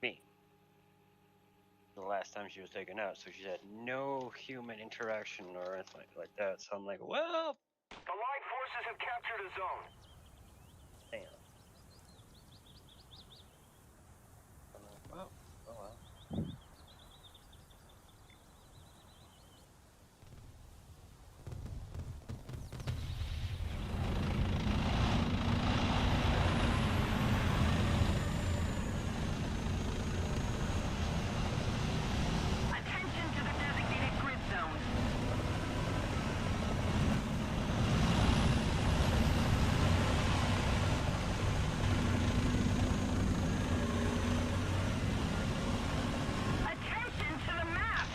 Me. The last time she was taken out, so she had no human interaction or anything like that. So I'm like, well, The Allied forces have captured a zone. damn. I'm like, well, oh well. Attention to the designated grid zone. Attention to the map.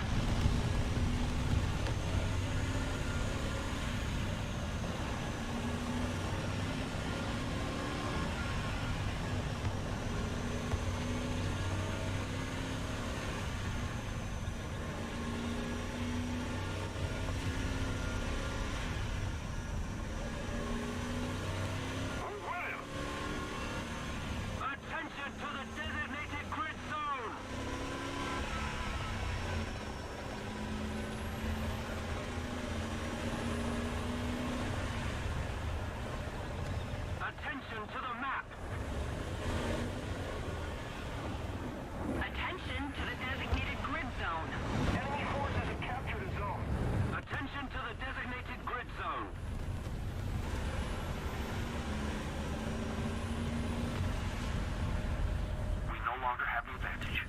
Who won him? Attention to the designated grid zone. Attention to the map. Attention to the designated grid zone. Enemy forces have captured a zone. Attention to the designated grid zone. We no longer have the advantage.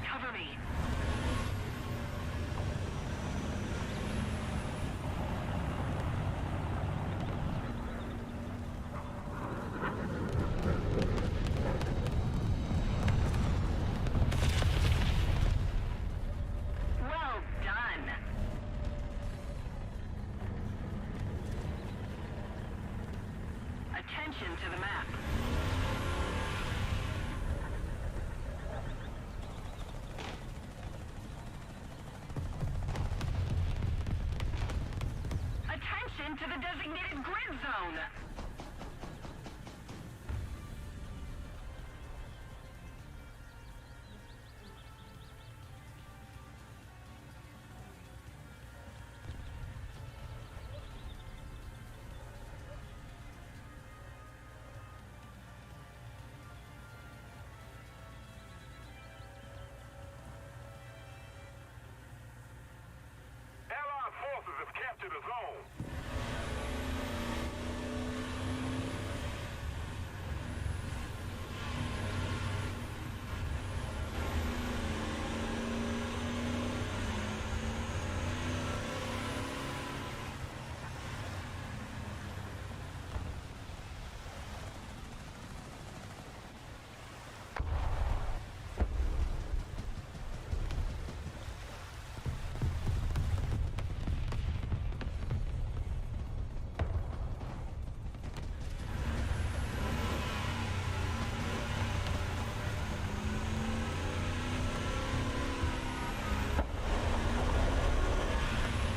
Cover me. Well done. Attention to the map. Attention to the designated grid zone. Allied forces have captured a zone.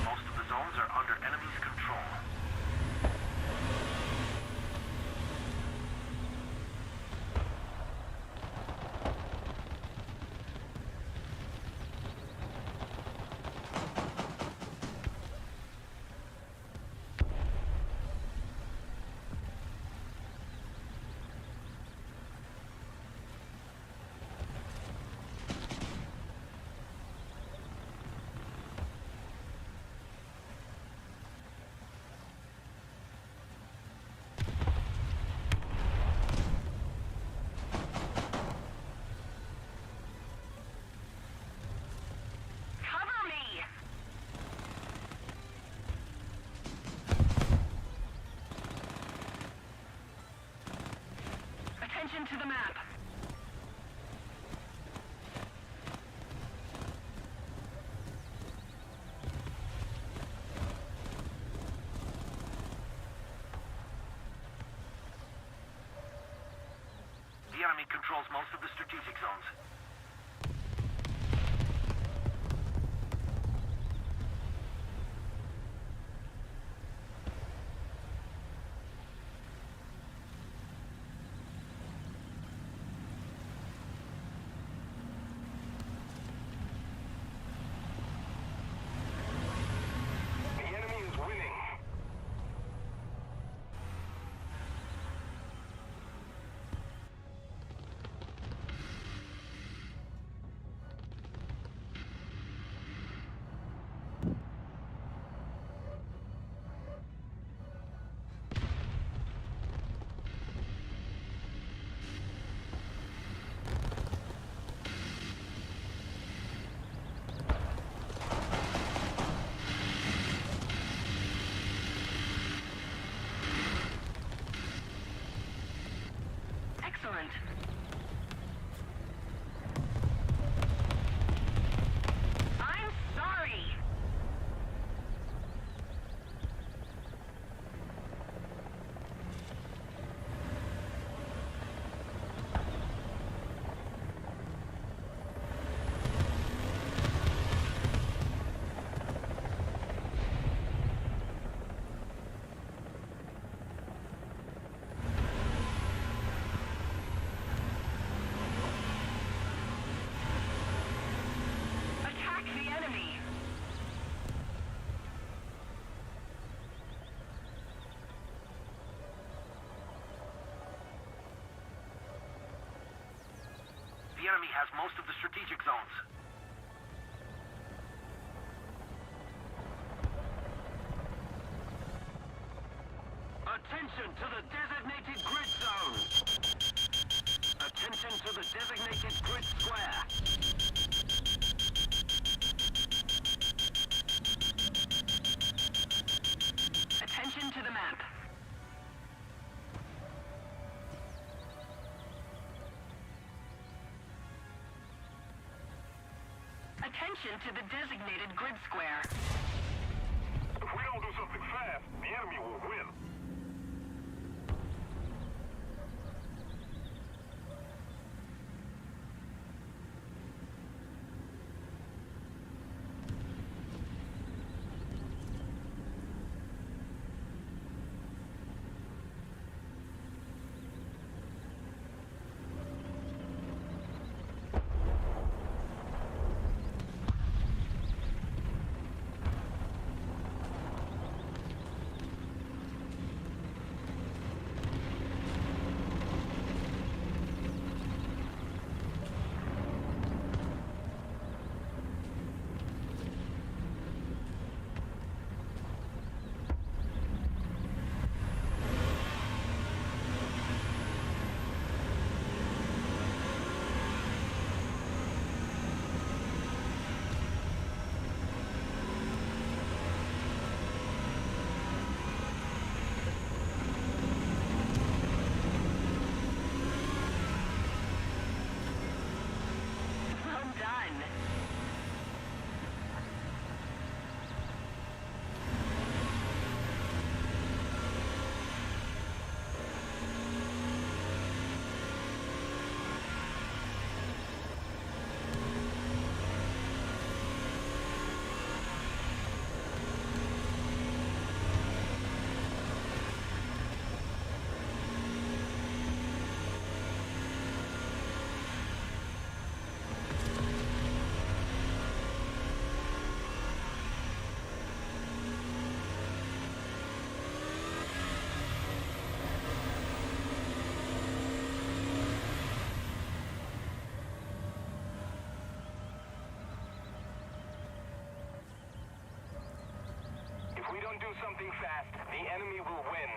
Most of the zones are under enemy's control. Cover me. Attention to the map. The enemy controls most of the strategic zones. silent. I'm sorry. Attack the enemy. The enemy has most of the strategic zones. Attention to the designated grid zone. Attention to the designated grid square. Attention to the map. Attention to the designated grid square. If we don't do something fast, the enemy will win. Well done. If we don't do something fast, the enemy will win.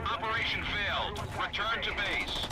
Operation failed. Return to base.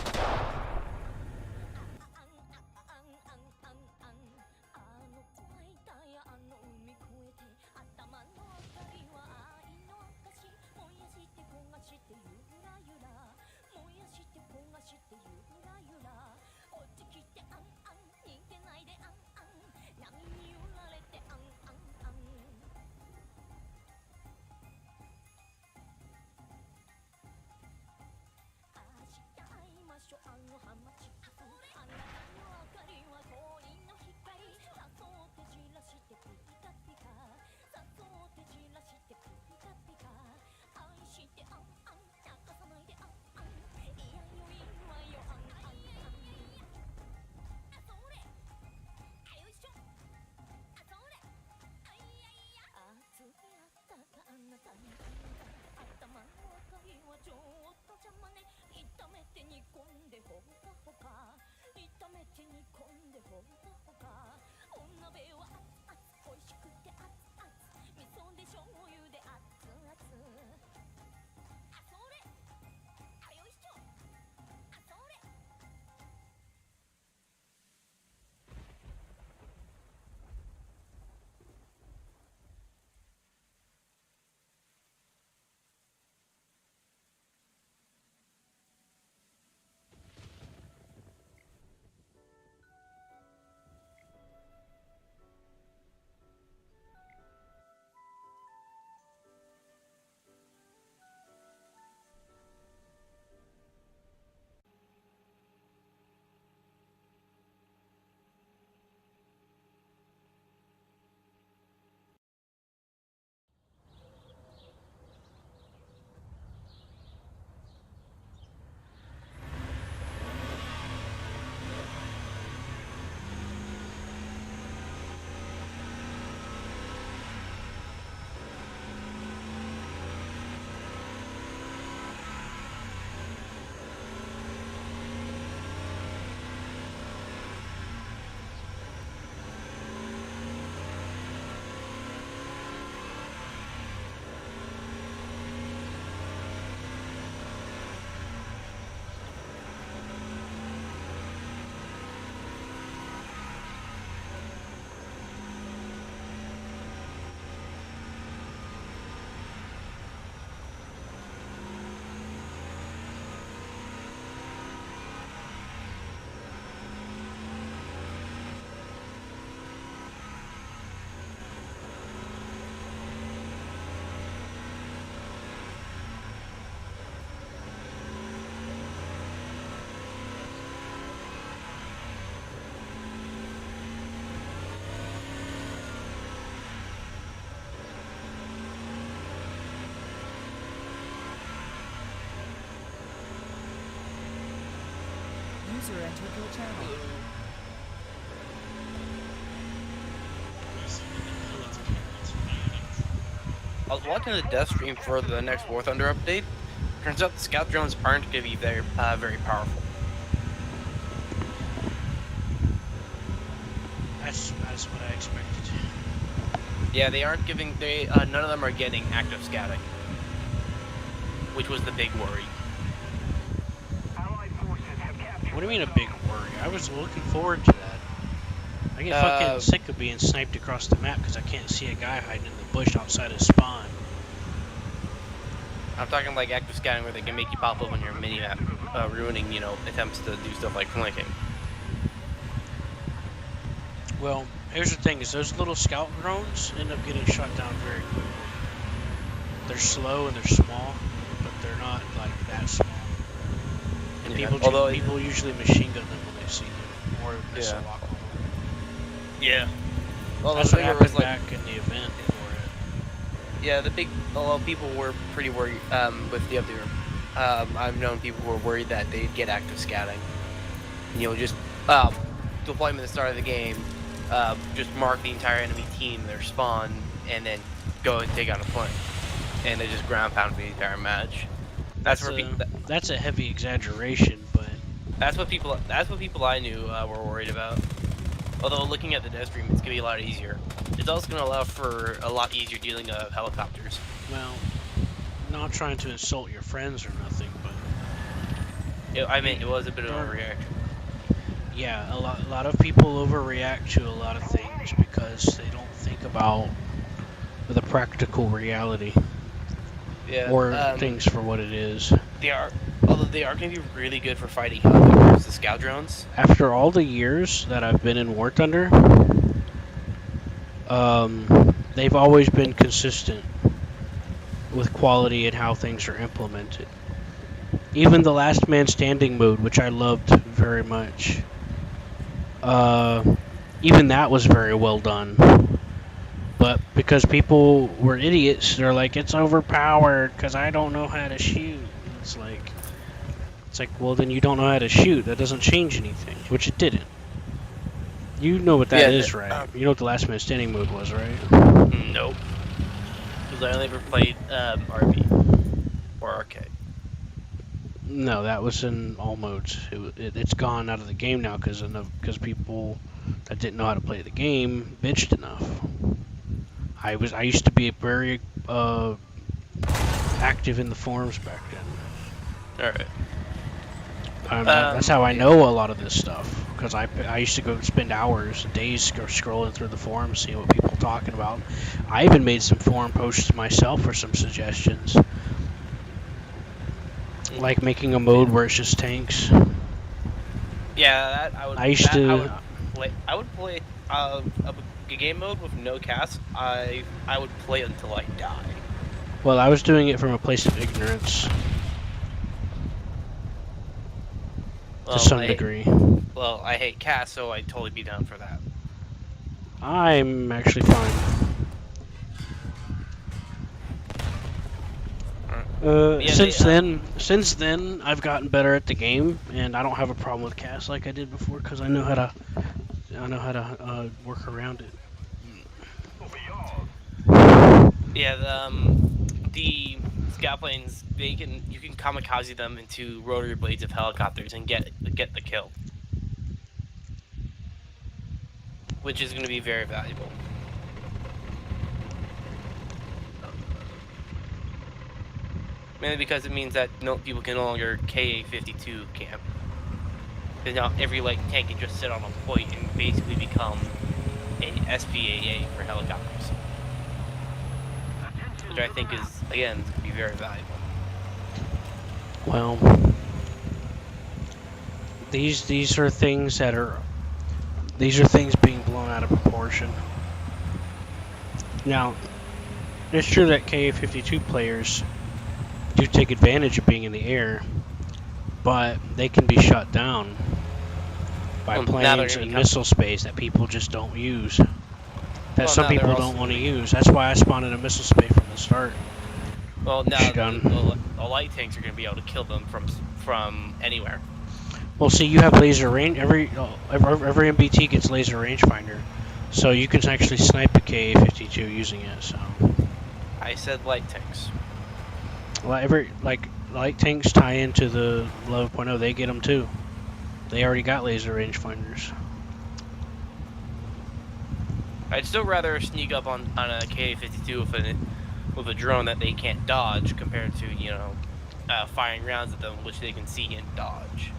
to a channel. I was watching the death stream for the next War Thunder update. Turns out the scout drones aren't going to be very powerful. That's what I expected. Yeah, they aren't giving. None of them are getting active scouting, which was the big worry. Allied forces have captured. What do you mean a big worry? I was looking forward to that. I get fucking sick of being sniped across the map because I can't see a guy hiding in the bush outside his spawn. I'm talking like active scouting where they can make you pop up on your mini-map, ruining, attempts to do stuff like flanking. Well, here's the thing: is those little scout drones end up getting shot down very quickly. They're slow and they're small, but they're not like that small. And Yeah. people usually machine gun them when they see them, or missile lock on them. Yeah. Well, That's what happened back in the event for it. Yeah, a lot of people were pretty worried with the update. I've known people who were worried that they'd get active scouting. Just deploy them at the start of the game, just mark the entire enemy team, their spawn, and then go and take out a plane. And they just ground pound for the entire match. That's that's what people I knew were worried about. Although looking at the death stream, it's gonna be a lot easier. It's also gonna allow for a lot easier dealing of helicopters. well, not trying to insult your friends or nothing, but It was a bit of an overreaction. yeah, a lot of people overreact to a lot of things because they don't think about the practical reality Yeah. or things for what it is. Although they are going to be really good for fighting helicopters, the scout drones. After all the years that I've been in War Thunder, they've always been consistent with quality and how things are implemented. Even the last man standing mode, which I loved very much, even that was very well done. But because people were idiots, they're like, it's overpowered because I don't know how to shoot. It's like, well, then you don't know how to shoot. That doesn't change anything, which it didn't. You know what that is, right? You know what the last man standing mode was, right? Nope. Because I only ever played RB or arcade. No, that was in all modes. It's gone out of the game now because people that didn't know how to play the game bitched enough. I used to be very active in the forums back then. All right. That's how I know a lot of this stuff, because I used to go spend hours, days scrolling through the forums, seeing what people were talking about. I even made some forum posts myself for some suggestions, like making a mode where it's just tanks. Yeah, I would play a game mode with no cast. I would play until I die. Well, I was doing it from a place of ignorance. To some degree. Well, I hate cast, so I'd totally be down for that. I'm actually fine. Since then, I've gotten better at the game, and I don't have a problem with cast like I did before, because I know how to work around it. Yeah, the scout planes, you can kamikaze them into rotary blades of helicopters and get the kill, which is going to be very valuable. Mainly because it means that people can no longer KA-52 camp. Because now every light tank can just sit on a point and basically become a SPAA for helicopters. Which I think is, again, going to be very valuable. Well, these are things being blown out of proportion. Now, it's true that KA-52 players do take advantage of being in the air, but they can be shut down by planes and missile space that people just don't use. That some people don't want to use. That's why I spawned in a missile space from the start. Well, now the light tanks are going to be able to kill them from anywhere. Well, see, you have laser range. Every MBT gets laser rangefinder, so you can actually snipe a KA-52 using it. So, I said light tanks. well, light tanks tie into the 11.0. They get them too. They already got laser rangefinders. I'd still rather sneak up on a KA-52 with a drone that they can't dodge compared to, you know, firing rounds at them which they can see and dodge.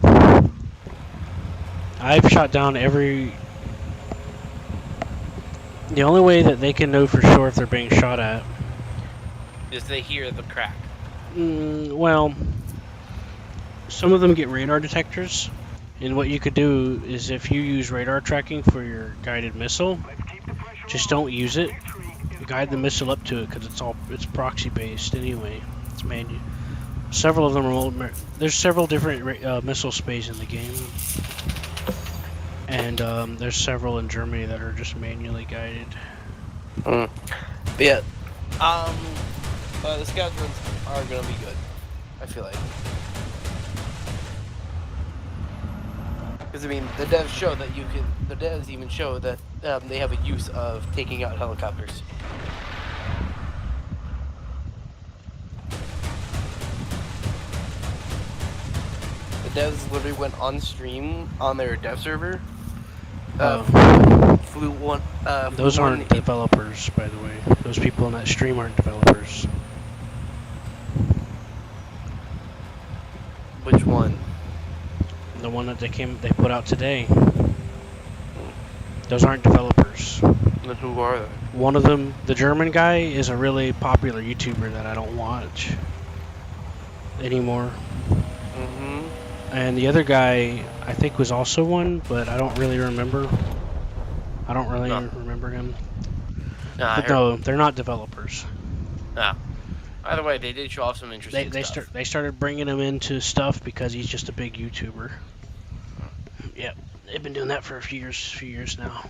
I've shot down every. The only way that they can know for sure if they're being shot at. Is they hear the crack. Well, some of them get radar detectors, and what you could do is if you use radar tracking for your guided missile, just don't use it. Guide the missile up to it because it's proxy based anyway. It's manual. Several of them are. There's several different missile space in the game, and there's several in Germany that are just manually guided. But yeah, the scout drones are gonna be good. I feel like. Because I mean, the devs show that you can. The devs even show that they have a use of taking out helicopters. The devs literally went on stream on their dev server. Flew one. Those flew aren't developers, by the way. Those people in that stream aren't developers. Which one? The one that they put out today. Those aren't developers. Then who are they? One of them, the German guy, is a really popular YouTuber that I don't watch anymore. And the other guy, I think, was also one, but I don't really remember. I don't really remember him. But no, they're not developers. No. Either way, they did show off some interesting stuff. They started bringing him into stuff because he's just a big YouTuber. Yep, they've been doing that for a few years now.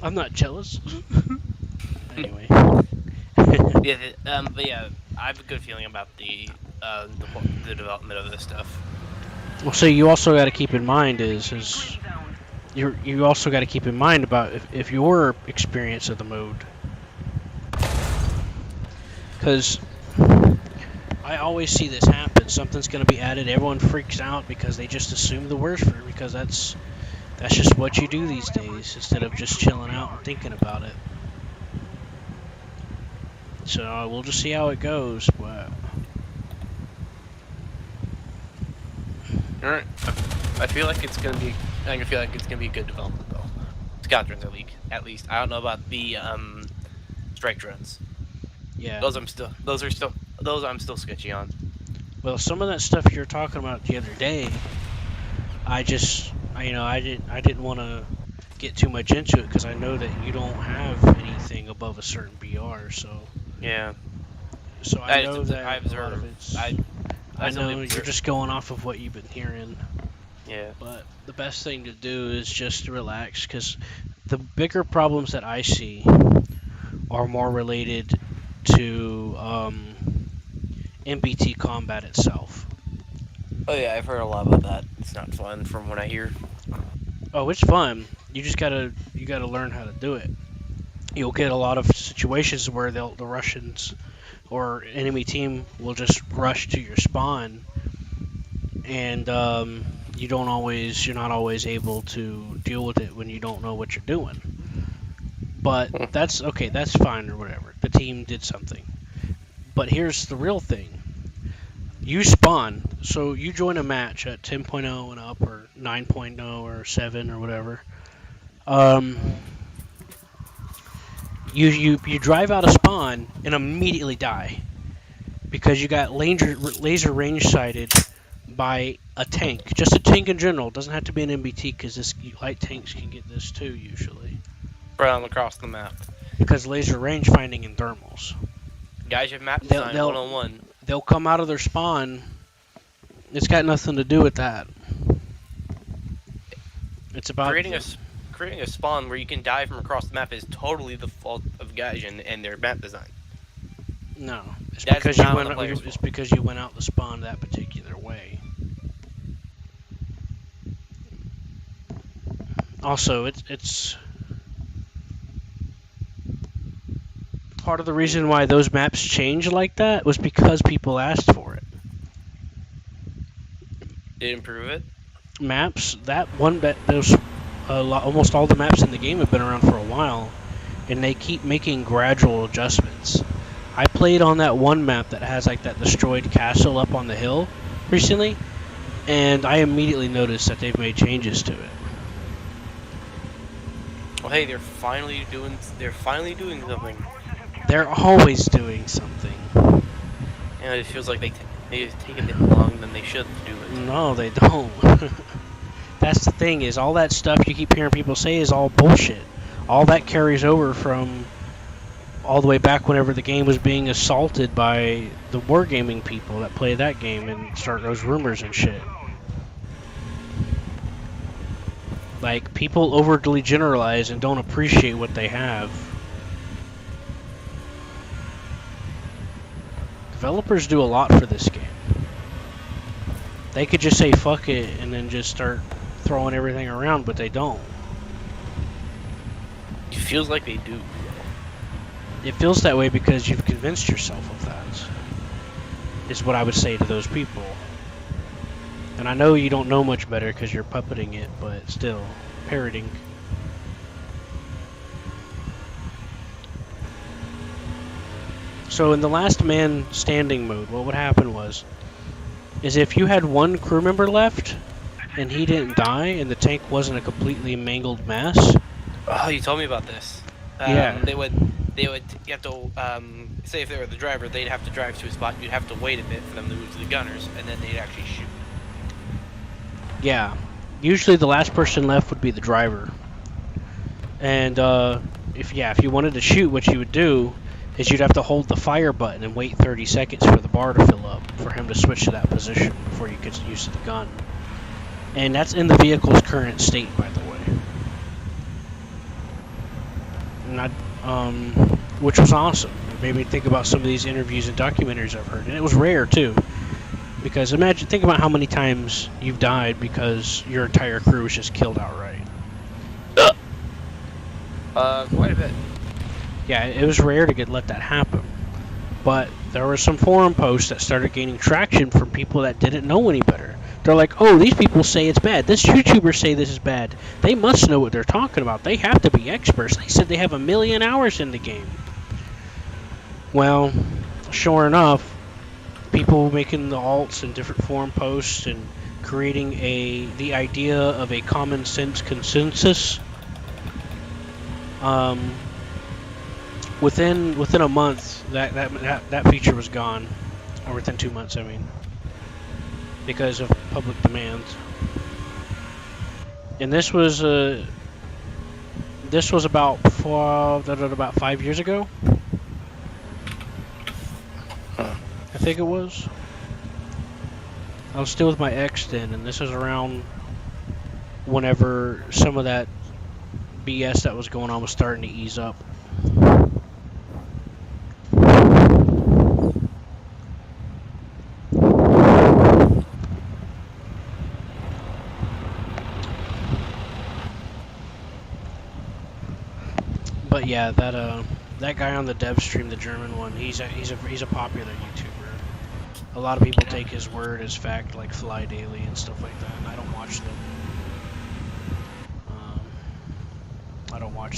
I'm not jealous. Anyway. Yeah, but yeah, I have a good feeling about the development of this stuff. Well, so you also got to keep in mind is you also got to keep in mind about if your experience of the mode, because I always see this happen. Something's going to be added, everyone freaks out because they just assume the worst for it because that's just what you do these days instead of just chilling out and thinking about it. So we'll just see how it goes, but. Alright. I feel like it's gonna be. I feel like it's gonna be good development though. Scout drones at least. I don't know about the strike drones. Yeah. Those I'm still sketchy on. Well, some of that stuff you're talking about the other day, I didn't want to get too much into it because I know that you don't have anything above a certain BR, so. Yeah. So I know that I a lot of observe. it's. I know observe. you're just going off of what you've been hearing. Yeah. But the best thing to do is just relax, because the bigger problems that I see are more related to MBT combat itself. Oh yeah, I've heard a lot about that. It's not fun from what I hear. Oh, it's fun. You just gotta learn how to do it. You'll get a lot of situations where the Russians or enemy team will just rush to your spawn, and you're not always able to deal with it when you don't know what you're doing. But that's okay, that's fine or whatever. The team did something. But here's the real thing. You spawn, so you join a match at 10.0 and up, or 9.0 or 7 or whatever. You drive out of spawn and immediately die because you got laser range sighted by a tank. Just a tank in general. It doesn't have to be an MBT because light tanks can get this too usually. From across the map. Because laser range finding in thermals. Guys have map design 101. They'll come out of their spawn. It's got nothing to do with that. It's about creating a spawn where you can die from across the map is totally the fault of Gaijin and their map design. No, it's That's because not on the player's it's fault. because you went out the spawn that particular way. Also, it's part of the reason why those maps changed like that was because people asked for it. Did it improve it? Maps, that one, those almost all the maps in the game have been around for a while, and they keep making gradual adjustments. I played on that one map that has like that destroyed castle up on the hill recently, and I immediately noticed that they've made changes to it. Well, hey, they're finally doing something. They're always doing something. And it feels like they take a bit longer than they should to do it. No, they don't. That's the thing, is all that stuff you keep hearing people say is all bullshit. All that carries over from all the way back whenever the game was being assaulted by the wargaming people that play that game and start those rumors and shit. Like, people overly generalize and don't appreciate what they have. Developers do a lot for this game. They could just say fuck it and then just start throwing everything around, but they don't. It feels like they do. It feels that way because you've convinced yourself of that, is what I would say to those people. And I know you don't know much better because you're puppeting it, but still, parroting. So in the last man standing mode, what would happen is if you had one crew member left and he didn't die and the tank wasn't a completely mangled mess. Oh, you told me about this. Yeah. They would you have to say if they were the driver, they'd have to drive to a spot. You'd have to wait a bit for them to move to the gunners, and then they'd actually shoot. Yeah. Usually the last person left would be the driver. And if you wanted to shoot, what you would do is you'd have to hold the fire button and wait 30 seconds for the bar to fill up for him to switch to that position before you could use the gun. And that's in the vehicle's current state, by the way. And which was awesome. It made me think about some of these interviews and documentaries I've heard. And it was rare, too. Because think about how many times you've died because your entire crew was just killed outright. Quite a bit. Yeah, it was rare to let that happen. But there were some forum posts that started gaining traction from people that didn't know any better. They're like, oh, these people say it's bad. This YouTuber say this is bad. They must know what they're talking about. They have to be experts. They said they have 1 million hours in the game. Well, sure enough, people making the alts and different forum posts and creating the idea of a common sense consensus. Within a month, that feature was gone, or within 2 months, I mean, because of public demand. And this was about 5 years ago. I think it was. I was still with my ex then, and this was around whenever some of that BS that was going on was starting to ease up. But yeah, that guy on the dev stream, the German one, he's a popular YouTuber. A lot of people take his word as fact, like Fly Daily and stuff like that. And I don't watch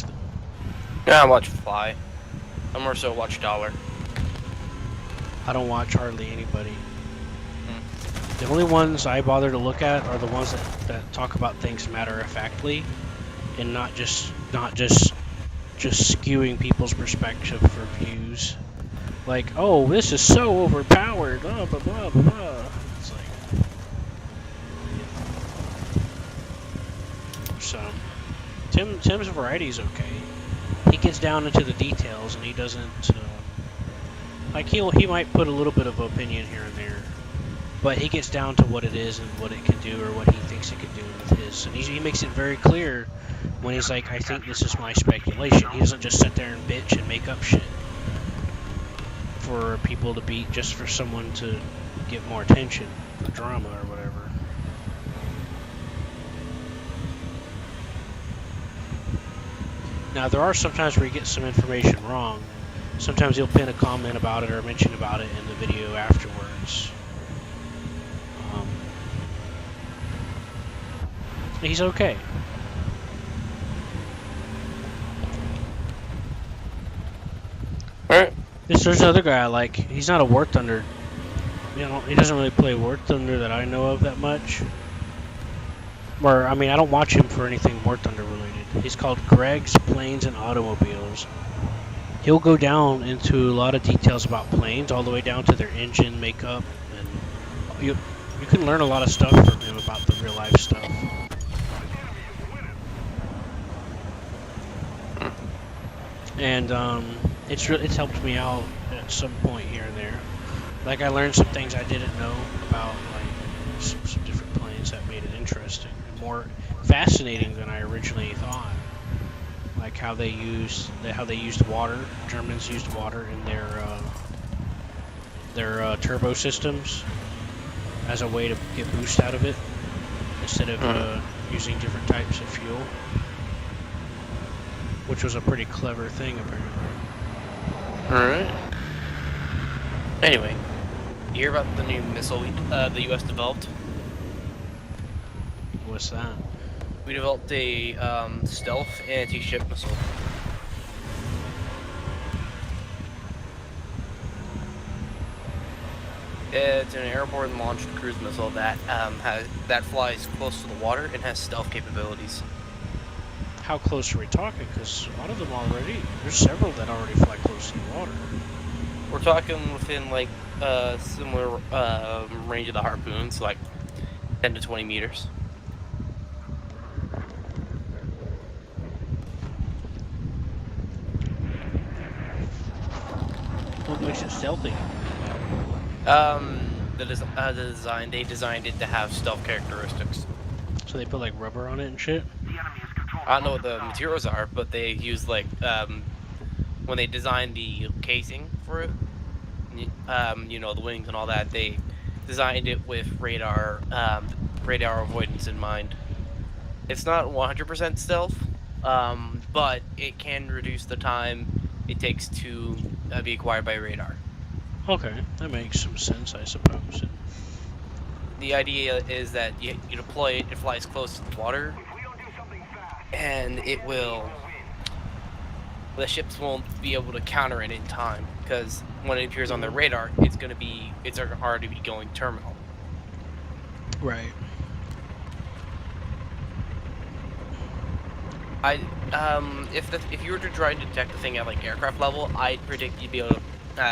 them. Yeah, I watch Fly. I more so watch Dollar. I don't watch hardly anybody. The only ones I bother to look at are the ones that talk about things matter-of-factly, and not just skewing people's perspective for views. Like, oh, this is so overpowered, blah, blah, blah, blah. It's like... So, Tim's variety is okay. He gets down into the details, and he doesn't... he might put a little bit of opinion here and there, but he gets down to what it is and what it can do, or what he thinks it can do with his. And he makes it very clear when he's like, I think this is my speculation. He doesn't just sit there and bitch and make up shit for people to beat, just for someone to get more attention, or drama, or whatever. Now, there are sometimes where you get some information wrong. Sometimes he'll pin a comment about it or mention about it in the video afterwards. He's okay. Alright. There's another guy I like. He's not a War Thunder. You know, he doesn't really play War Thunder that I know of that much. Or, I mean, I don't watch him for anything War Thunder related. He's called Greg's Planes and Automobiles. He'll go down into a lot of details about planes, all the way down to their engine makeup, and you can learn a lot of stuff from him about the real life stuff. And it's helped me out at some point here and there. Like, I learned some things I didn't know about, like some different planes that made it interesting and more fascinating than I originally thought. Like how they used water. Germans used water in their turbo systems as a way to get boost out of it instead of using different types of fuel, which was a pretty clever thing apparently. Alright. Anyway, you hear about the new missile the U.S. developed? What's that? We developed a stealth anti-ship missile. It's an airborne launched cruise missile that that flies close to the water and has stealth capabilities. How close are we talking? Because a lot of them already, there's several that already fly close to the water. We're talking within like similar range of the harpoon, so like 10 to 20 meters. What makes it stealthy? The design, they designed it to have stealth characteristics. So they put like rubber on it and shit? I don't know what the materials are, but they use like when they designed the casing for it, you know, the wings and all that, they designed it with radar avoidance in mind. It's not 100% stealth, but it can reduce the time it takes to be acquired by radar. Okay, that makes some sense, I suppose. The idea is that you deploy it, it flies close to the water, and it will. The ships won't be able to counter it in time because when it appears on their radar, it's already be going terminal. Right. If you were to try and detect the thing at like aircraft level, I'd predict you'd be able to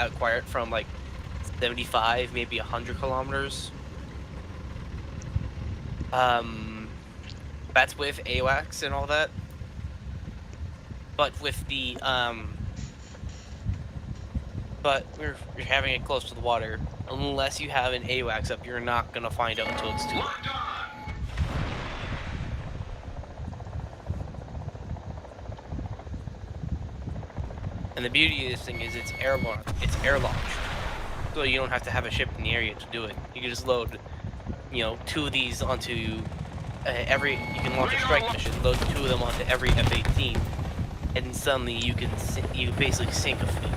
acquire it from like 75, maybe 100 kilometers. That's with AWACS and all that. But with the but you're having it close to the water. Unless you have an AWACS up, you're not gonna find out until it's too late. And the beauty of this thing is it's airborne. It's air launched, so you don't have to have a ship in the area to do it. You can just load, you know, 2 of these onto You can launch a strike mission, load 2 of them onto every F-18, and suddenly you basically sink a fleet.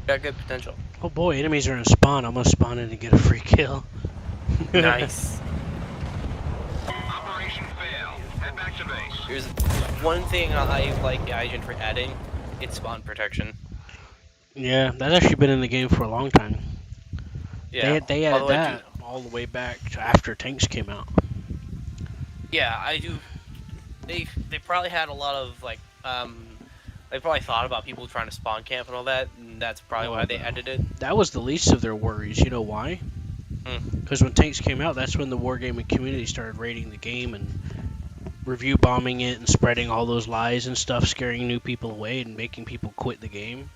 Got good potential. Oh boy, enemies are in spawn. I'm gonna spawn in and get a free kill. Nice. Operation failed. Head back to base. There's one thing I like Gaijin for adding. It's spawn protection. Yeah, that's actually been in the game for a long time. Yeah. They added that all the way back to after tanks came out. Yeah, I do. They probably had a lot of like they probably thought about people trying to spawn camp and all that, and that's probably why they added it. That was the least of their worries. You know why? Because when tanks came out, that's when the wargaming community started raiding the game and review bombing it and spreading all those lies and stuff, scaring new people away and making people quit the game.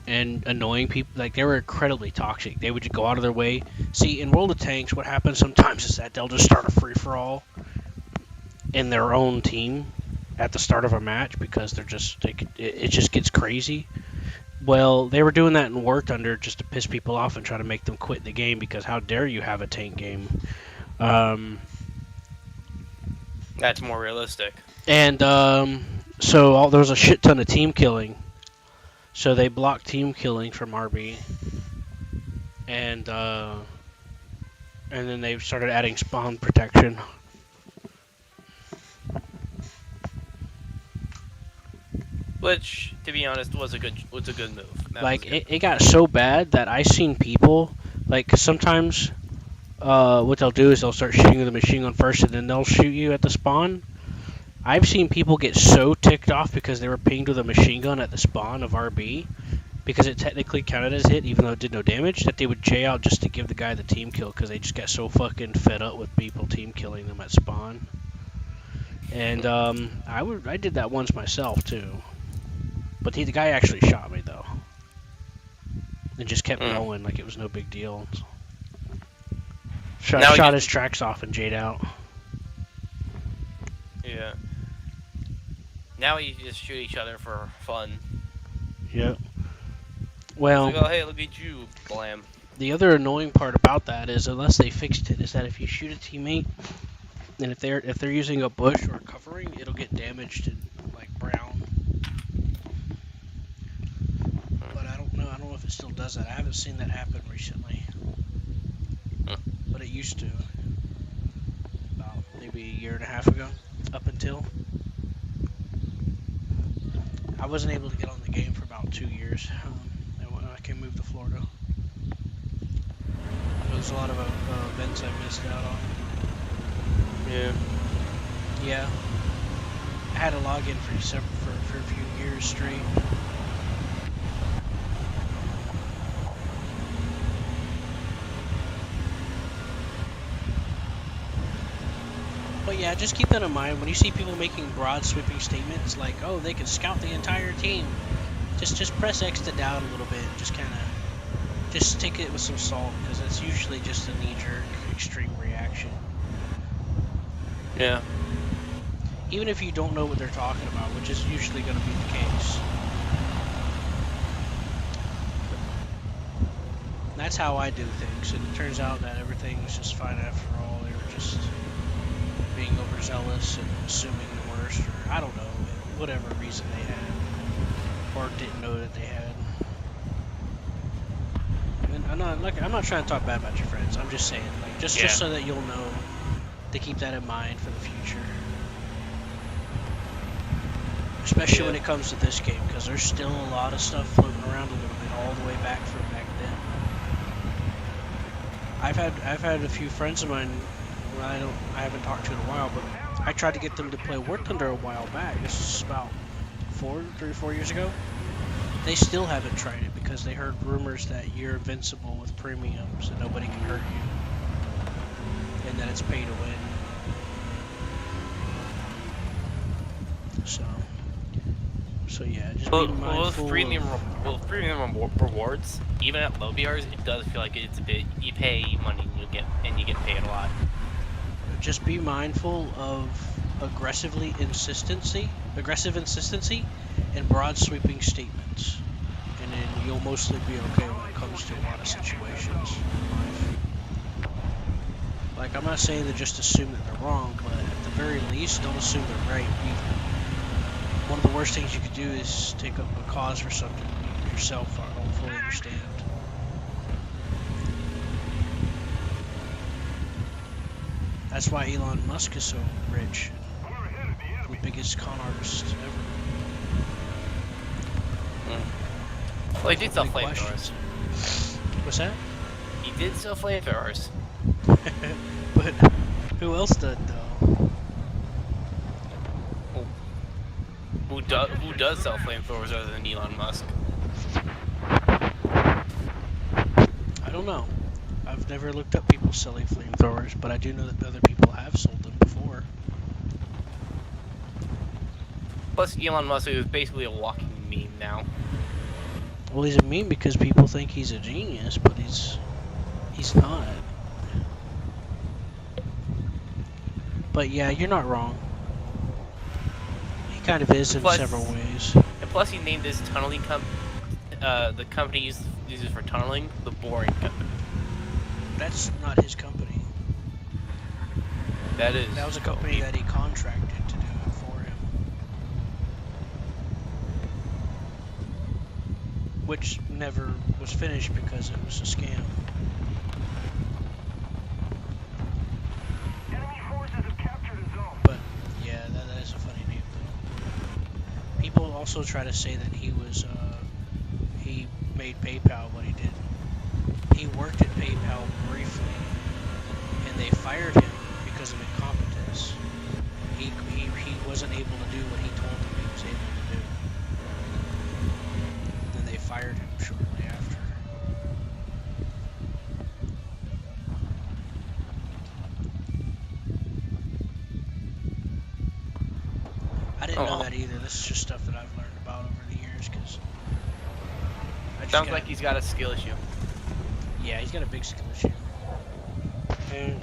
And annoying people, like they were incredibly toxic. They would just go out of their way. See, in World of Tanks, what happens sometimes is that they'll just start a free-for-all in their own team at the start of a match because they're just it just gets crazy. Well, they were doing that in War Thunder just to piss people off and try to make them quit the game because how dare you have a tank game? Um, That's more realistic. and so there was a shit ton of team killing. So they blocked team killing from RB, and then they started adding spawn protection. Which, to be honest, was a good move. Like it got so bad that I seen people like 'cause sometimes what they'll do is they'll start shooting with the machine gun first and then they'll shoot you at the spawn. I've seen people get so ticked off because they were pinged with a machine gun at the spawn of RB because it technically counted as hit even though it did no damage that they would J out just to give the guy the team kill because they just got so fucking fed up with people team killing them at spawn. And I did that once myself too. But the guy actually shot me though. And just kept going like it was no big deal. Shot his tracks off and Jade out. Yeah. Now you just shoot each other for fun. Yep. Well, It's like, oh hey, look at you, blam. the other annoying part about that is, unless they fixed it, is that if you shoot a teammate, and if they're using a bush or a covering, it'll get damaged and like brown. But I don't know if it still does that. I haven't seen that happen recently. But it used to. About maybe a year and a half ago, up until. I wasn't able to get on the game for about 2 years. When I came move to Florida. There was a lot of events I missed out on. Yeah. Yeah. I had a login for a few years straight. But yeah, just keep that in mind when you see people making broad sweeping statements like, "Oh, they can scout the entire team." Just press X to down a little bit. Just take it with some salt because it's usually just a knee-jerk, extreme reaction. Yeah. Even if you don't know what they're talking about, which is usually going to be the case. That's how I do things, and it turns out that everything was just fine after all. They were just being overzealous and assuming the worst, or I don't know, whatever reason they had, or didn't know that they had. And I'm not trying to talk bad about your friends. I'm just saying, like, just so that you'll know to keep that in mind for the future, especially when it comes to this game, because there's still a lot of stuff floating around a little bit, all the way back from back then. I've had a few friends of mine who I haven't talked to in a while, but I tried to get them to play War Thunder a while back. This is about 3 or 4 years ago. They still haven't tried it because they heard rumors that you're invincible with premiums and nobody can hurt you, and that it's pay to win. So yeah, just be mindful. With premium rewards, even at low BRs, it does feel like it's a bit. You pay money and you get paid a lot. Just be mindful of aggressive insistency, and broad sweeping statements, and then you'll mostly be okay when it comes to a lot of situations in life. Like, I'm not saying to just assume that they're wrong, but at the very least, don't assume they're right either. One of the worst things you could do is take up a cause for something you yourself don't fully understand. That's why Elon Musk is so rich. The biggest con artist ever. Well, he did sell flamethrowers. What's that? He did sell flamethrowers. But who else did, though? Who does sell flamethrowers other than Elon Musk? I don't know. I've never looked up people selling flamethrowers, but I do know that other people have sold them before. Plus, Elon Musk is basically a walking meme now. Well, he's a meme because people think he's a genius, but he's not. But yeah, you're not wrong. He kind of is in several ways. And plus, he named his tunneling the company uses for tunneling, the Boring Company. That's not his company. That is. That was a company that he contracted to do it for him. Which never was finished because it was a scam. Enemy forces have captured a zone. But yeah, that is a funny name though. People also try to say that he made PayPal, but he didn't. He worked at PayPal briefly, and they fired him because of incompetence. He wasn't able to do what he told them he was able to do. Then they fired him shortly after. I didn't know that either. This is just stuff that I've learned about over the years, because Sounds like he's got a skill issue. Yeah, he's got a big skill issue. And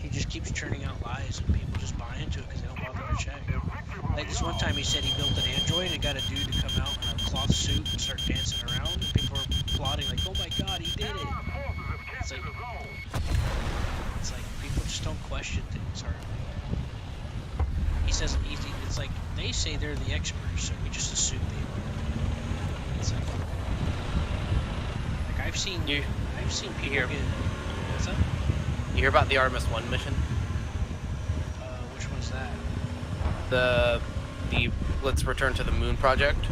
he just keeps churning out lies, and people just buy into it because they don't bother to check. Like this one time he said he built an android and got a dude to come out in a cloth suit and start dancing around, and people were applauding like, oh my god, he did it! It's like people just don't question things hardly. He says it's like, they say they're the experts, so we just assume they are. It's like I've seen people get... What's up? You hear about the Artemis 1 mission? Which one's that? The Let's Return to the Moon project?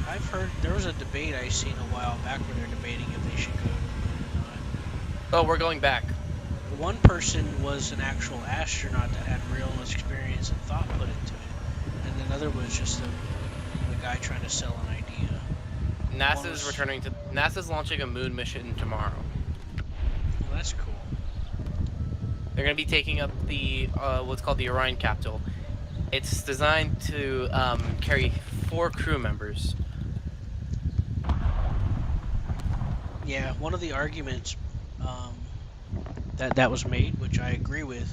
I've heard there was a debate I seen a while back where they're debating if they should go to the moon or not. Oh, we're going back. One person was an actual astronaut that had real experience and thought put into it, and another was just a guy trying to sell an idea. NASA's launching a moon mission tomorrow. Well, that's cool. They're going to be taking up the what's called the Orion capsule. It's designed to carry 4 crew members. Yeah, one of the arguments that was made, which I agree with,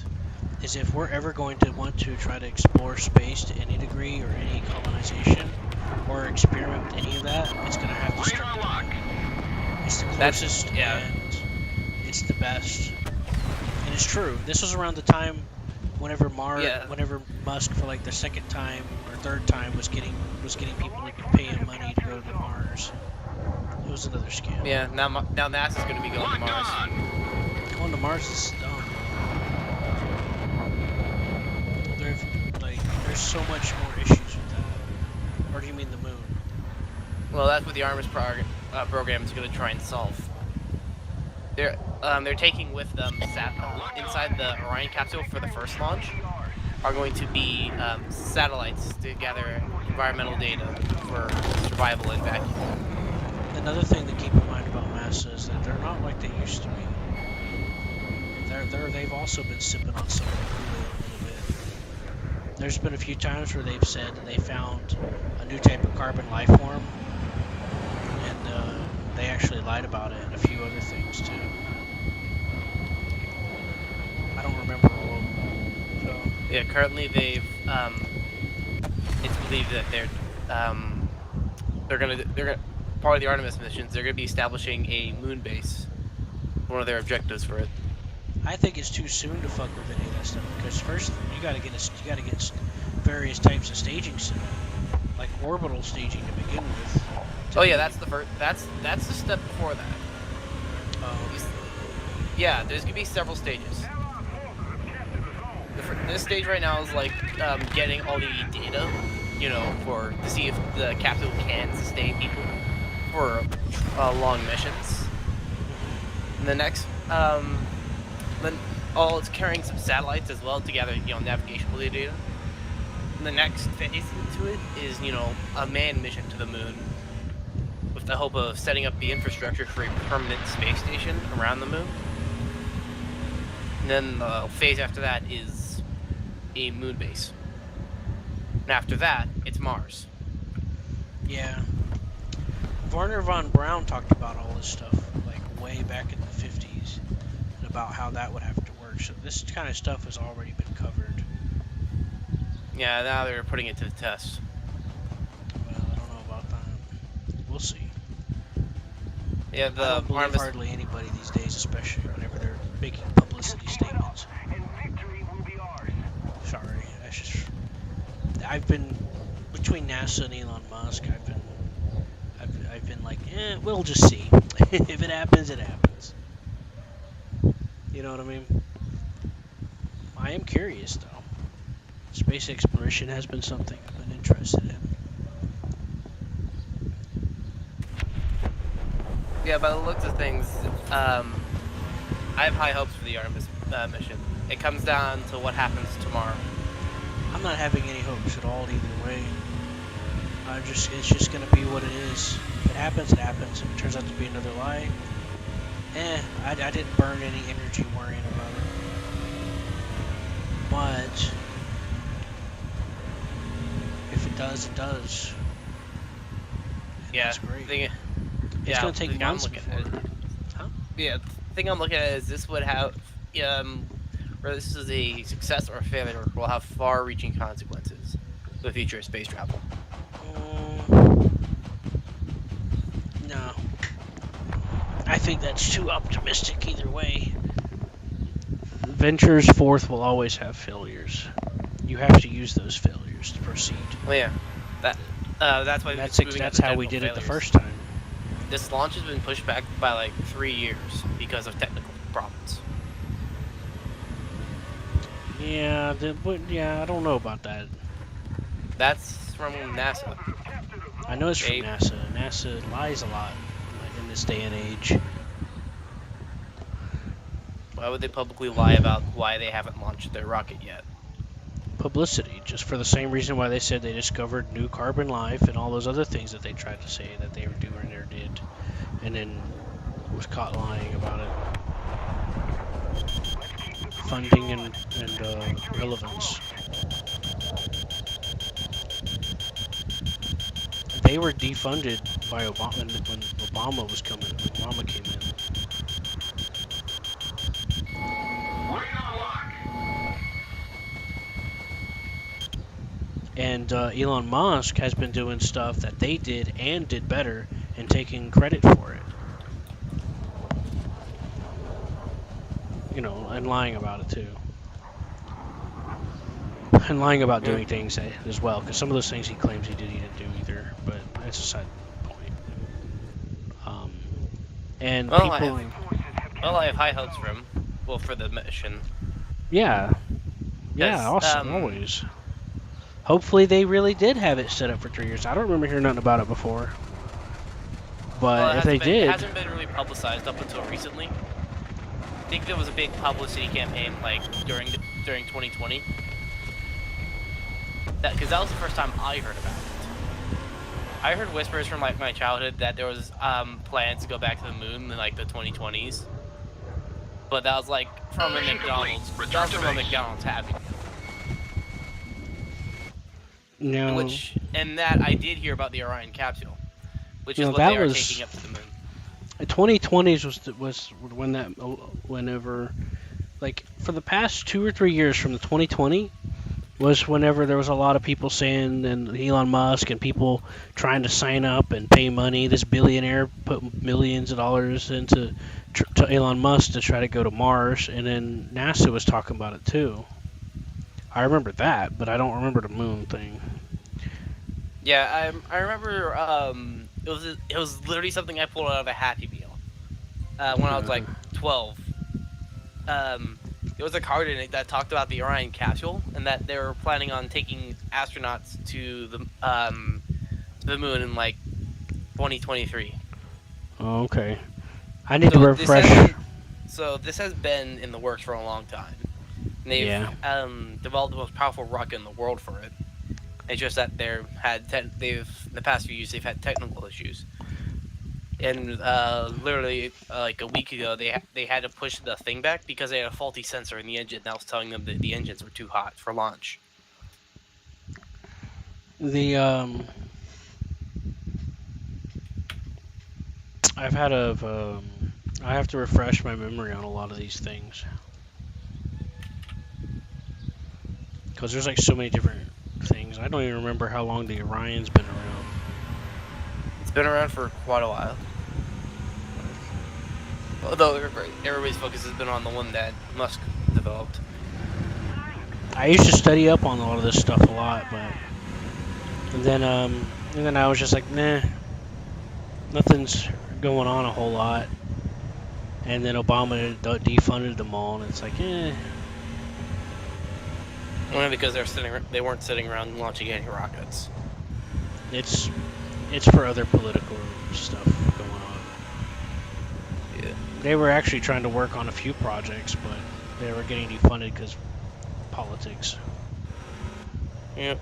is if we're ever going to want to try to explore space to any degree or any colonization or experiment with any of that, it's going to have to start with the moon. It's the closest and it's the best. And it's true. This was around the time whenever Musk for like the second time or third time was getting people to pay him money to go to Mars. It was another scam. Yeah, now NASA's going to be going to Mars. Going to Mars is dumb. There's so much more issues with that. Or do you mean the moon? Well, that's what the Artemis program is going to try and solve. They're taking with them inside the Orion capsule for the first launch are going to be satellites to gather environmental data for survival in vacuum. Another thing to keep in mind about NASA is that they're not like they used to be. They've also been sipping on some of the Kool-Aid a little bit. There's been a few times where they've said that they found a new type of carbon life form, and they actually lied about it and a few other things too. I don't remember all of them. So. Yeah, currently they've it's believed that they're gonna part of the Artemis missions. They're gonna be establishing a moon base. One of their objectives for it. I think it's too soon to fuck with any of that stuff, because first you gotta get various types of staging set up, like orbital staging to begin with. Oh yeah, that's the first. That's the step before that. Yeah, there's gonna be several stages. This stage right now is like getting all the data, to see if the capsule can sustain people for long missions. And the next, then it's carrying some satellites as well to gather, navigational data. And the next phase into it is, a manned mission to the moon, with the hope of setting up the infrastructure for a permanent space station around the moon. And then the phase after that is a moon base. And after that, it's Mars. Yeah. Werner von Braun talked about all this stuff, like way back in the 50s, and about how that would have to work. So this kind of stuff has already been covered. Yeah, now they're putting it to the test. Well, I don't know about that. We'll see. Yeah, I the don't believe arm is. hardly anybody these days, especially whenever they're making publicity statements. And victory will be ours. Sorry, that's just. I've been between NASA and Elon Musk. I've been like, we'll just see. If it happens, it happens. You know what I mean? I am curious though. Space exploration has been something I've been interested in. Yeah, by the looks of things, I have high hopes for the Artemis mission. It comes down to what happens tomorrow. I'm not having any hopes at all either way. It's just gonna be what it is. If it happens, it happens. If it turns out to be another lie, I didn't burn any energy worrying about it. But if it does, it does. And Yeah, that's great. It's gonna take months before. Huh? Yeah, the thing I'm looking at is this would have, whether this is a success or a failure, will have far-reaching consequences for the future of space travel. No. I think that's too optimistic either way. Ventures forth will always have failures. You have to use those failures to proceed. Well, yeah, that's why That's how we did it the first time. This launch has been pushed back by like 3 years because of technical problems. Yeah, I don't know about that. That's from NASA. I know it's from NASA. NASA lies a lot in this day and age. Why would they publicly lie about why they haven't launched their rocket yet? Publicity, just for the same reason why they said they discovered new carbon life and all those other things that they tried to say that they were doing or did, and then was caught lying about it. Funding and relevance. They were defunded by Obama when Obama was coming. When Obama came in. And Elon Musk has been doing stuff that they did and did better and taking credit for it. You know, and lying about it too. And lying about doing things as well, because some of those things he claims he didn't do either, but that's a side point. And Well, people... I have high hopes for him. Well, for the mission. Yeah, awesome, always. Hopefully they really did have it set up for 3 years. I don't remember hearing nothing about it before. But if they did... It hasn't been really publicized up until recently. I think there was a big publicity campaign like during 2020. Because that was the first time I heard about it. I heard whispers from like my childhood that there was plans to go back to the moon in like the 2020s. But that was like from a McDonald's. That was from a McDonald's Happy Meal. No. And that I did hear about the Orion capsule, which is what that they are was, taking up to the moon. 2020s was whenever, like for the past 2 or 3 years from the 2020 was whenever there was a lot of people saying, and Elon Musk and people trying to sign up and pay money. This billionaire put millions of dollars into to Elon Musk to try to go to Mars, and then NASA was talking about it too. I remember that, but I don't remember the moon thing. Yeah, I remember. It was literally something I pulled out of a Happy Meal when I was like 12. It was a card in it that talked about the Orion capsule and that they were planning on taking astronauts to the moon in like 2023. Oh, okay. I need to refresh. This has been in the works for a long time. And they've developed the most powerful rocket in the world for it. It's just that in the past few years they've had technical issues. And literally like a week ago they had to push the thing back because they had a faulty sensor in the engine that was telling them that the engines were too hot for launch. I have to refresh my memory on a lot of these things. Because there's like so many different things. I don't even remember how long the Orion's been around. It's been around for quite a while. Although everybody's focus has been on the one that Musk developed. I used to study up on all of this stuff a lot, but and then I was just like, nah, nothing's going on a whole lot. And then Obama defunded them all, and it's like, eh. Only because they weren't sitting around launching any rockets. It's for other political stuff going on. Yeah. They were actually trying to work on a few projects, but they were getting defunded because politics. Yep.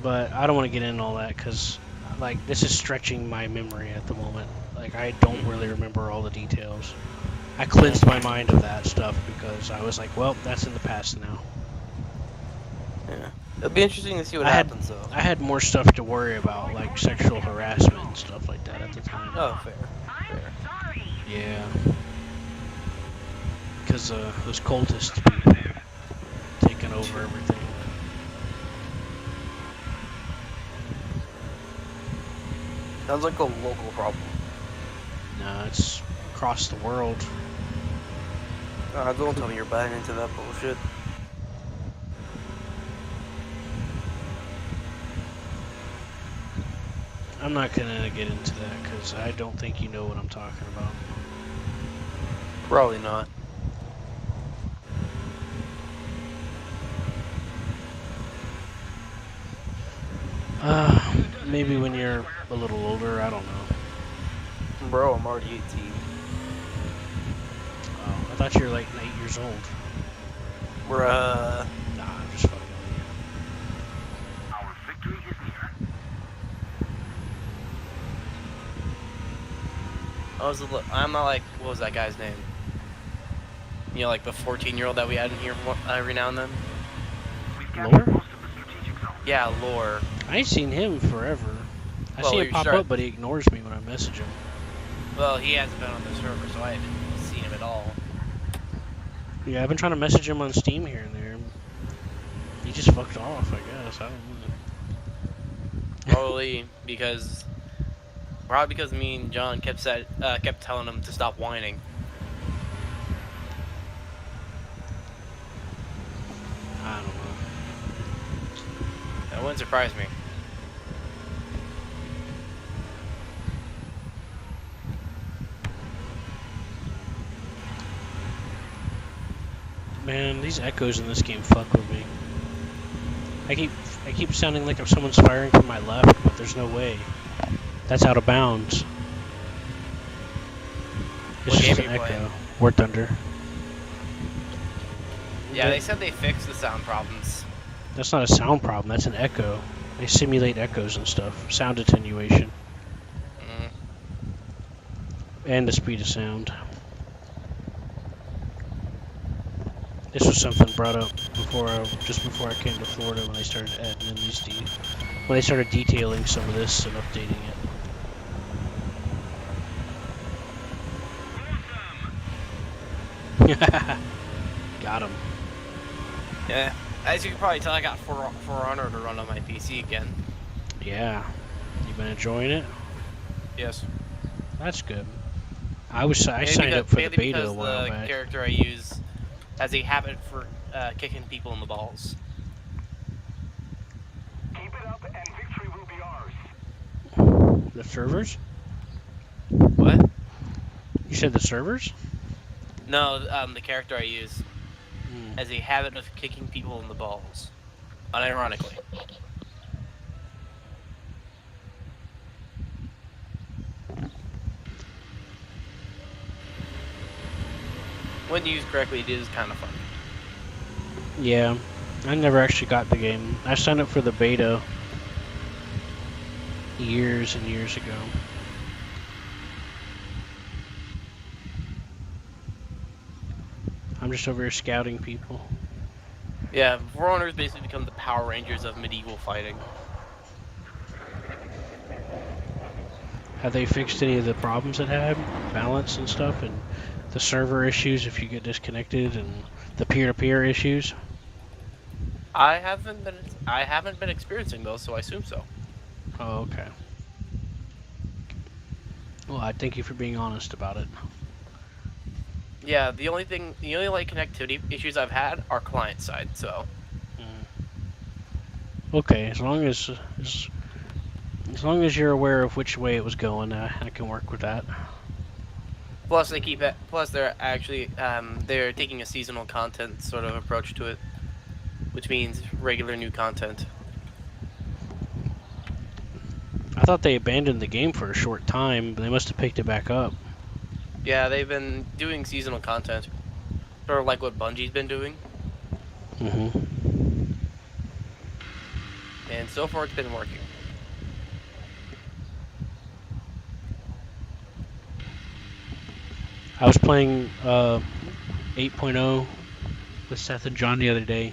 But I don't want to get into all that because, like, this is stretching my memory at the moment. Like, I don't really remember all the details. I cleansed my mind of that stuff because I was like, well, that's in the past now. Yeah. It'll be interesting to see what happens, though. I had more stuff to worry about, like sexual harassment and stuff like that at the time. Oh, fair. Sorry. Yeah. Because those cultists be taking over everything. Sounds like a local problem. No, it's across the world. Don't tell me you're buying into that bullshit. I'm not gonna get into that because I don't think you know what I'm talking about. Probably not. Maybe when you're a little older, I don't know. Bro, I'm already 18. Oh, I thought you were like 8 years old. We're, Nah, I'm just fucking with you. Our victory is near. I'm not like, what was that guy's name? You know, like the 14-year-old that we had in here every now and then? We've Lore? captured most of the strategic zone. Yeah, Lore. I ain't seen him forever. I Well, see him you're pop sure- up, but he ignores me when I message him. Well, he hasn't been on the server, so I haven't seen him at all. Yeah, I've been trying to message him on Steam here and there. He just fucked off, I guess. I don't know. Probably because me and John kept telling him to stop whining. I don't know. That wouldn't surprise me. Man, these echoes in this game fuck with me. I keep sounding like if someone's firing from my left, but there's no way. That's out of bounds. It's What just game an are you echo. playing? War Thunder. Yeah, they said they fixed the sound problems. That's not a sound problem, that's an echo. They simulate echoes and stuff. Sound attenuation. Mm. And the speed of sound. This was something brought up just before I came to Florida when they started adding in these when they started detailing some of this and updating it. Got him. Yeah, as you can probably tell, I got For Honor to run on my PC again. Yeah. You been enjoying it? Yes. That's good. I signed up for the beta because a while the back. character I use has a habit for kicking people in the balls. Keep it up and victory will be ours. The servers? What? You said the servers? No, the character I use Hmm. has a habit of kicking people in the balls. Unironically. When used correctly, it is kind of fun. Yeah. I never actually got the game. I signed up for the beta years and years ago. I'm just over here scouting people. Yeah, Forerunners basically become the Power Rangers of medieval fighting. Have they fixed any of the problems it had? Balance and stuff? And the server issues if you get disconnected? And the peer-to-peer issues? I haven't been experiencing those, so I assume so. Oh, okay. Well, I thank you for being honest about it. Yeah, the only like connectivity issues I've had are client side. So Okay, as long as you're aware of which way it was going, I can work with that. plus they keep it. Plus they're actually they're taking a seasonal content sort of approach to it, which means regular new content. I thought they abandoned the game for a short time, but they must have picked it back up. Yeah, they've been doing seasonal content, sort of like what Bungie's been doing, Mm-hmm. and so far it's been working. I was playing 8.0 with Seth and John the other day,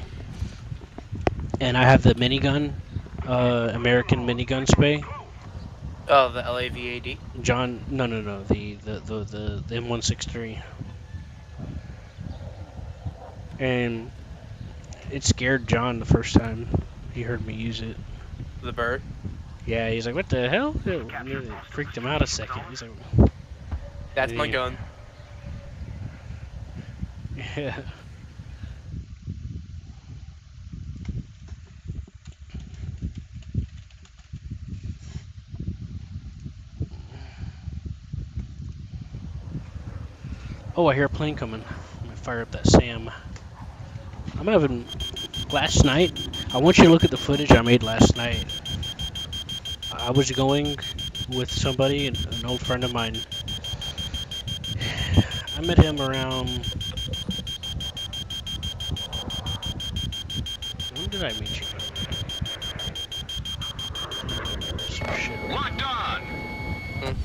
and I have the minigun, American minigun spay. Oh, the LAVAD. John, no, the M163, and it scared John the first time he heard me use it. The bird. Yeah, he's like, "What the hell?" It freaked him out a second. He's like, That's my Yeah. gun. "Yeah." Oh, I hear a plane coming. I'm gonna fire up that Sam. I'm having last night. I want you to look at the footage I made last night. I was going with somebody, an old friend of mine. I met him around. When did I meet you? Some shit. Locked on.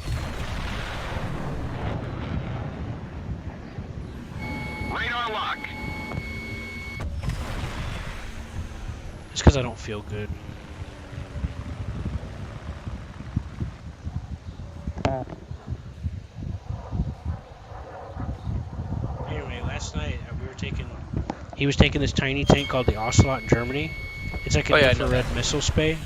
Radar lock. It's because I don't feel good. Anyway, last night we were taking. He was taking this tiny tank called the Ocelot in Germany. It's like an Oh, yeah, I know infrared missile spay.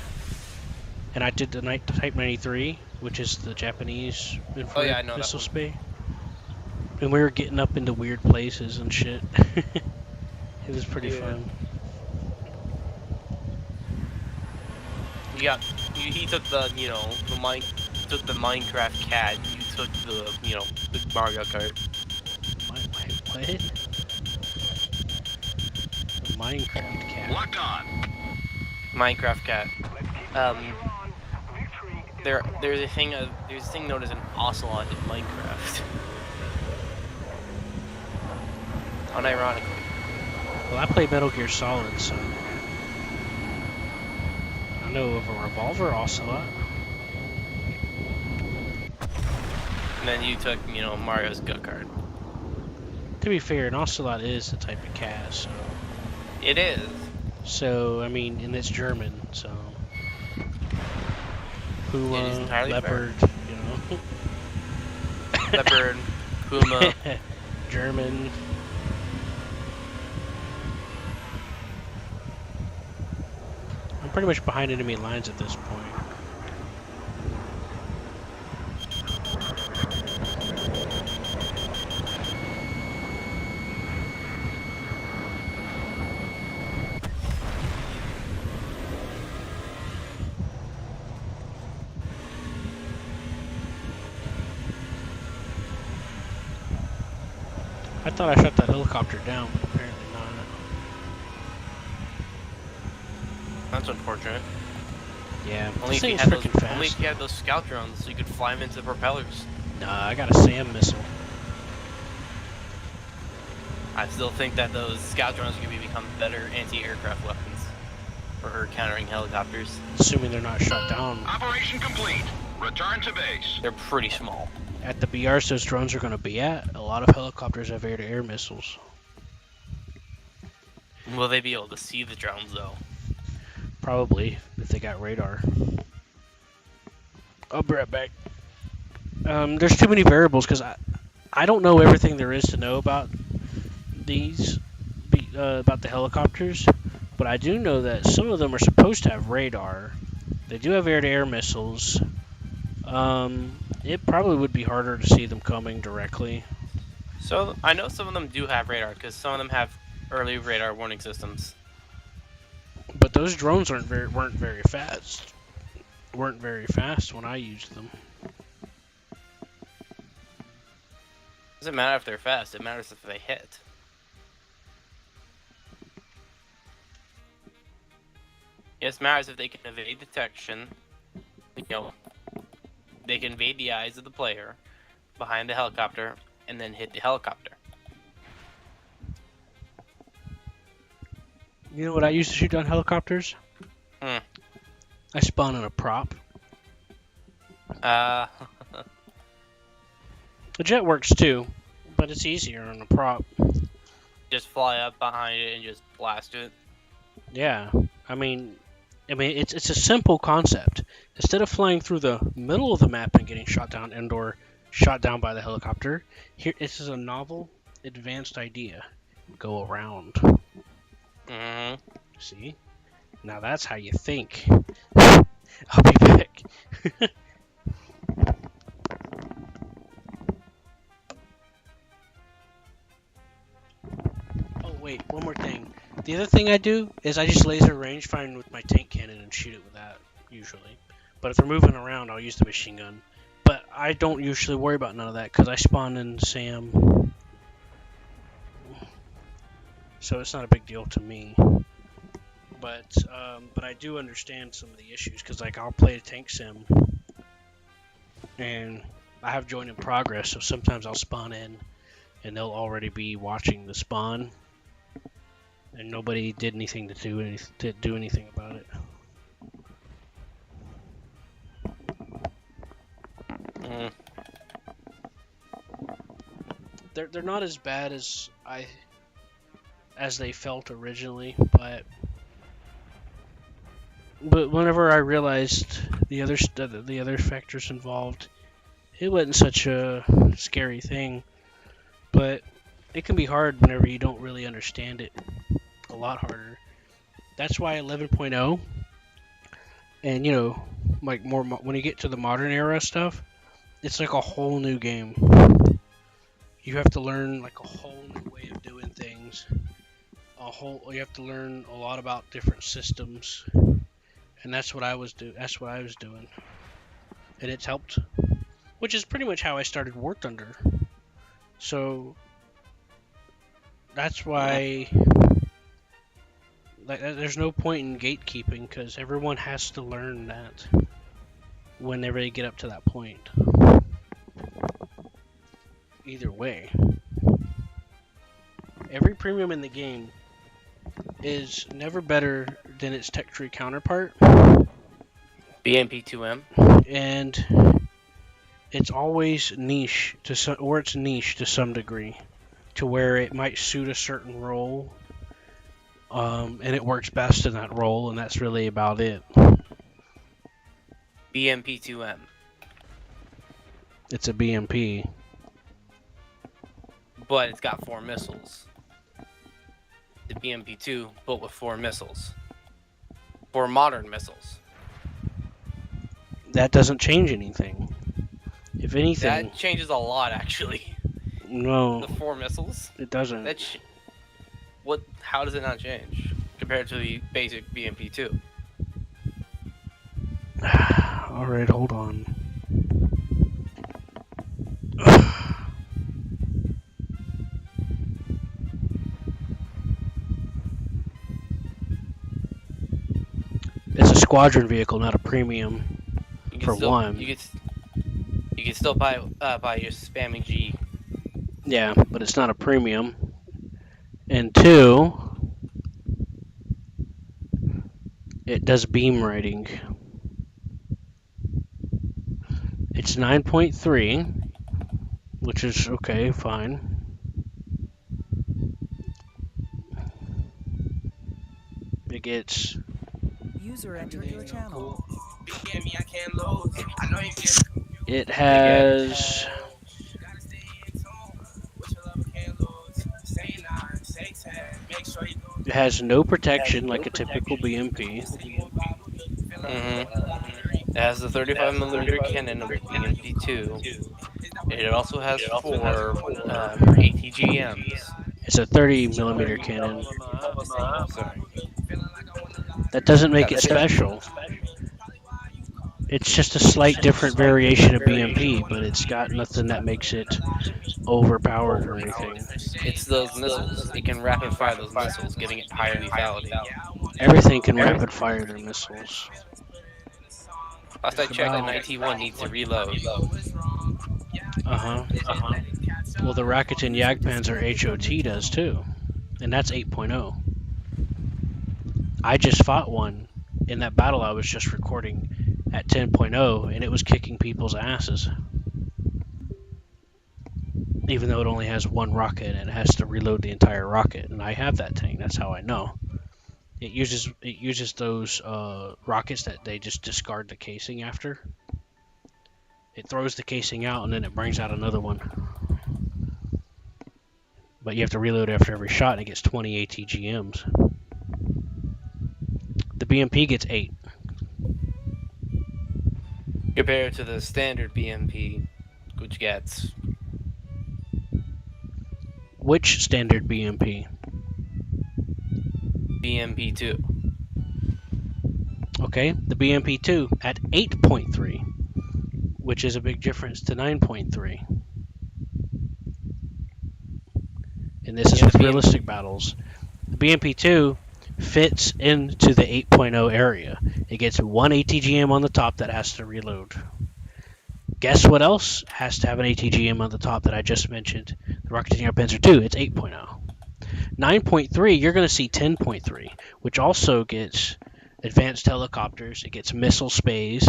And I did the Type 93, which is the Japanese infrared I know that missile one. spay. And we were getting up into weird places and shit. It was pretty Yeah. fun. He took the took the Minecraft cat. You took the the Mario Kart. What? The Minecraft cat. Locked on. Minecraft cat. There's a thing known as an ocelot in Minecraft. Unironically. Well, I play Metal Gear Solid, so I know of a revolver ocelot. And then you took Mario's go kart. To be fair, an ocelot is a type of cat, so. It is. So, I mean, and it's German, so. It is Puma, entirely leopard, you know. Leopard, Puma. German. I'm pretty much behind enemy lines at this point. I thought I shot that helicopter down, but apparently not. That's unfortunate. Yeah, Only this if you thing's had those. freaking Only fast. if you had those scout drones, so you could fly them into the propellers. Nah, I got a SAM missile. I still think that those scout drones could become better anti-aircraft weapons for countering helicopters. Assuming they're not shot down. Operation complete. Return to base. They're pretty small. At the BRs those drones are going to be at, a lot of helicopters have air-to-air missiles. Will they be able to see the drones though? Probably, if they got radar. I'll be right back. There's too many variables because I don't know everything there is to know about these, about the helicopters. But I do know that some of them are supposed to have radar. They do have air-to-air missiles. It probably would be harder to see them coming directly. So I know some of them do have radar because some of them have early radar warning systems. But those drones weren't very fast. Weren't very fast when I used them. Doesn't matter if they're fast. It matters if they hit. It matters if they can evade detection. You know, they can evade the eyes of the player behind the helicopter and then hit the helicopter. You know what I used to shoot down helicopters? I spawn in a prop. Uh, The jet works too, but it's easier on a prop. just fly up behind it and just blast it. Yeah, I mean, it's a simple concept. Instead of flying through the middle of the map and getting shot down and/or shot down by the helicopter, here this is a novel, advanced idea. Go around. Mm-hmm. See? Now that's how you think. I'll be back. Oh wait, one more thing. The other thing I do is I just laser rangefinder with my tank cannon and shoot it with that, usually. But if they're moving around, I'll use the machine gun. But I don't usually worry about none of that because I spawn in Sam. So it's not a big deal to me. But I do understand some of the issues because like I'll play a tank sim and I have join in progress, so sometimes I'll spawn in and they'll already be watching the spawn and nobody did anything to do anything about it. They're not as bad as they felt originally, but whenever I realized the other factors involved, it wasn't such a scary thing. But it can be hard whenever you don't really understand it. A lot harder. That's why 11.0 and like more when you get to the modern era stuff, it's like a whole new game. You have to learn like a whole new way of doing things. You have to learn a lot about different systems. And that's what I was doing, and it's helped, which is pretty much how I started War Thunder. So that's why, like, there's no point in gatekeeping because everyone has to learn that whenever they get up to that point. Either way, every premium in the game is never better than its tech tree counterpart. BMP2M. And it's always niche it's niche to some degree, to where it might suit a certain role, and it works best in that role, and that's really about it. BMP2M. It's a BMP. But it's got 4 missiles. The BMP-2, but with 4 missiles. 4 modern missiles. That doesn't change anything. If anything... That changes a lot, actually. No. The 4 missiles? It doesn't. How does it not change compared to the basic BMP-2? Alright, hold on. It's a squadron vehicle, not a premium. For one. You can still buy just spamming G. Yeah, but it's not a premium. And 2, it does beam rating. It's 9.3, which is okay, fine. It gets... User entered your channel. It has... It has no protection like a typical BMP. It has the 35 millimeter cannon of the BMP2. It also has 4 ATGMs. It's a 30 millimeter cannon. Sorry. That doesn't make it That's special. It's just a slight different variation of BMP, but it's got nothing that makes it overpowered or anything. It's those missiles. It can rapid fire those missiles, giving it higher lethality. Everything can rapid fire their missiles. Last I checked, an IT-1 needs to reload. Uh-huh. Well, the Rakuten Jagdpanzer HOT does too, and that's 8.0. I just fought one in that battle I was just recording at 10.0, and it was kicking people's asses. Even though it only has one rocket and it has to reload the entire rocket, and I have that tank. That's how I know. It uses those rockets that they just discard the casing after. It throws the casing out and then it brings out another one. But you have to reload after every shot, and it gets 20 ATGMs. The BMP gets 8. Compared to the standard BMP, which gets... Which standard BMP? BMP2. Okay, the BMP2 at 8.3, which is a big difference to 9.3. And this is with realistic battles. The BMP2 fits into the 8.0 area. It gets 1 ATGM on the top that has to reload. Guess what else has to have an ATGM on the top that I just mentioned? The Rakuten Jagdpanzer 2, it's 8.0. 9.3, you're going to see 10.3, which also gets advanced helicopters. It gets missile spays.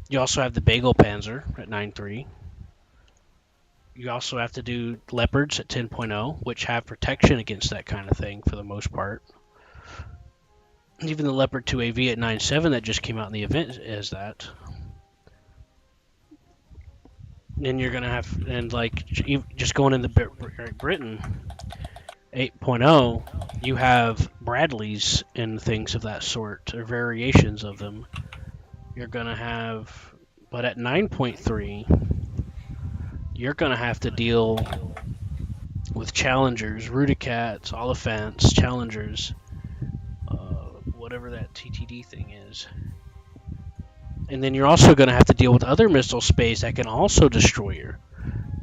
You also have the Bagel Panzer at 9.3. You also have to do Leopards at 10.0, which have protection against that kind of thing for the most part. Even the Leopard 2AV at 9.7 that just came out in the event is that. Then you're going to have, and like, just going into Britain, 8.0, you have Bradleys and things of that sort, or variations of them. You're going to have, but at 9.3, you're going to have to deal with Challengers, Rudicats, Oliphants, Challengers, whatever that TTD thing is. And then you're also going to have to deal with other missile space that can also destroy you.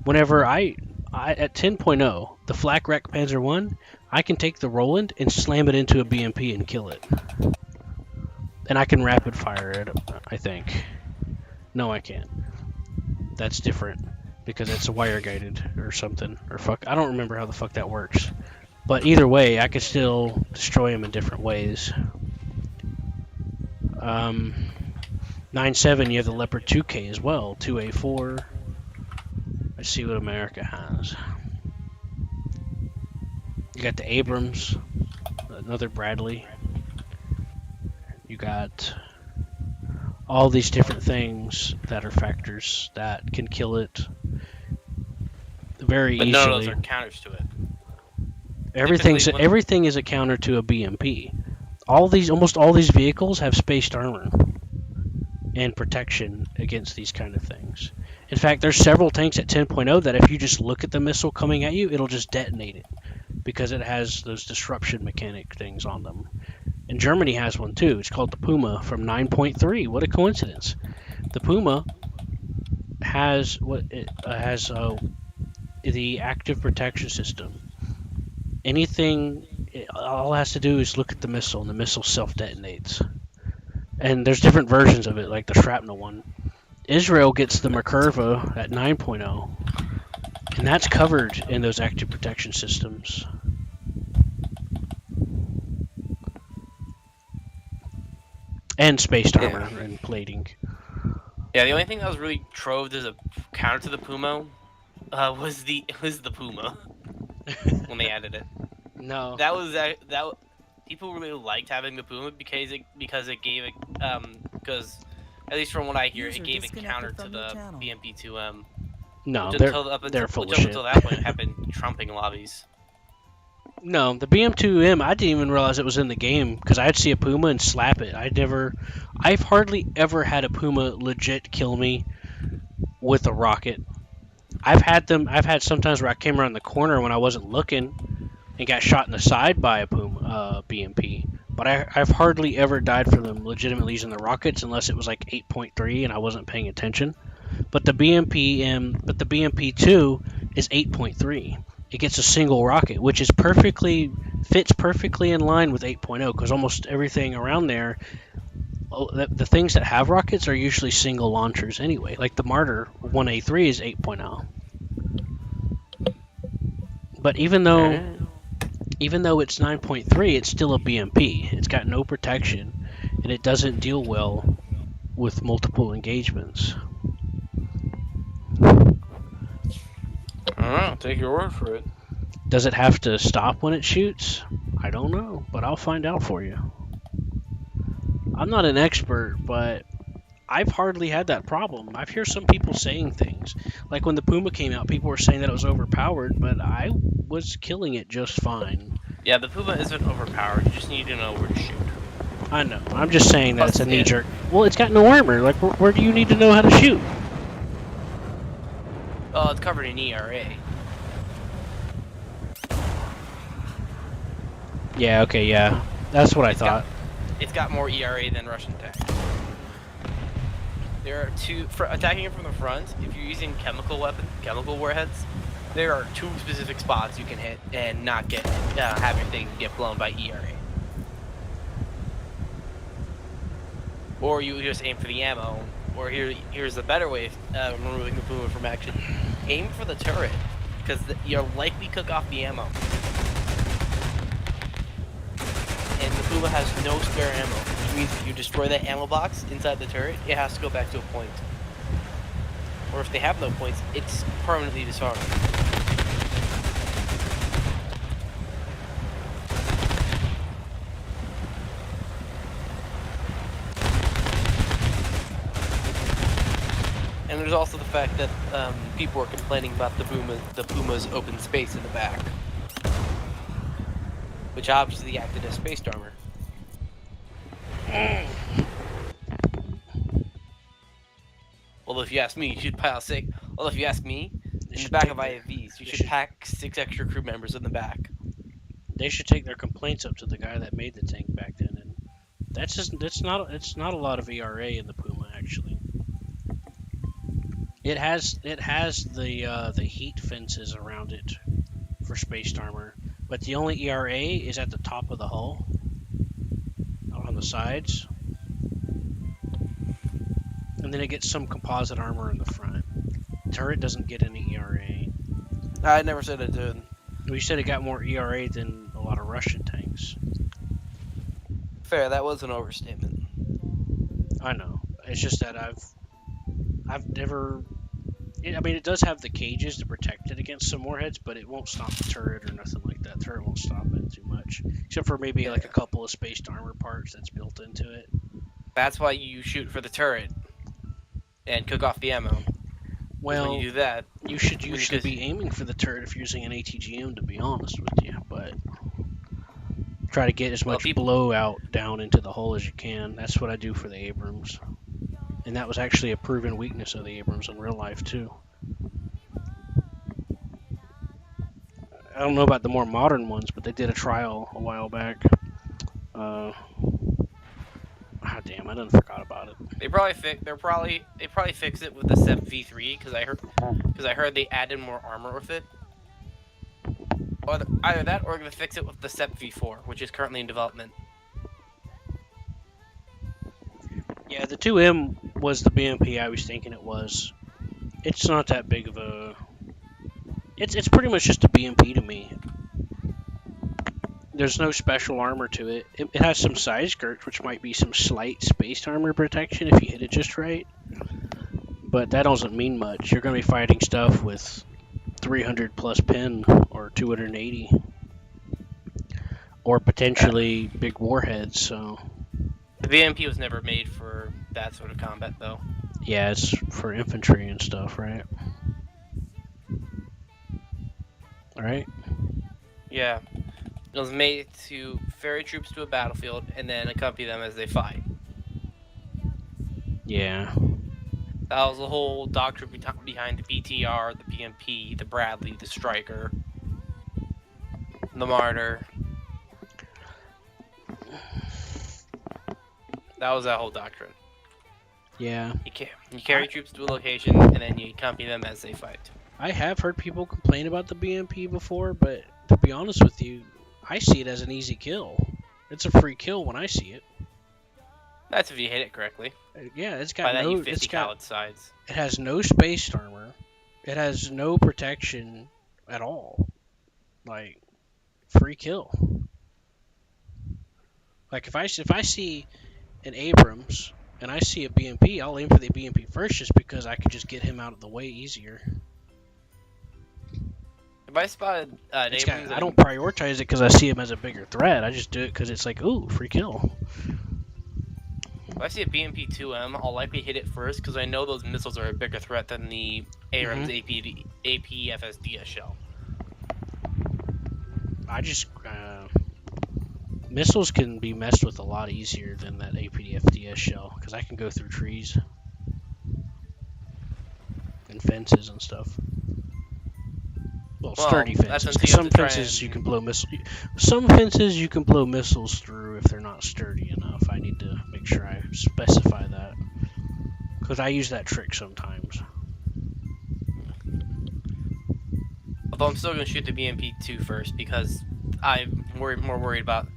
Whenever I at 10.0, the Flak Wreck Panzer 1, I can take the Roland and slam it into a BMP and kill it. And I can rapid fire it, I think. No, I can't. That's different, because it's wire guided or something. Or fuck, I don't remember how the fuck that works. But either way, I can still destroy them in different ways. 9.7, you have the Leopard 2K as well, 2A4. Let's see what America has. You got the Abrams, another Bradley. You got all these different things that are factors that can kill it very easily. But none of those are counters to it. Everything is a counter to a BMP. Almost all these vehicles have spaced armor and protection against these kind of things. In fact, there's several tanks at 10.0 that if you just look at the missile coming at you, it'll just detonate it because it has those disruption mechanic things on them. And Germany has one too. It's called the Puma from 9.3. What a coincidence! The Puma has the active protection system. All it has to do is look at the missile, and the missile self-detonates. And there's different versions of it, like the shrapnel one. Israel gets the Merkava at 9.0, and that's covered in those active protection systems. And spaced armor and plating. Yeah, the only thing that was really troved as a counter to the Puma was the Puma when they added it. No. That was people really liked having the Puma because it gave it because at least from what I hear, User it gave a counter disconnected to from the your channel. BMP2M. No, Which they're until full of that shit. point have been trumping lobbies. No, the BM2M, I didn't even realize it was in the game because I'd see a Puma and slap it. I've hardly ever had a Puma legit kill me with a rocket. I've had sometimes where I came around the corner when I wasn't looking and got shot in the side by a Puma BMP. But I've hardly ever died from them legitimately using the rockets unless it was like 8.3 and I wasn't paying attention. But the BMP2 is 8.3. It gets a single rocket, which fits perfectly in line with 8.0 because almost everything around there, the things that have rockets are usually single launchers anyway. Like the Martyr 1A3 is 8.0. But even though it's 9.3, it's still a BMP. It's got no protection, and it doesn't deal well with multiple engagements. I don't know. Take your word for it. Does it have to stop when it shoots? I don't know, but I'll find out for you. I'm not an expert, but I've hardly had that problem. I've heard some people saying things. Like when the Puma came out, people were saying that it was overpowered, but I was killing it just fine. Yeah, the Puma isn't overpowered. You just need to know where to shoot. I know. I'm just saying that Plus, it's a knee-jerk. Well, it's got no armor. Like, where do you need to know how to shoot? Oh, it's covered in ERA. Yeah, okay, yeah. That's what I thought. It's got more ERA than Russian tank. There are two for attacking it from the front. If you're using chemical warheads, there are two specific spots you can hit and not get have your thing get blown by ERA. Or you just aim for the ammo. Or here's the better way of removing the Puma from action: aim for the turret, because you'll likely cook off the ammo. And the Puma has no spare ammo, which means if you destroy that ammo box inside the turret, it has to go back to a point. Or if they have no points, it's permanently disarmed. And there's also the fact that people are complaining about the Puma's open space in the back, which obviously acted as space armor. Although if you ask me, you should pile six. Although if you ask me, in the back of IFVs, you should pack 6 extra crew members in the back. They should take their complaints up to the guy that made the tank back then, and it's not a lot of ERA in the Puma actually. It has the heat fences around it for spaced armor, but the only ERA is at the top of the hull, on the sides, and then it gets some composite armor in the front. The turret doesn't get any ERA. I never said it did. We said it got more ERA than a lot of Russian tanks. Fair, that was an overstatement. I know. It's just that I've never. I mean, it does have the cages to protect it against some warheads, but it won't stop the turret or nothing like that. The turret won't stop it too much, except for maybe like a couple of spaced armor parts that's built into it. That's why you shoot for the turret and cook off the ammo. Well, when you do that, you should usually be aiming for the turret if you're using an ATGM, to be honest with you, but try to get as much blowout down into the hull as you can. That's what I do for the Abrams. And that was actually a proven weakness of the Abrams in real life, too. I don't know about the more modern ones, but they did a trial a while back. Damn, I done forgot about it. They probably fix it with the SEP V3 because I heard they added more armor with it. Or either that, or they're gonna fix it with the SEP V4, which is currently in development. Yeah, the 2M was the BMP I was thinking it was. It's not that big of a. It's pretty much just a BMP to me. There's no special armor to it. It has some side skirts, which might be some slight spaced armor protection if you hit it just right. But that doesn't mean much. You're going to be fighting stuff with 300 plus pin or 280. Or potentially big warheads, so. The BMP was never made for that sort of combat, though. Yeah, it's for infantry and stuff, right? Alright? Yeah. It was made to ferry troops to a battlefield and then accompany them as they fight. Yeah. That was the whole doctrine behind the BTR, the BMP, the Bradley, the Striker, the Martyr. That was that whole doctrine. Yeah. You carry troops to a location and then you accompany them as they fight. I have heard people complain about the BMP before, but to be honest with you, I see it as an easy kill. It's a free kill when I see it. That's if you hit it correctly. Yeah, it's By got that no. you 50 It's got. cal sides. It has no spaced armor. It has no protection at all. Like, free kill. Like if I see an Abrams and I see a BMP, I'll aim for the BMP first just because I could just get him out of the way easier. If I spotted an It's got, Abrams, I don't prioritize it because I see him as a bigger threat. I just do it because it's like, ooh, free kill. if I see a BMP 2M, I'll likely hit it first because I know those missiles are a bigger threat than the Abrams APFSDS shell. I just missiles can be messed with a lot easier than that APFDS shell because I can go through trees and fences and stuff. Well, sturdy fences. 'Cause some fences you can blow Some fences you can blow missiles through if they're not sturdy enough. I need to make sure I specify that because I use that trick sometimes. Although I'm still going to shoot the BMP-2 first because I'm more worried about,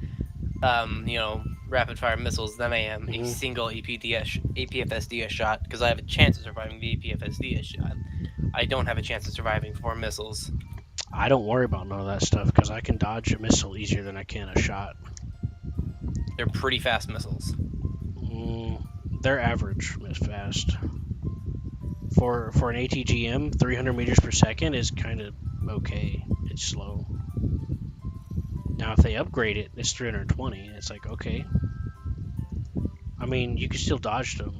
rapid fire missiles than I am a single APFSDS shot because I have a chance of surviving the APFSDS shot. I don't have a chance of surviving 4 missiles. I don't worry about none of that stuff because I can dodge a missile easier than I can a shot. They're pretty fast missiles. They're average fast. For an ATGM, 300 meters per second is kind of okay. It's slow. Now, if they upgrade it, it's 320. It's like, okay. I mean, you can still dodge them.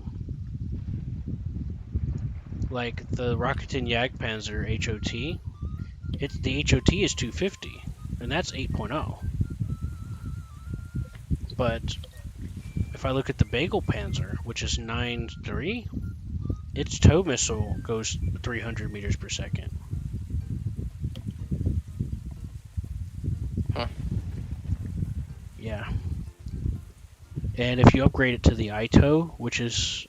Like the Rakuten Jagdpanzer HOT, the HOT is 250, and that's 8.0. But if I look at the Bagel Panzer, which is 9.3, its tow missile goes 300 meters per second. Huh. Yeah. And if you upgrade it to the ITO, which is,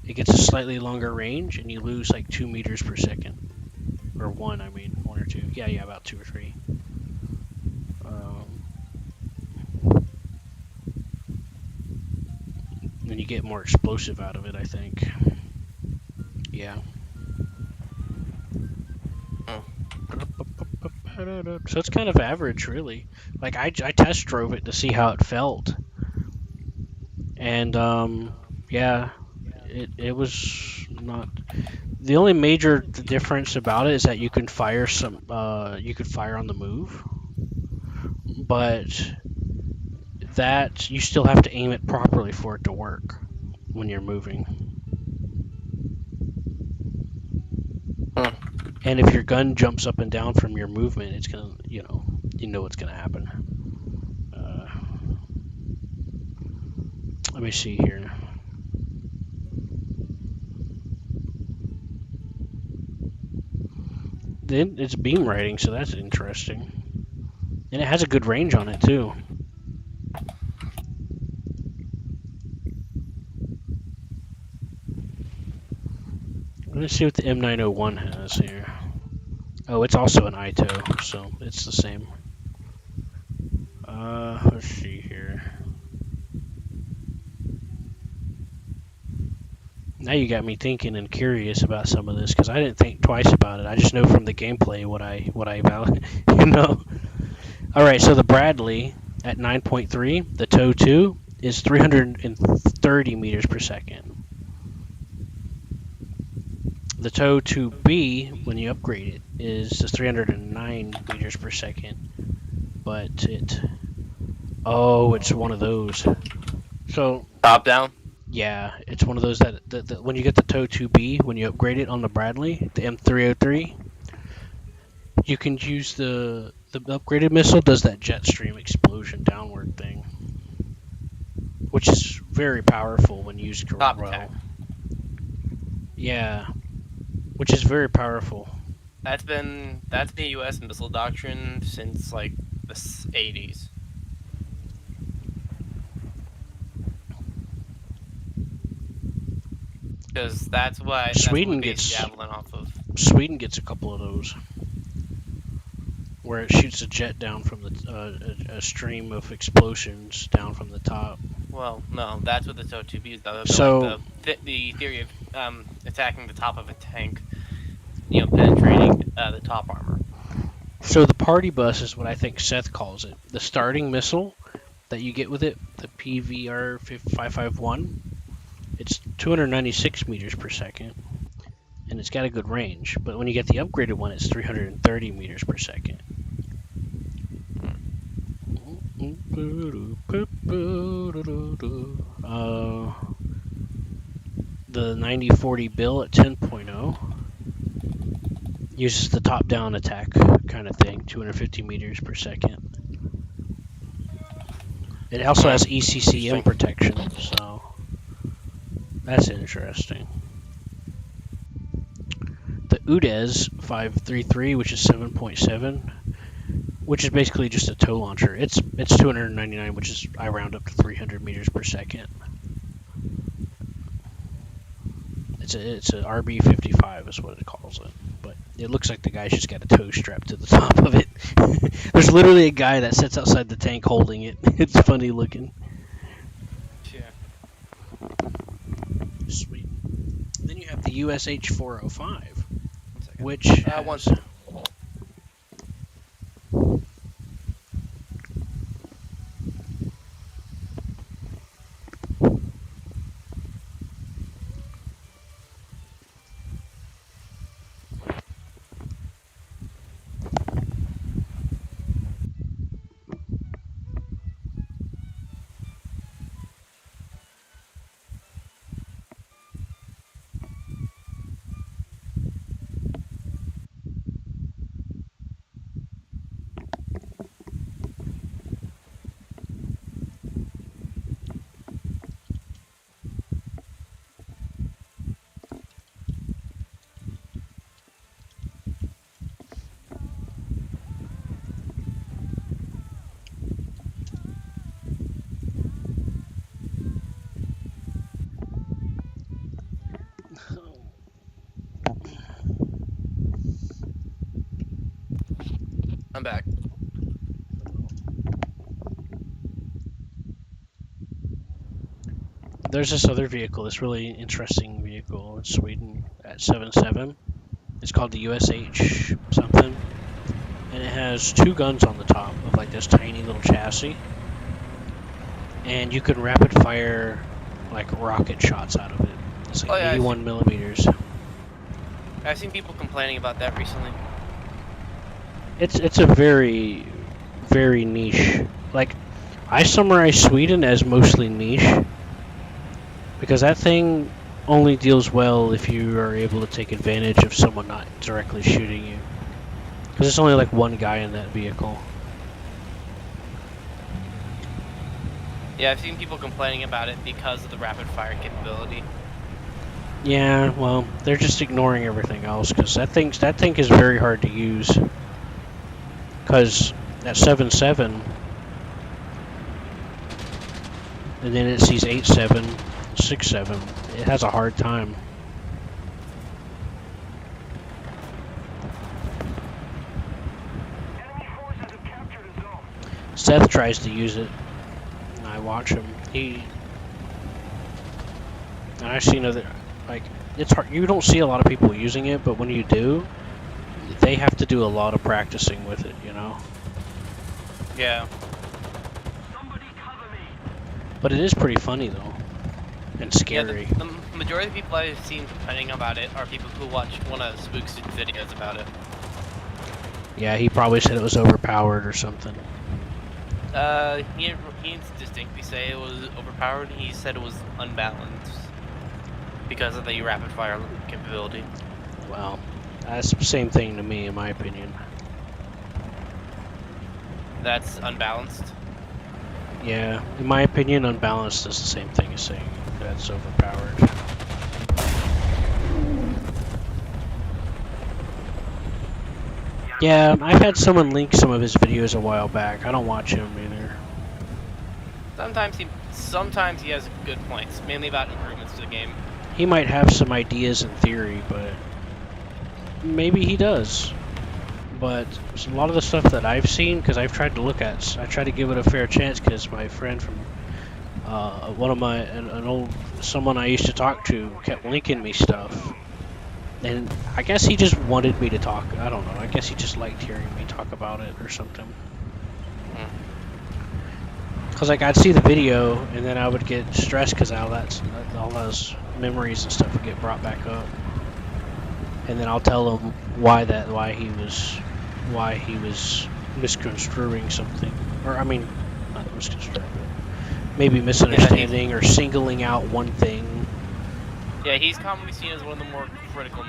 it gets a slightly longer range, and you lose like 2 meters per second. Or 1 or 2. Yeah, about 2 or 3. Then you get more explosive out of it, I think. Yeah. So it's kind of average, really. Like, I test drove it to see how it felt. And, yeah, it was not... The only major difference about it is that you can fire you could fire on the move. But that, you still have to aim it properly for it to work when you're moving. And if your gun jumps up and down from your movement, it's gonna, you know what's gonna happen. Let me see here. Then it's beam riding, so that's interesting. And it has a good range on it too. Let's see what the M901 has here. Oh, it's also an ITO, so it's the same. Let's see here. Now you got me thinking and curious about some of this because I didn't think twice about it. I just know from the gameplay what I value, All right, so the Bradley at 9.3, the TOW 2 is 330 meters per second. The TOW 2B, when you upgrade it, is 309 meters per second. But it's one of those. So top down. Yeah, it's one of those that when you get the TOW 2B, when you upgrade it on the Bradley, the M303, You can use the upgraded missile does that jet stream explosion downward thing, which is very powerful when used Top well. attack. Yeah, which is very powerful. That's been the U.S. missile doctrine since like the 80s. Because that's what Sweden we base gets- Javelin off of. Sweden gets a couple of those, where it shoots a jet down from the a stream of explosions down from the top. Well, no, that's what the SO-2B is. So- Like the theory of attacking the top of a tank, penetrating the top armor. So the party bus is what I think Seth calls it. The starting missile that you get with it, the PVR 551, it's 296 meters per second, and it's got a good range. But when you get the upgraded one, it's 330 meters per second. The 9040 Bill at 10.0 uses the top-down attack kind of thing, 250 meters per second. It also has ECCM protection, so that's interesting. The UDES 533, which is 7.7, which is basically just a tow launcher. It's 299, which is I round up to 300 meters per second. It's a RB55 is what it calls it, but it looks like the guy's just got a tow strap to the top of it. There's literally a guy that sits outside the tank holding it. It's funny looking. Yeah. Sweet. Then you have the USH 405, which One has, second. I'm back. there's this other vehicle, this really interesting vehicle in Sweden at 7.7. It's called the USH something, and it has two guns on the top of like this tiny little chassis, and you can rapid fire like rocket shots out of it. It's like 81 millimeters. I've seen people complaining about that recently. It's a very, very niche. Like, I summarize Sweden as mostly niche, because that thing only deals well if you are able to take advantage of someone not directly shooting you. Because it's only like one guy in that vehicle. Yeah, I've seen people complaining about it because of the rapid fire capability. Yeah, well, they're just ignoring everything else, because that thing is very hard to use. Because at 7.7, and then it sees 8.7, 6.7, it has a hard time. Enemy forces have captured a zone. Seth tries to use it, and I watch him. And I've seen other, like, it's hard. You don't see a lot of people using it, but when you do, they have to do a lot of practicing with it, you know? Yeah. Somebody cover me. But it is pretty funny, though, and scary. Yeah, the majority of the people I've seen complaining about it are people who watch one of Spook's videos about it. Yeah, he probably said it was overpowered or something. He didn't distinctly say it was overpowered. He said it was unbalanced because of the rapid fire capability. Well, that's the same thing to me, in my opinion. that's unbalanced. Yeah, in my opinion, unbalanced is the same thing as saying that's overpowered. Yeah, I've had someone link some of his videos a while back. I don't watch him either. Sometimes he has good points, mainly about improvements to the game. He might have some ideas in theory, but maybe he does. But a lot of the stuff that I've seen, because I've tried to look at, I tried to give it a fair chance because my friend from someone I used to talk to kept linking me stuff. And I guess he just wanted me to talk. I don't know. I guess he just liked hearing me talk about it or something. Because like I'd see the video and then I would get stressed because all those memories and stuff would get brought back up. And then I'll tell him why he was misconstruing something, or I mean, not misconstruing, but maybe misunderstanding or singling out one thing. Yeah, he's commonly seen as one of the more critical,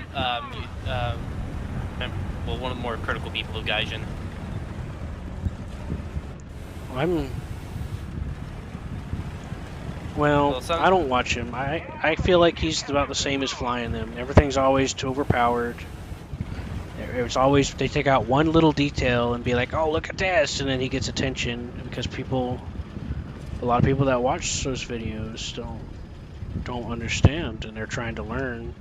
one of the more critical people of Gaijin. I don't watch him. I feel like he's about the same as flying them. Everything's always too overpowered. It's always, they take out one little detail and be like, oh, look at this, and then he gets attention because a lot of people that watch those videos don't understand, and they're trying to learn,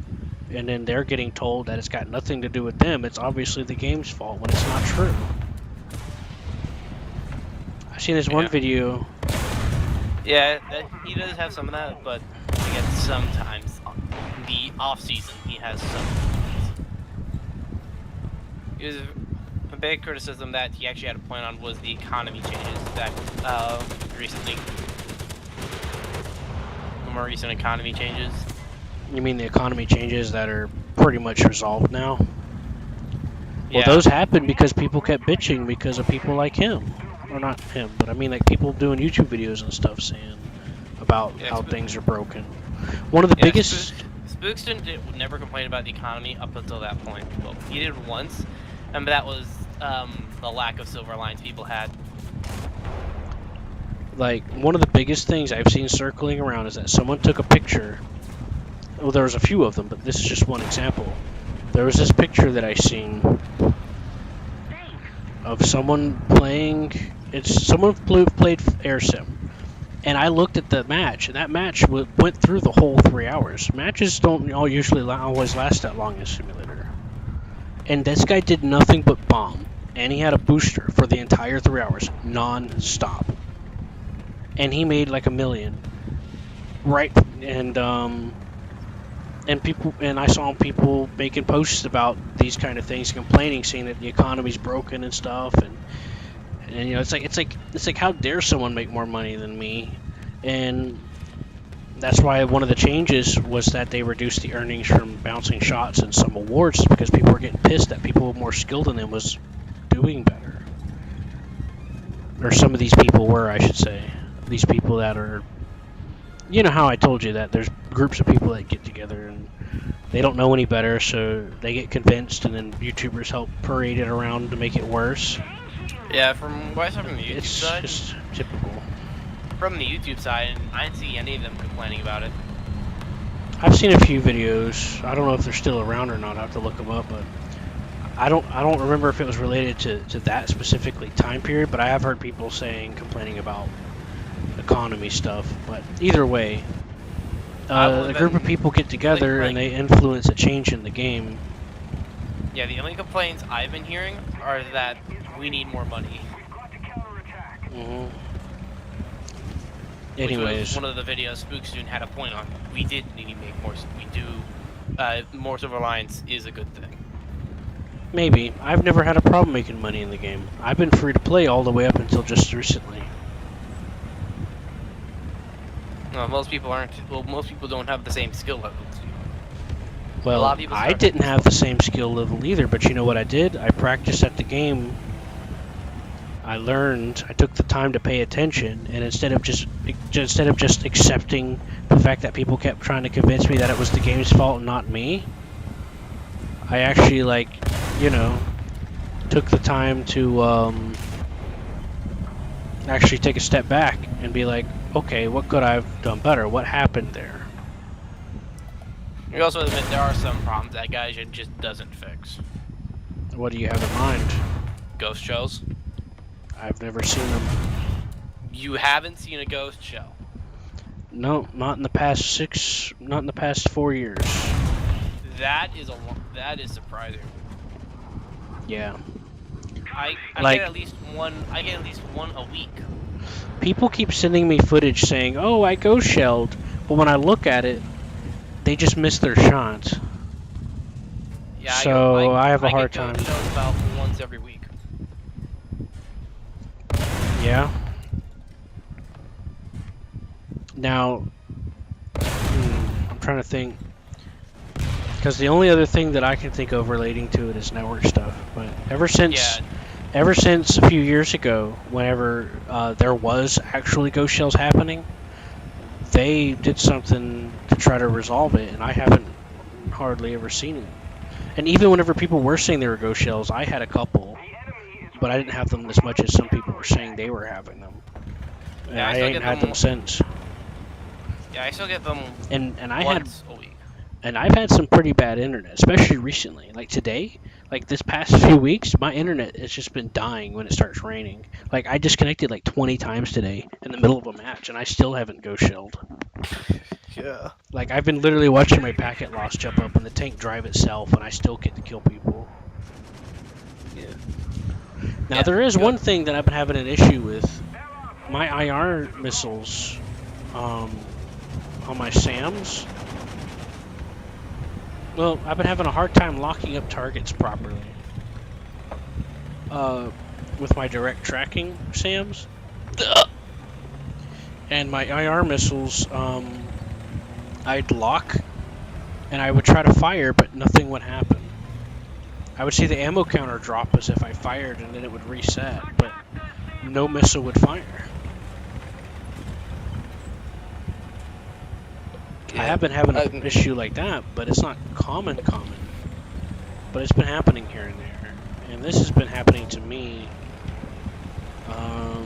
and then they're getting told that it's got nothing to do with them. It's obviously the game's fault when it's not true. I've seen this one video. Yeah, he does have some of that, but again, sometimes in the off season he has some. It was a big criticism that he actually had a point on was the economy changes that recently. The more recent economy changes. You mean the economy changes that are pretty much resolved now? Well, Yeah. those happened because people kept bitching because of people like him. Or not him, but I mean like people doing YouTube videos and stuff saying about how things are broken. One of the biggest... Spookston never complained about the economy up until that point. Well, he did once, and that was the lack of silver lines people had. Like, one of the biggest things I've seen circling around is that someone took a picture. Well, there was a few of them, but this is just one example. There was this picture that I seen of someone playing... Someone played Air Sim. And I looked at the match, and that match went through the whole 3 hours. Matches don't usually always last that long in Simulator. And this guy did nothing but bomb. And he had a booster for the entire 3 hours, non-stop. And he made like $1 million. Right, and I saw people making posts about these kind of things, complaining, saying that the economy's broken and stuff, and you know, it's like how dare someone make more money than me? And that's why one of the changes was that they reduced the earnings from bouncing shots and some awards because people were getting pissed that people more skilled than them was doing better. Or some of these people were, I should say. These people that are, you know how I told you that there's groups of people that get together and they don't know any better, so they get convinced, and then YouTubers help parade it around to make it worse. Yeah, from what I saw from the YouTube side, it's just typical. From the YouTube side, I didn't see any of them complaining about it. I've seen a few videos. I don't know if they're still around or not. I have to look them up, but I don't remember if it was related to that specifically time period. But I have heard people complaining about economy stuff. But either way, a group of people get together and they influence a change in the game. Yeah, the only complaints I've been hearing are that we need more money. Mm-hmm. Which Anyways, was one of the videos Spookstone had a point on. We did need to make more. We do. More silver lines is a good thing. Maybe. I've never had a problem making money in the game. I've been free to play all the way up until just recently. No, most people aren't. Well, most people don't have the same skill levels. Well, I didn't have the same skill level either, but you know what I did? I practiced at the game. I learned. I took the time to pay attention, and instead of just accepting the fact that people kept trying to convince me that it was the game's fault and not me, I actually took the time to actually take a step back and be like, okay, what could I have done better? What happened there? We also admit there are some problems that Gaijin just doesn't fix. What do you have in mind? Ghost shells. I've never seen them. You haven't seen a ghost shell. No, not in the past 4 years. That is surprising. Yeah. I Like- get at least one. I get at least one a week. People keep sending me footage saying, oh, I ghost shelled, but when I look at it, they just miss their shot. Yeah. So I have a hard get ghost time. shells about once every week. Yeah. Now, I'm trying to think. Because the only other thing that I can think of relating to it is network stuff. But ever since a few years ago, whenever there was actually ghost shells happening, they did something to try to resolve it, and I haven't hardly ever seen it. And even whenever people were saying they were ghost shells, I had a couple, but I didn't have them as much as some people were saying they were having them. And Yeah, I I still ain't get had them- them since. Yeah, I still get them And I had once a week. And I've had some pretty bad internet, especially recently. Like today, like this past few weeks, my internet has just been dying when it starts raining. Like I disconnected like 20 times today in the middle of a match, and I still haven't ghost shelled. Yeah. Like I've been literally watching my packet loss jump up and the tank drive itself, and I still get to kill people. Yeah. Now Yeah, there is good. one thing that I've been having an issue with. My IR missiles on my SAMs. Well, I've been having a hard time locking up targets properly. With my direct tracking SAMs. And my IR missiles, I'd lock and I would try to fire, but nothing would happen. I would see the ammo counter drop as if I fired and then it would reset, but no missile would fire. I have been having an issue like that, but it's not common. But it's been happening here and there. And this has been happening to me, I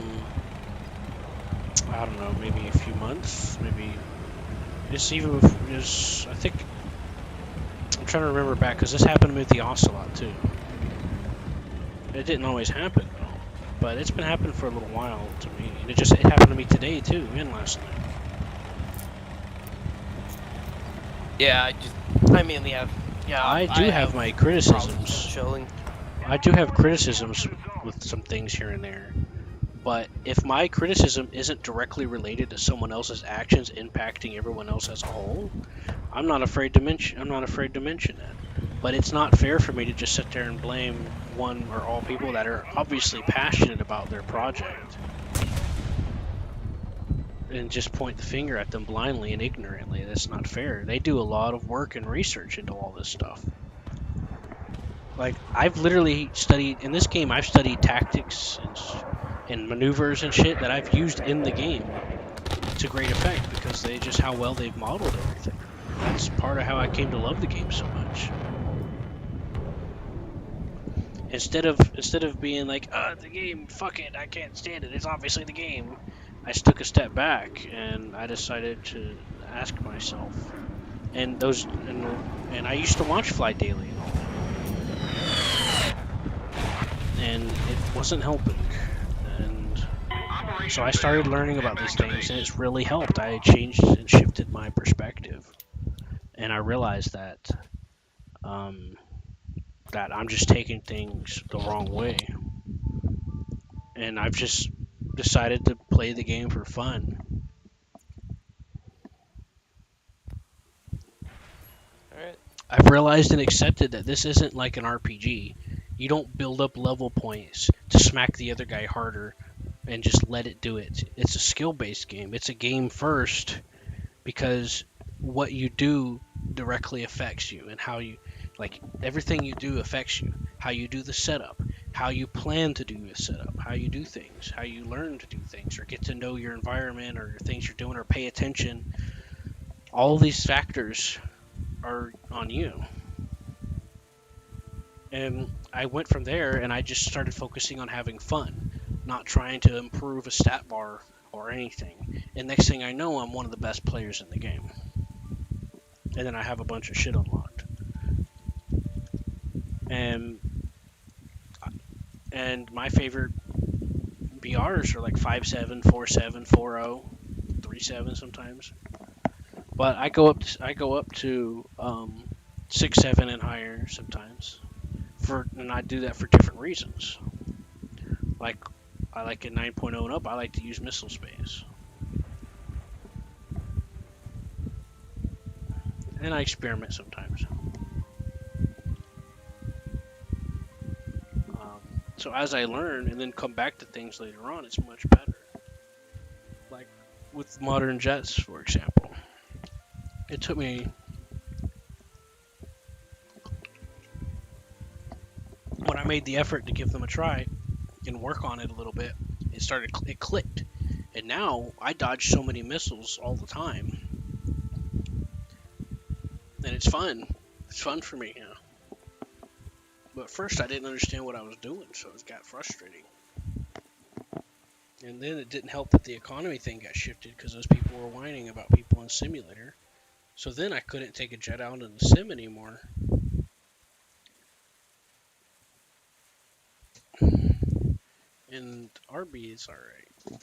don't know, maybe a few months, maybe. It's even, I think, I'm trying to remember back, because this happened to me with the Ocelot, too. It didn't always happen, though. But it's been happening for a little while to me. And it happened to me today, too, and last night. Yeah, I mainly have. Yeah, I do have my criticisms. Shelling. I do have criticisms with some things here and there. But if my criticism isn't directly related to someone else's actions impacting everyone else as a whole, I'm not afraid to mention it. But it's not fair for me to just sit there and blame one or all people that are obviously passionate about their project and just point the finger at them blindly and ignorantly. That's not fair. They do a lot of work and research into all this stuff. Like, I've literally studied, in this game, I've studied tactics and maneuvers and shit that I've used in the game to great effect because how well they've modeled everything. That's part of how I came to love the game so much. Instead of being like, the game, fuck it, I can't stand it, it's obviously the game, I took a step back and I decided to ask myself. And I used to watch Fly Daily and all that. And it wasn't helping. And so I started learning about these things and it's really helped. I changed and shifted my perspective. And I realized that that I'm just taking things the wrong way. And I've just decided to play the game for fun. Alright. I've realized and accepted that this isn't like an RPG. You don't build up level points to smack the other guy harder and just let it do it. It's a skill-based game. It's a game first because what you do directly affects you and how you, like, everything you do affects you. How you do the setup, how you plan to do the setup, how you do things, how you learn to do things or get to know your environment or things you're doing or pay attention. All these factors are on you. And I went from there and I just started focusing on having fun. not trying to improve a stat bar or anything. And next thing I know, I'm one of the best players in the game. And then I have a bunch of shit unlocked. And my favorite BRs are like 5.7, 4.7, 4.0, 3.7 sometimes. But I go up to 6.7 and higher sometimes. And I do that for different reasons. Like I like at 9.0 and up, I like to use missile space. And I experiment sometimes. So as I learn and then come back to things later on, it's much better. Like with modern jets, for example. It took me when I made the effort to give them a try and work on it a little bit, it clicked. And now I dodge so many missiles all the time. And it's fun. It's fun for me, But at first I didn't understand what I was doing, so it got frustrating. And then it didn't help that the economy thing got shifted because those people were whining about people in simulator. So then I couldn't take a jet out in the sim anymore. And RB is alright.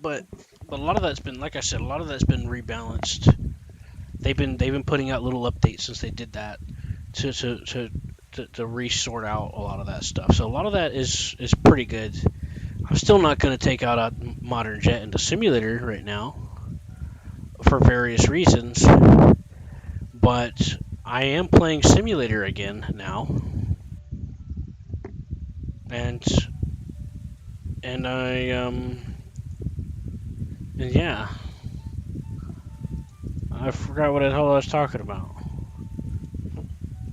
But a lot of that's been, like I said, a lot of that's been rebalanced. They've been putting out little updates since they did that to resort out a lot of that stuff. So a lot of that is pretty good. I'm still not going to take out a modern jet into simulator right now for various reasons, but I am playing simulator again now, and yeah, I forgot what the hell I was talking about.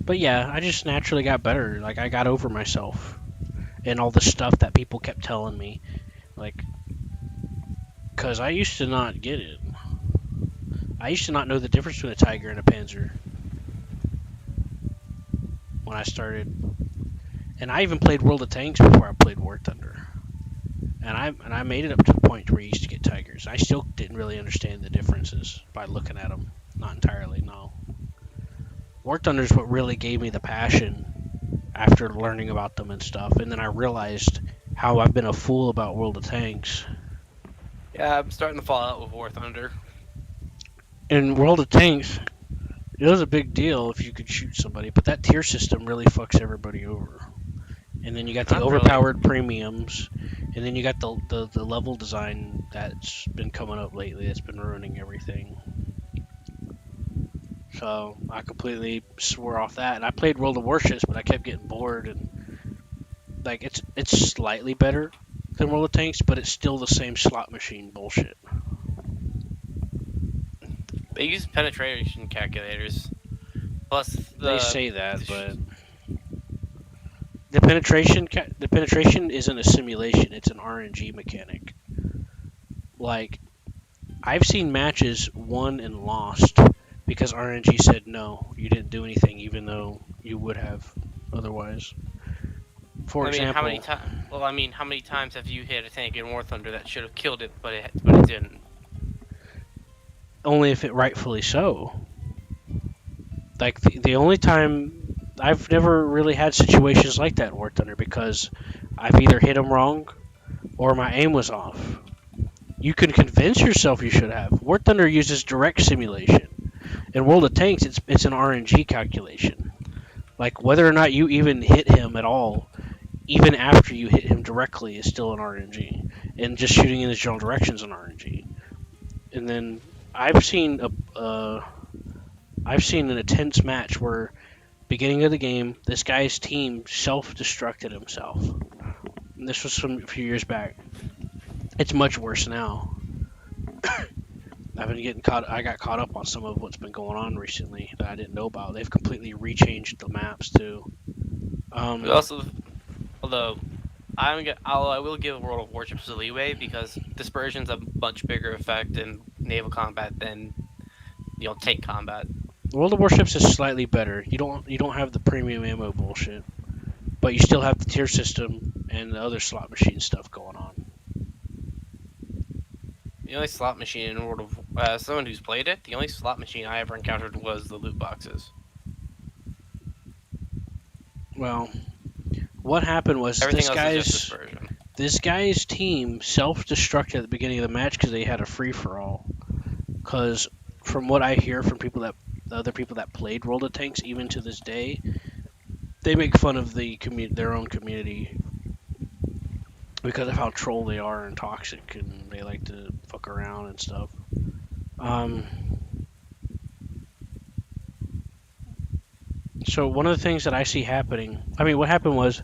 But yeah, I just naturally got better. Like, I got over myself and all the stuff that people kept telling me. Like, because I used to not get it. I used to not know the difference between a Tiger and a Panzer when I started. And I even played World of Tanks before I played War Thunder. And I made it up to the point where I used to get Tigers. I still didn't really understand the differences by looking at them. Not entirely, no. War Thunder is what really gave me the passion after learning about them and stuff. And then I realized how I've been a fool about World of Tanks. Yeah, I'm starting to fall out with War Thunder. In World of Tanks, it was a big deal if you could shoot somebody, but that tier system really fucks everybody over. And then you got the overpowered premiums, and then you got the level design that's been coming up lately that's been ruining everything. So I completely swore off that, and I played World of Warships, but I kept getting bored. And like it's slightly better than World of Tanks, but it's still the same slot machine bullshit. They use penetration calculators. Plus, they say that, but the penetration isn't a simulation; it's an RNG mechanic. Like, I've seen matches won and lost because RNG said no, you didn't do anything, even though you would have otherwise. For example, how many times have you hit a tank in War Thunder that should have killed it, but it didn't? Only if it rightfully so. Like the only time I've never really had situations like that in War Thunder because I've either hit them wrong or my aim was off. You can convince yourself you should have. War Thunder uses direct simulation. In World of Tanks, it's an RNG calculation. Like, whether or not you even hit him at all, even after you hit him directly, is still an RNG. And just shooting in his general direction is an RNG. And then I've seen an intense match where, beginning of the game, this guy's team self-destructed himself. And this was from a few years back. It's much worse now. I got caught up on some of what's been going on recently that I didn't know about. They've completely rechanged the maps too. Although I will give World of Warships a leeway because dispersion's a much bigger effect in naval combat than tank combat. World of Warships is slightly better. You don't have the premium ammo bullshit, but you still have the tier system and the other slot machine stuff going on. The only slot machine in World of someone who's played it, the only slot machine I ever encountered was the loot boxes. Well, what happened was Everything else is just dispersion. this guy's team self-destructed at the beginning of the match because they had a free-for-all. Because from what I hear from the other people that played World of Tanks, even to this day, they make fun of their own community because of how troll they are and toxic, and they like to fuck around and stuff. So one of the things that I see happening, what happened was,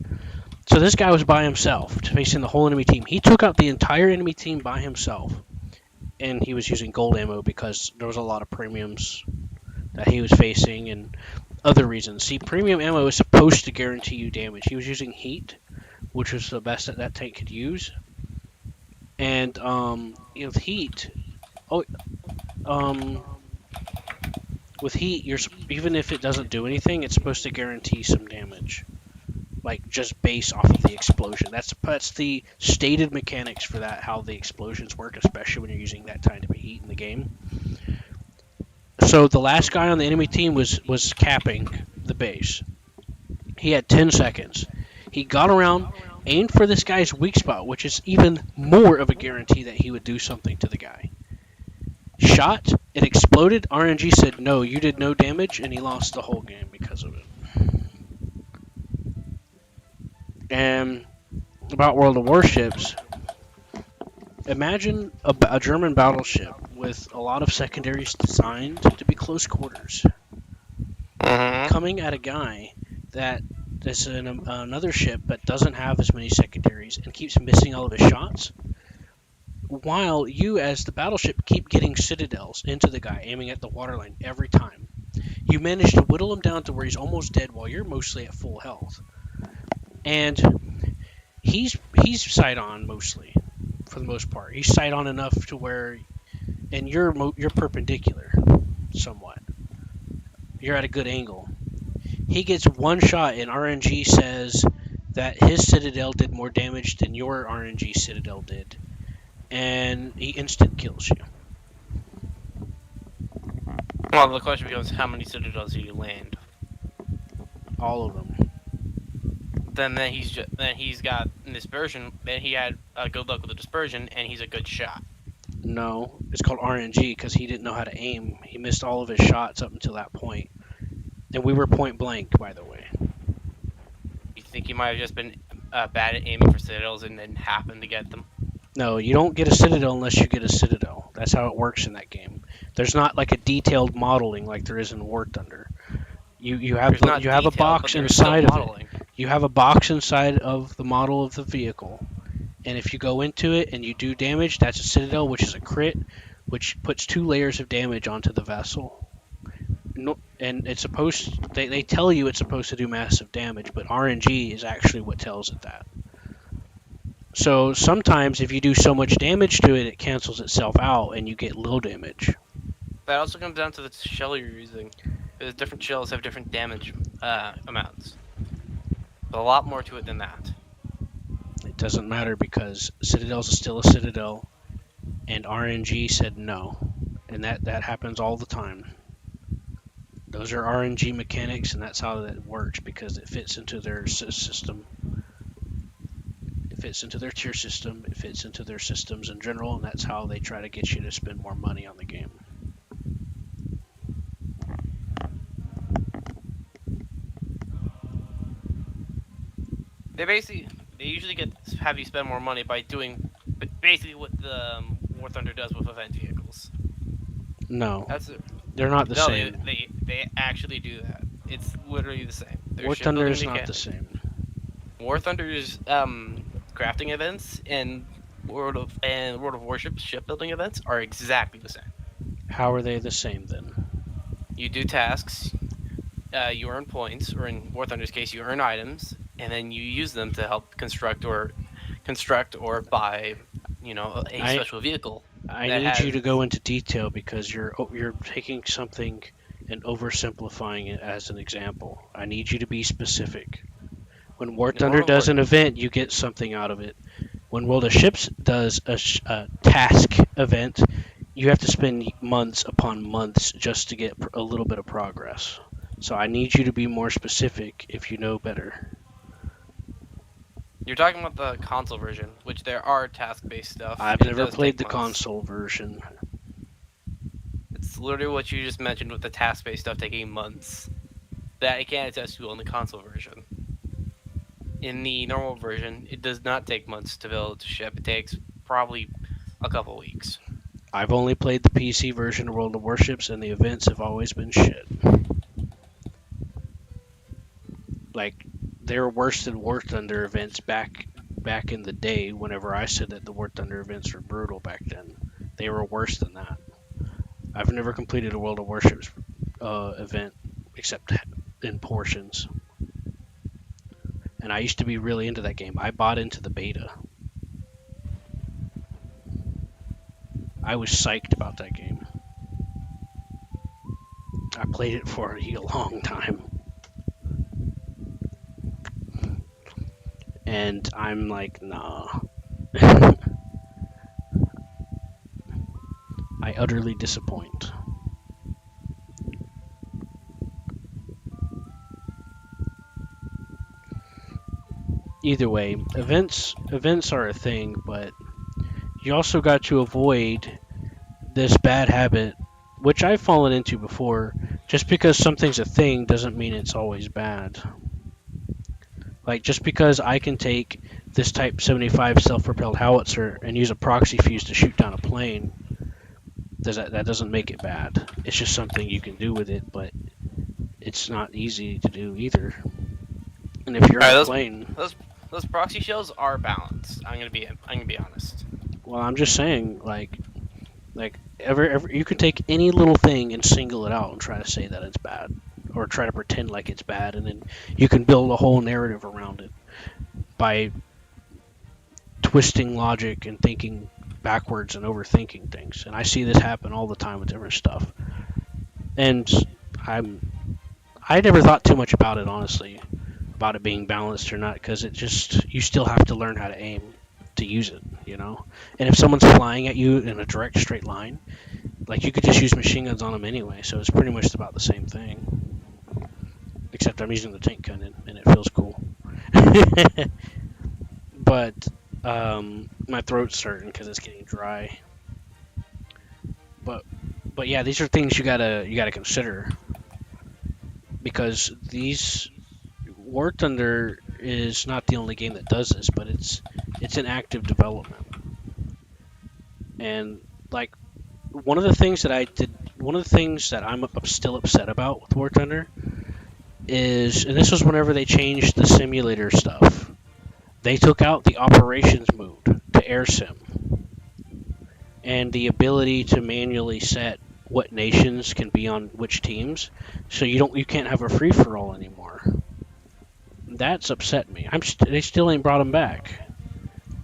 so this guy was by himself, facing the whole enemy team. He took out the entire enemy team by himself, and he was using gold ammo because there was a lot of premiums that he was facing and other reasons. See, premium ammo is supposed to guarantee you damage. He was using heat, which was the best that tank could use. And with heat, with heat, even if it doesn't do anything, it's supposed to guarantee some damage, like just base off of the explosion. That's the stated mechanics for that, how the explosions work, especially when you're using that type of heat in the game. So the last guy on the enemy team was capping the base. He had 10 seconds. He got around, aimed for this guy's weak spot, which is even more of a guarantee that he would do something to the guy. Shot, it exploded. RNG said, no, you did no damage, and he lost the whole game because of it. And about World of Warships, imagine a German battleship with a lot of secondaries designed to be close quarters, coming at a guy that is in another ship but doesn't have as many secondaries and keeps missing all of his shots, while you as the battleship keep getting citadels into the guy, aiming at the waterline every time. You manage to whittle him down to where he's almost dead while you're mostly at full health. And he's sight on mostly, for the most part. He's sight on enough to where, and you're perpendicular, somewhat. You're at a good angle. He gets one shot, and RNG says that his citadel did more damage than your RNG citadel did, and he instant kills you. Well, the question becomes, how many citadels do you land? All of them. Then he's got dispersion. Then he had good luck with the dispersion, and he's a good shot. No, it's called RNG because he didn't know how to aim. He missed all of his shots up until that point. And we were point blank, by the way. You think he might have just been bad at aiming for citadels and then happened to get them? No, you don't get a citadel unless you get a citadel. That's how it works in that game. There's not like a detailed modeling like there is in War Thunder. You have a box inside of it. You have a box inside of the model of the vehicle, and if you go into it and you do damage, that's a citadel, which is a crit, which puts 2 layers of damage onto the vessel. No, and it's supposed, they tell you it's supposed to do massive damage, but RNG is actually what tells it that. So sometimes if you do so much damage to it, it cancels itself out and you get low damage. That also comes down to the shell you're using. Because different shells have different damage amounts. But a lot more to it than that. It doesn't matter because Citadel's is still a Citadel, and RNG said no. And that happens all the time. Those are RNG mechanics, and that's how that works because it fits into their system. It fits into their tier system, it fits into their systems in general, and that's how they try to get you to spend more money on the game. They usually have you spend more money by doing basically what the War Thunder does with event vehicles. No, they're not the same. They actually do that. It's literally the same. War Thunder is not the same. War Thunder's crafting events and World of Warships shipbuilding events are exactly the same. How are they the same then? You do tasks, you earn points, or in War Thunder's case, you earn items, and then you use them to help construct or buy, a special vehicle. I need you to go into detail because you're taking something and oversimplifying it as an example. I need you to be specific. When War Thunder does an event, you get something out of it. When World of Ships does a task event, you have to spend months upon months just to get a little bit of progress. So I need you to be more specific if you know better. You're talking about the console version, which there are task-based stuff. I've It never does played take the months. console version. It's literally what you just mentioned with the task-based stuff taking months. That I can attest to on the console version. In the normal version, it does not take months to build a ship. It takes probably a couple weeks. I've only played the PC version of World of Warships, and the events have always been shit. Like, they were worse than War Thunder events back in the day. Whenever I said that the War Thunder events were brutal back then, they were worse than that. I've never completed a World of Warships event except in portions. And I used to be really into that game. I bought into the beta. I was psyched about that game. I played it for a long time. And I'm like, nah. I utterly disappoint. Either way, events are a thing, but you also got to avoid this bad habit, which I've fallen into before. Just because something's a thing doesn't mean it's always bad. Like, just because I can take this Type 75 self-propelled howitzer and use a proxy fuse to shoot down a plane, that doesn't make it bad. It's just something you can do with it, but it's not easy to do either. And if you're on a plane, those proxy shells are balanced. I'm gonna be honest. well, I'm just saying, like you can take any little thing and single it out and try to say that it's bad, or try to pretend like it's bad, and then you can build a whole narrative around it by twisting logic and thinking backwards and overthinking things. And I see this happen all the time with different stuff. And I never thought too much about it, honestly, about it being balanced or not, because you still have to learn how to aim to use it, you know? And if someone's flying at you in a direct straight line, like, you could just use machine guns on them anyway, so it's pretty much about the same thing. Except I'm using the tank gun and it feels cool. But my throat's hurting because it's getting dry. But yeah, these are things you gotta consider, because War Thunder is not the only game that does this, but it's in active development. And like, one of the things that I'm still upset about with War Thunder is, and this was whenever they changed the simulator stuff, they took out the operations mode to air sim, and the ability to manually set what nations can be on which teams, so you can't have a free for all anymore. That's upset me. They still ain't brought them back,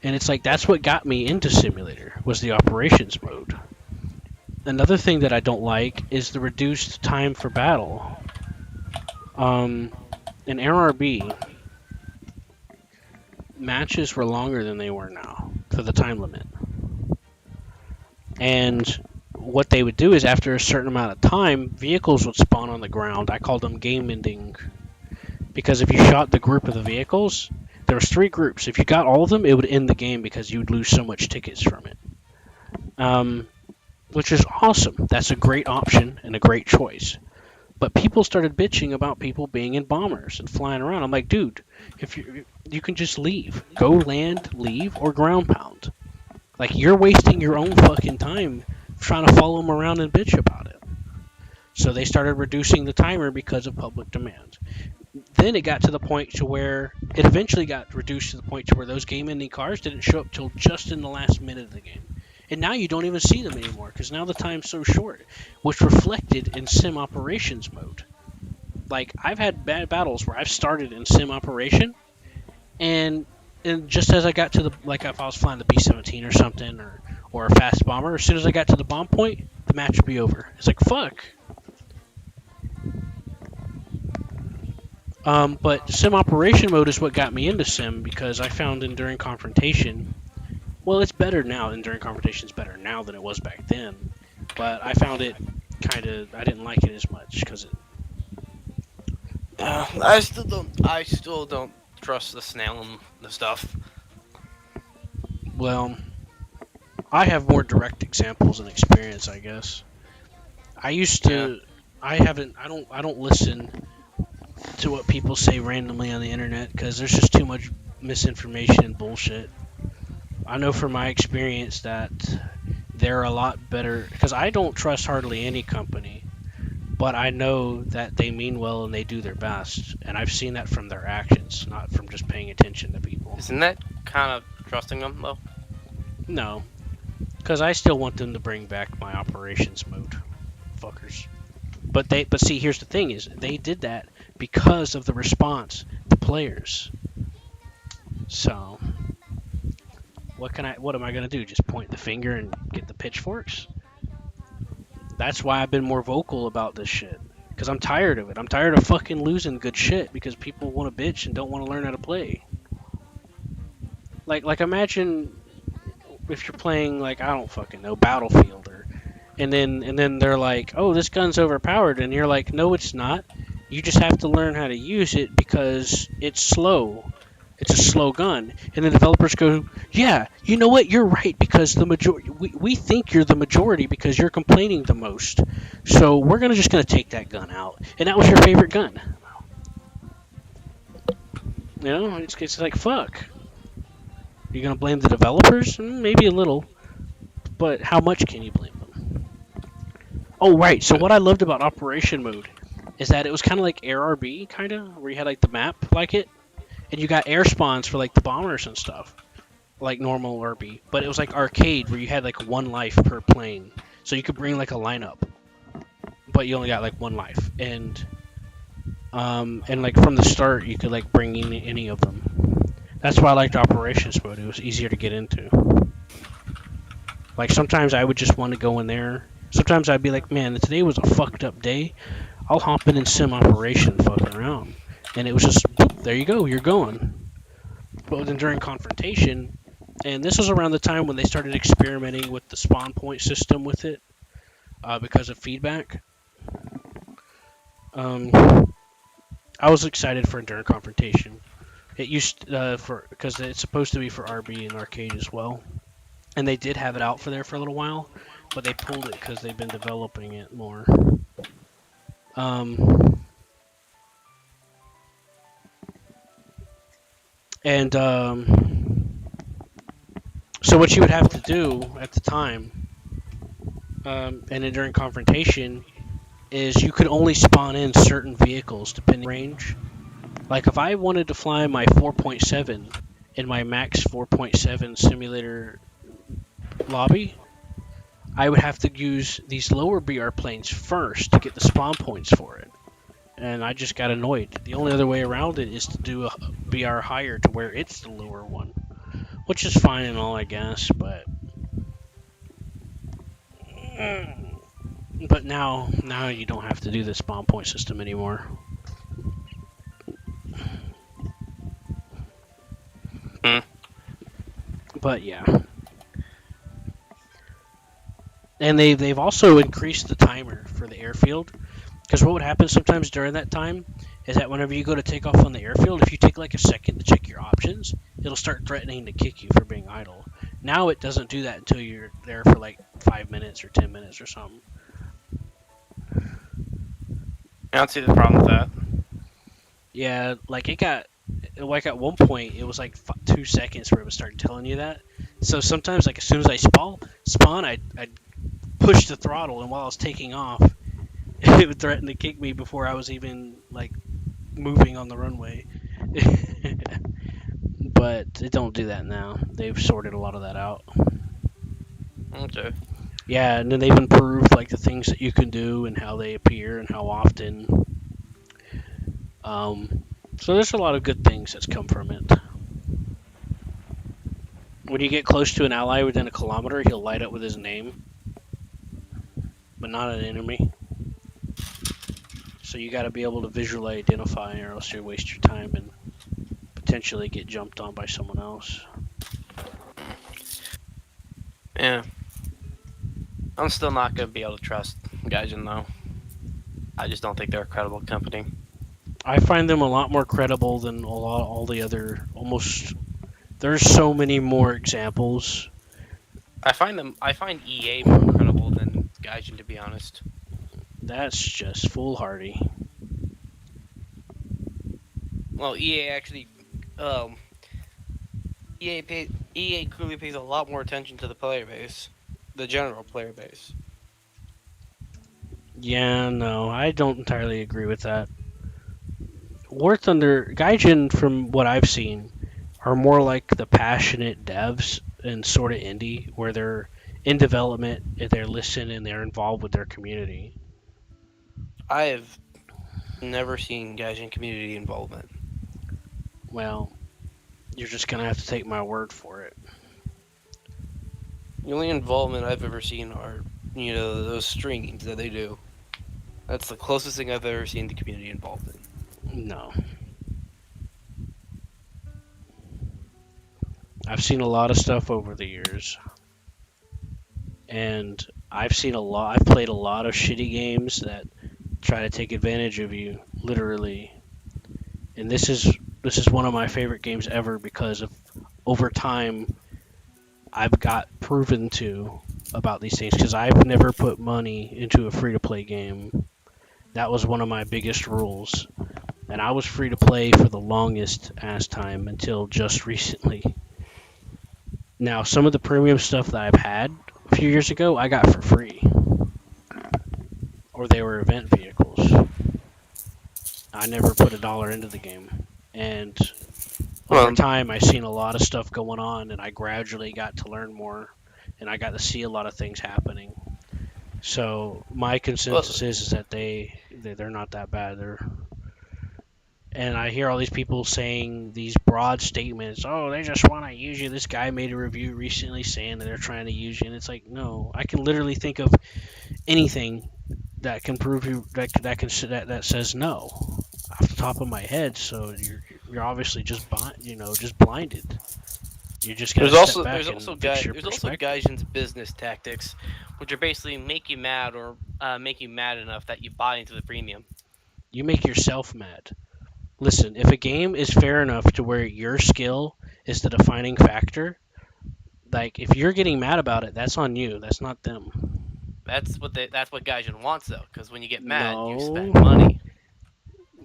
and it's like, that's what got me into simulator, was the operations mode. Another thing that I don't like is the reduced time for battle. In NRB, matches were longer than they were now for the time limit. And what they would do is, after a certain amount of time, vehicles would spawn on the ground. I called them game ending, because if you shot the group of the vehicles, there was 3 groups. If you got all of them, it would end the game because you would lose so much tickets from it. Which is awesome. That's a great option and a great choice. But people started bitching about people being in bombers and flying around. I'm like, dude, if you can just leave. Go land, leave, or ground pound. Like, you're wasting your own fucking time trying to follow them around and bitch about it. So they started reducing the timer because of public demand. Then it got to the point to where it eventually got reduced to the point to where those game-ending cars didn't show up till just in the last minute of the game. And now you don't even see them anymore, because now the time's so short, which reflected in sim operations mode. Like, I've had bad battles where I've started in sim operation, and just as I got to like, if I was flying the B-17 or something, or a fast bomber, as soon as I got to the bomb point, the match would be over. It's like, fuck. But sim operation mode is what got me into sim, because I found during confrontation, Well, it's better now. Enduring confrontation's better now than it was back then. But I found it kind of. I didn't like it as much because I still don't. I still don't trust the snail and the stuff. well, I have more direct examples and experience, I guess. I used to. I haven't. I don't listen to what people say randomly on the internet because there's just too much misinformation and bullshit. I know from my experience that they're a lot better because I don't trust hardly any company, but I know that they mean well and they do their best, and I've seen that from their actions, not from just paying attention to people. Isn't that kind of trusting them though? No, because I still want them to bring back my operations mode, fuckers. But see, here's the thing: is they did that because of the response to players. So, what am I gonna do? Just point the finger and get the pitchforks? That's why I've been more vocal about this shit. Because I'm tired of it. I'm tired of fucking losing good shit because people want to bitch and don't want to learn how to play. Like imagine if you're playing like I don't fucking know Battlefield and then they're like, "Oh, this gun's overpowered." And you're like, "No, it's not. You just have to learn how to use it because it's slow. It's a slow gun." And the developers go, "Yeah, you know what? You're right because the majority we think you're the majority because you're complaining the most. So we're just gonna take that gun out." And that was your favorite gun. You know, it's like fuck. You gonna blame the developers? Maybe a little, but how much can you blame them? Oh right. So what I loved about Operation Mode is that it was kind of like AirRB, kind of where you had like the map like it, and you got air spawns for like the bombers and stuff, like normal RB. But it was like arcade where you had like one life per plane, so you could bring like a lineup, but you only got like one life, and like from the start you could like bring in any of them. That's why I liked Operations Mode. It was easier to get into. Like sometimes I would just want to go in there. Sometimes I'd be like, man, today was a fucked up day. I'll hop in and sim operation fucking around. And it was just, boop, there you go, you're going. But then during confrontation, and this was around the time when they started experimenting with the spawn point system with it, because of feedback. I was excited for during confrontation. It used because it's supposed to be for RB and arcade as well, and they did have it out for there for a little while, but they pulled it because they've been developing it more. So what you would have to do at the time, and then during confrontation, is you could only spawn in certain vehicles depending on range. Like if I wanted to fly my 4.7 in my max 4.7 simulator lobby, I would have to use these lower BR planes first to get the spawn points for it. And I just got annoyed. The only other way around it is to do a BR higher to where it's the lower one, which is fine and all, I guess. But now you don't have to do the spawn point system anymore. But yeah. And they've also increased the timer for the airfield, because what would happen sometimes during that time is that whenever you go to take off on the airfield, if you take like a second to check your options, it'll start threatening to kick you for being idle. Now it doesn't do that until you're there for like 5 minutes or 10 minutes or something. I don't see the problem with that. Yeah, like at one point it was like 2 seconds where it would start telling you that. So sometimes like as soon as I spawn, I'd push the throttle, and while I was taking off, it would threaten to kick me before I was even like moving on the runway. But it don't do that now. They've sorted a lot of that out. Okay. Yeah, and then they've improved like the things that you can do and how they appear and how often. So there's a lot of good things that's come from it. When you get close to an ally within a kilometer, he'll light up with his name, but not an enemy. So you got to be able to visually identify, or else you waste your time and potentially get jumped on by someone else. Yeah. I'm still not gonna be able to trust Gaijin though. I just don't think they're a credible company. I find them a lot more credible than all the other. Almost, there's so many more examples. I find EA more credible than Gaijin, to be honest. That's just foolhardy. Well, EA actually, um, EA clearly pays a lot more attention to the player base, the general player base. Yeah, no, I don't entirely agree with that. War Thunder, Gaijin, from what I've seen, are more like the passionate devs and sort of indie, where they're in development, and they're listening, and they're involved with their community. I have never seen Gaijin community involvement. Well, you're just gonna have to take my word for it. The only involvement I've ever seen are, those streams that they do. That's the closest thing I've ever seen to community involvement. No. I've seen a lot of stuff over the years. And I've played a lot of shitty games that try to take advantage of you, literally. And this is one of my favorite games ever because of over time I've got proven to about these things because I've never put money into a free-to-play game. That was one of my biggest rules. And I was free to play for the longest ass time until just recently. Now, some of the premium stuff that I've had a few years ago, I got for free. Or they were event vehicles. I never put $1 into the game. And over time, I seen a lot of stuff going on, and I gradually got to learn more, and I got to see a lot of things happening. So my consensus is that they're not that bad. And I hear all these people saying these broad statements. Oh, they just want to use you. This guy made a review recently saying that they're trying to use you, and it's like, no, I can literally think of anything that can prove you that says no off the top of my head. So you're obviously just blinded. You're just gonna step back and fix your There's also perspective. Gaijin's business tactics, which are basically make you mad or make you mad enough that you buy into the premium. You make yourself mad. Listen, if a game is fair enough to where your skill is the defining factor, like if you're getting mad about it, that's on you. That's not them. That's what Gaijin wants though, because when you get mad, you No. spend money.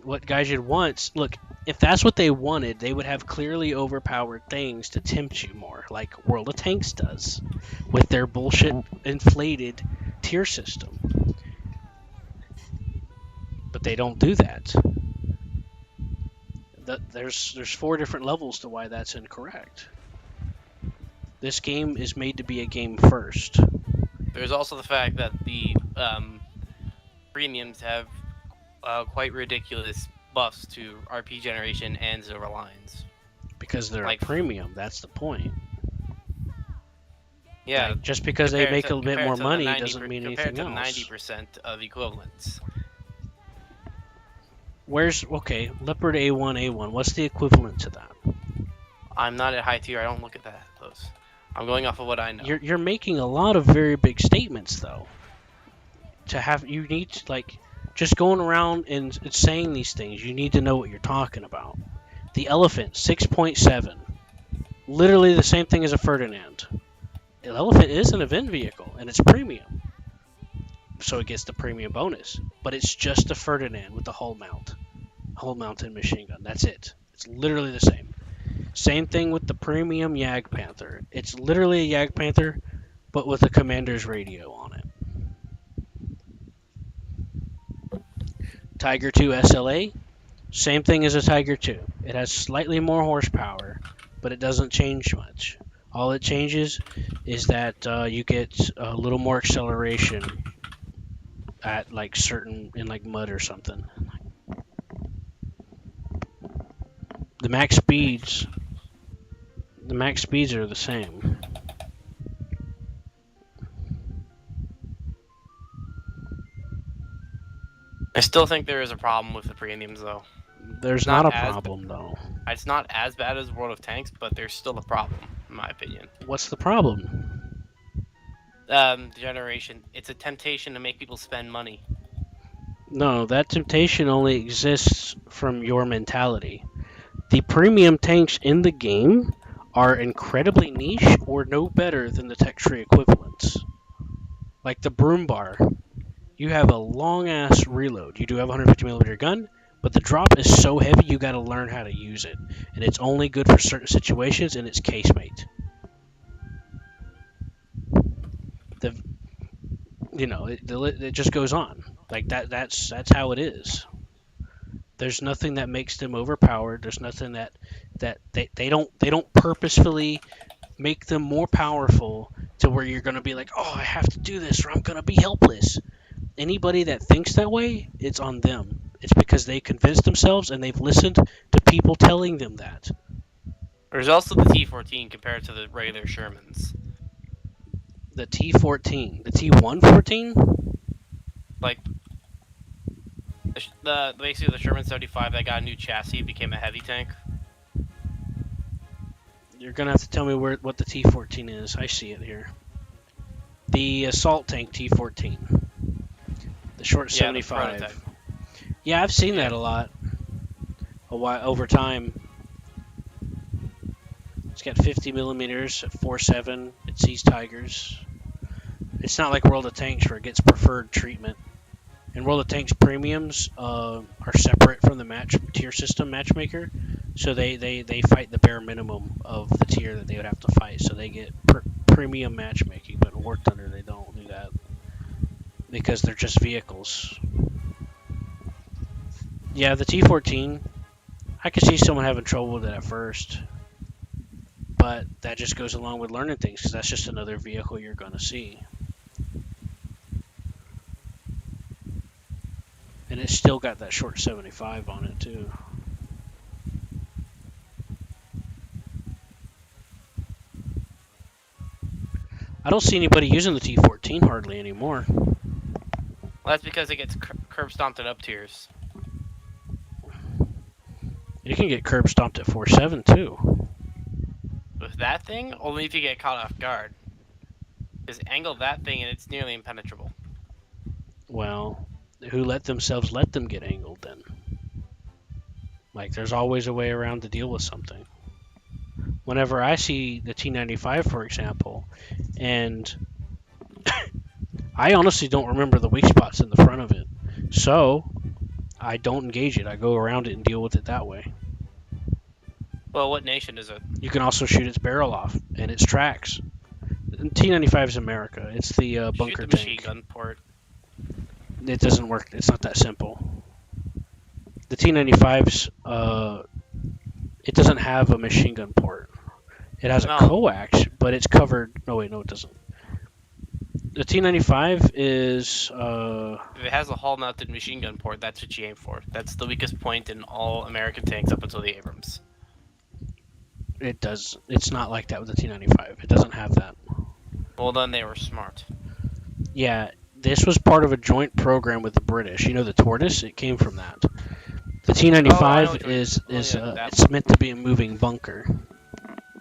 What Gaijin wants, look, if that's what they wanted, they would have clearly overpowered things to tempt you more, like World of Tanks does, with their bullshit inflated tier system. But they don't do that. There's 4 different levels to why that's incorrect. This game is made to be a game first. There's also the fact that the premiums have quite ridiculous buffs to RP generation and Silver Lines. Because they're a premium, that's the point. Yeah. Like, just because they make a bit more money doesn't mean anything else. Compared to 90% of equivalents. Okay, Leopard A1, what's the equivalent to that? I'm not at high tier, I don't look at those. I'm going off of what I know. You're making a lot of very big statements, though. You need to, like, just going around and saying these things, you need to know what you're talking about. The Elephant, 6.7. Literally the same thing as a Ferdinand. The Elephant is an event vehicle, and it's premium. So it gets the premium bonus. But it's just a Ferdinand with the hull mounted machine gun. That's it. It's literally the same. Same thing with the premium Yag Panther. It's literally a Yag Panther, but with a commander's radio on it. Tiger 2 SLA, same thing as a Tiger 2. It has slightly more horsepower, but it doesn't change much. All it changes is that you get a little more acceleration at like in like mud or something. The max speeds are the same. I still think there is a problem with the premiums, though. There's not a problem, though. It's not as bad as World of Tanks, but there's still a problem, in my opinion. What's the problem? generation. It's a temptation to make people spend money. No, that temptation only exists from your mentality. The premium tanks in the game are incredibly niche or no better than the tech tree equivalents. Like the broom bar, you have a long ass reload. You do have a 150 millimeter gun, but the drop is so heavy you got to learn how to use it, and it's only good for certain situations, and it's casemate. The it just goes on like that. That's how it is. There's nothing that makes them overpowered. There's nothing that they don't purposefully make them more powerful to where you're going to be like, oh, I have to do this or I'm going to be helpless. Anybody that thinks that way, it's on them. It's because they convinced themselves and they've listened to people telling them that. There's also the T14 compared to the regular Shermans. The T14, the T114. Like the basically the Sherman 75 that got a new chassis became a heavy tank. You're gonna have to tell me what the T14 is. I see it here. The assault tank T14, the short 75. Yeah, I've seen that a lot. A while over time. It's got 50 millimeters at 4.7. It sees tigers. It's not like World of Tanks where it gets preferred treatment. And World of Tanks premiums are separate from the tier system matchmaker, so they fight the bare minimum of the tier that they would have to fight. So they get premium matchmaking, but in War Thunder they don't do that because they're just vehicles. Yeah, the T14, I could see someone having trouble with it at first, but that just goes along with learning things because that's just another vehicle you're going to see. And it's still got that short 75 on it, too. I don't see anybody using the T14 hardly anymore. Well, that's because it gets curb stomped at up tiers. You can get curb stomped at 4.7, too. With that thing, only if you get caught off guard. Just angle that thing and it's nearly impenetrable. Well, who let themselves let them get angled then? Like, there's always a way around to deal with something. Whenever I see the T95, for example, and I honestly don't remember the weak spots in the front of it, so I don't engage it. I go around it and deal with it that way. Well, what nation is it? You can also shoot its barrel off and its tracks. T95 is America. It's the bunker shoot the tank. machine gun port. It doesn't work. It's not that simple. The T95's it doesn't have a machine gun port. It has a coax, but it's covered. No, wait, no, it doesn't. The T95 is If it has a hull-mounted machine gun port, that's what you aim for. That's the weakest point in all American tanks up until the Abrams. It does. It's not like that with the T95. It doesn't have that. Well, then they were smart. Yeah, this was part of a joint program with the British. You know, the Tortoise. It came from that. The T95 it's meant to be a moving bunker.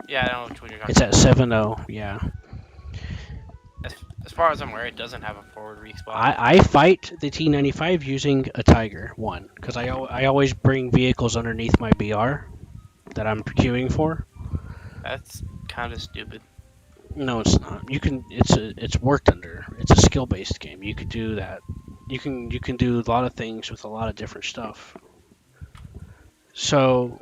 Yeah, I don't know which one you're talking It's about. at 7.0. Yeah. As far as I'm aware, it doesn't have a forward weak spot. I fight the T95 using a Tiger, one, because I always bring vehicles underneath my BR that I'm queuing for. That's kind of stupid. No, it's not. You can. It's worked under. It's a skill-based game. You could do that. You can do a lot of things with a lot of different stuff. So,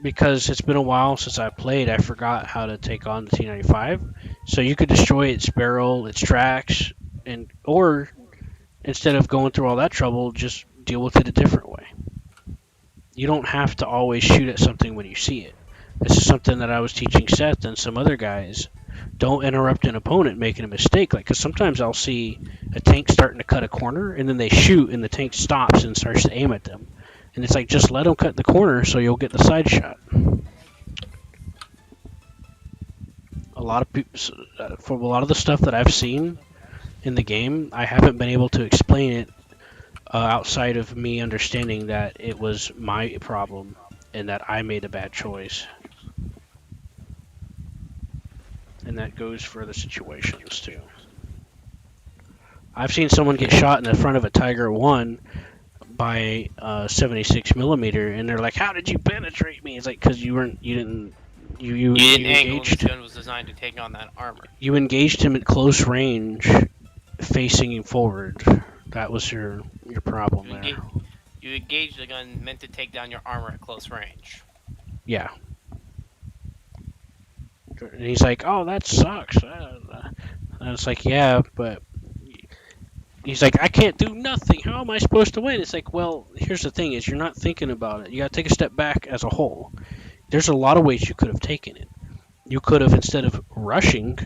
because it's been a while since I played, I forgot how to take on the T95. So you could destroy its barrel, its tracks, or instead of going through all that trouble, just deal with it a different way. You don't have to always shoot at something when you see it. This is something that I was teaching Seth and some other guys. Don't interrupt an opponent making a mistake. Because sometimes I'll see a tank starting to cut a corner, and then they shoot, and the tank stops and starts to aim at them. And it's like, just let them cut the corner so you'll get the side shot. A lot of people, for a lot of the stuff that I've seen in the game, I haven't been able to explain it outside of me understanding that it was my problem and that I made a bad choice. and that goes for other situations too. I've seen someone get shot in the front of a Tiger 1 by 76 millimeter, and they're like, "How did you penetrate me?" It's like, "Cause you didn't, you You didn't angle, and this engaged, gun was designed to take on that armor. you engaged him at close range, facing him forward. That was your problem there." You engaged the gun meant to take down your armor at close range. Yeah. And he's like, "Oh, that sucks." And it's like, "Yeah, but." He's like, "I can't do nothing. How am I supposed to win?" It's like, well, here's the thing: is you're not thinking about it. You got to take a step back as a whole. There's a lot of ways you could have taken it. You could have, instead of rushing,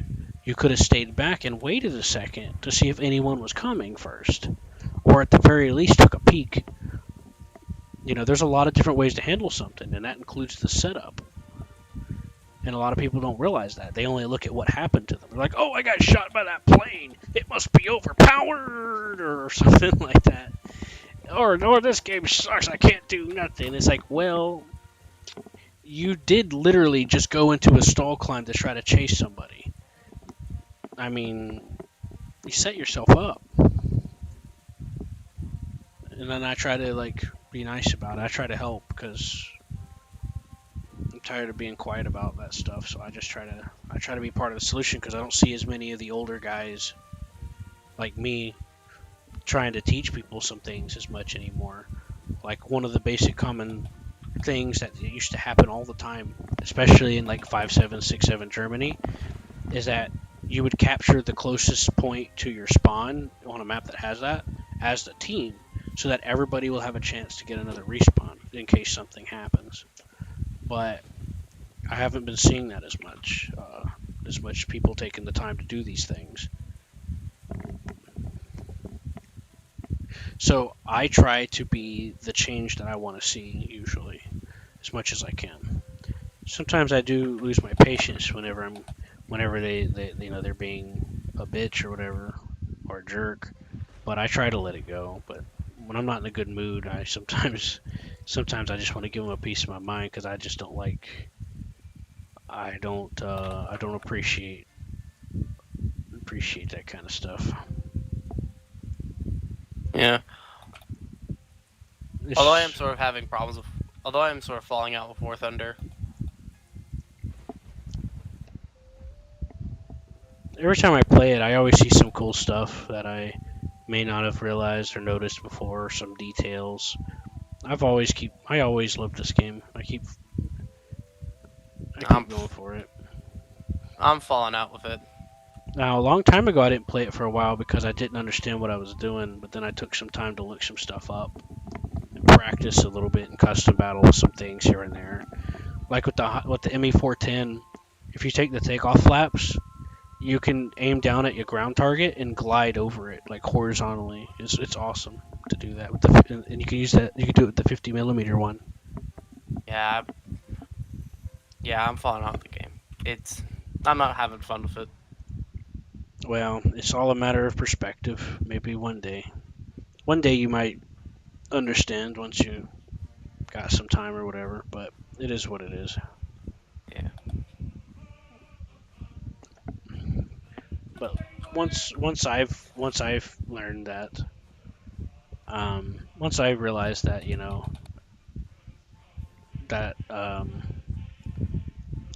you could have stayed back and waited a second to see if anyone was coming first, or at the very least took a peek. There's a lot of different ways to handle something, and that includes the setup. And a lot of people don't realize that. They only look at what happened to them. They're like, "Oh, I got shot by that plane. It must be overpowered," or something like that. Or "This game sucks. I can't do nothing." It's like, well, you did literally just go into a stall climb to try to chase somebody. I mean, you set yourself up. And then I try to, be nice about it. I try to help because I'm tired of being quiet about that stuff. So I try to be part of the solution because I don't see as many of the older guys like me trying to teach people some things as much anymore. Like, one of the basic common things that used to happen all the time, especially in 5.7, 6.7 Germany, is that you would capture the closest point to your spawn on a map that has that as the team, so that everybody will have a chance to get another respawn in case something happens. But I haven't been seeing that as much people taking the time to do these things. So I try to be the change that I want to see, usually, as much as I can. Sometimes I do lose my patience whenever they're being a bitch or whatever, or a jerk, but I try to let it go. But when I'm not in a good mood, I sometimes I just want to give them a piece of my mind because I just don't I don't appreciate that kind of stuff. Yeah. Although I am sort of falling out with War Thunder. Every time I play it, I always see some cool stuff that I may not have realized or noticed before, some details. I always loved this game. I keep going for it. I'm falling out with it. Now, a long time ago, I didn't play it for a while because I didn't understand what I was doing, but then I took some time to look some stuff up and practice a little bit in custom battle with some things here and there. Like with the ME410, if you take the takeoff flaps, you can aim down at your ground target and glide over it, horizontally. It's awesome to do that and you can use that. You can do it with the 50 millimeter one. Yeah, I'm falling out of the game. I'm not having fun with it. Well, it's all a matter of perspective. Maybe one day you might understand once you got some time or whatever. But it is what it is. Yeah. But once I've learned that, once I realized that, that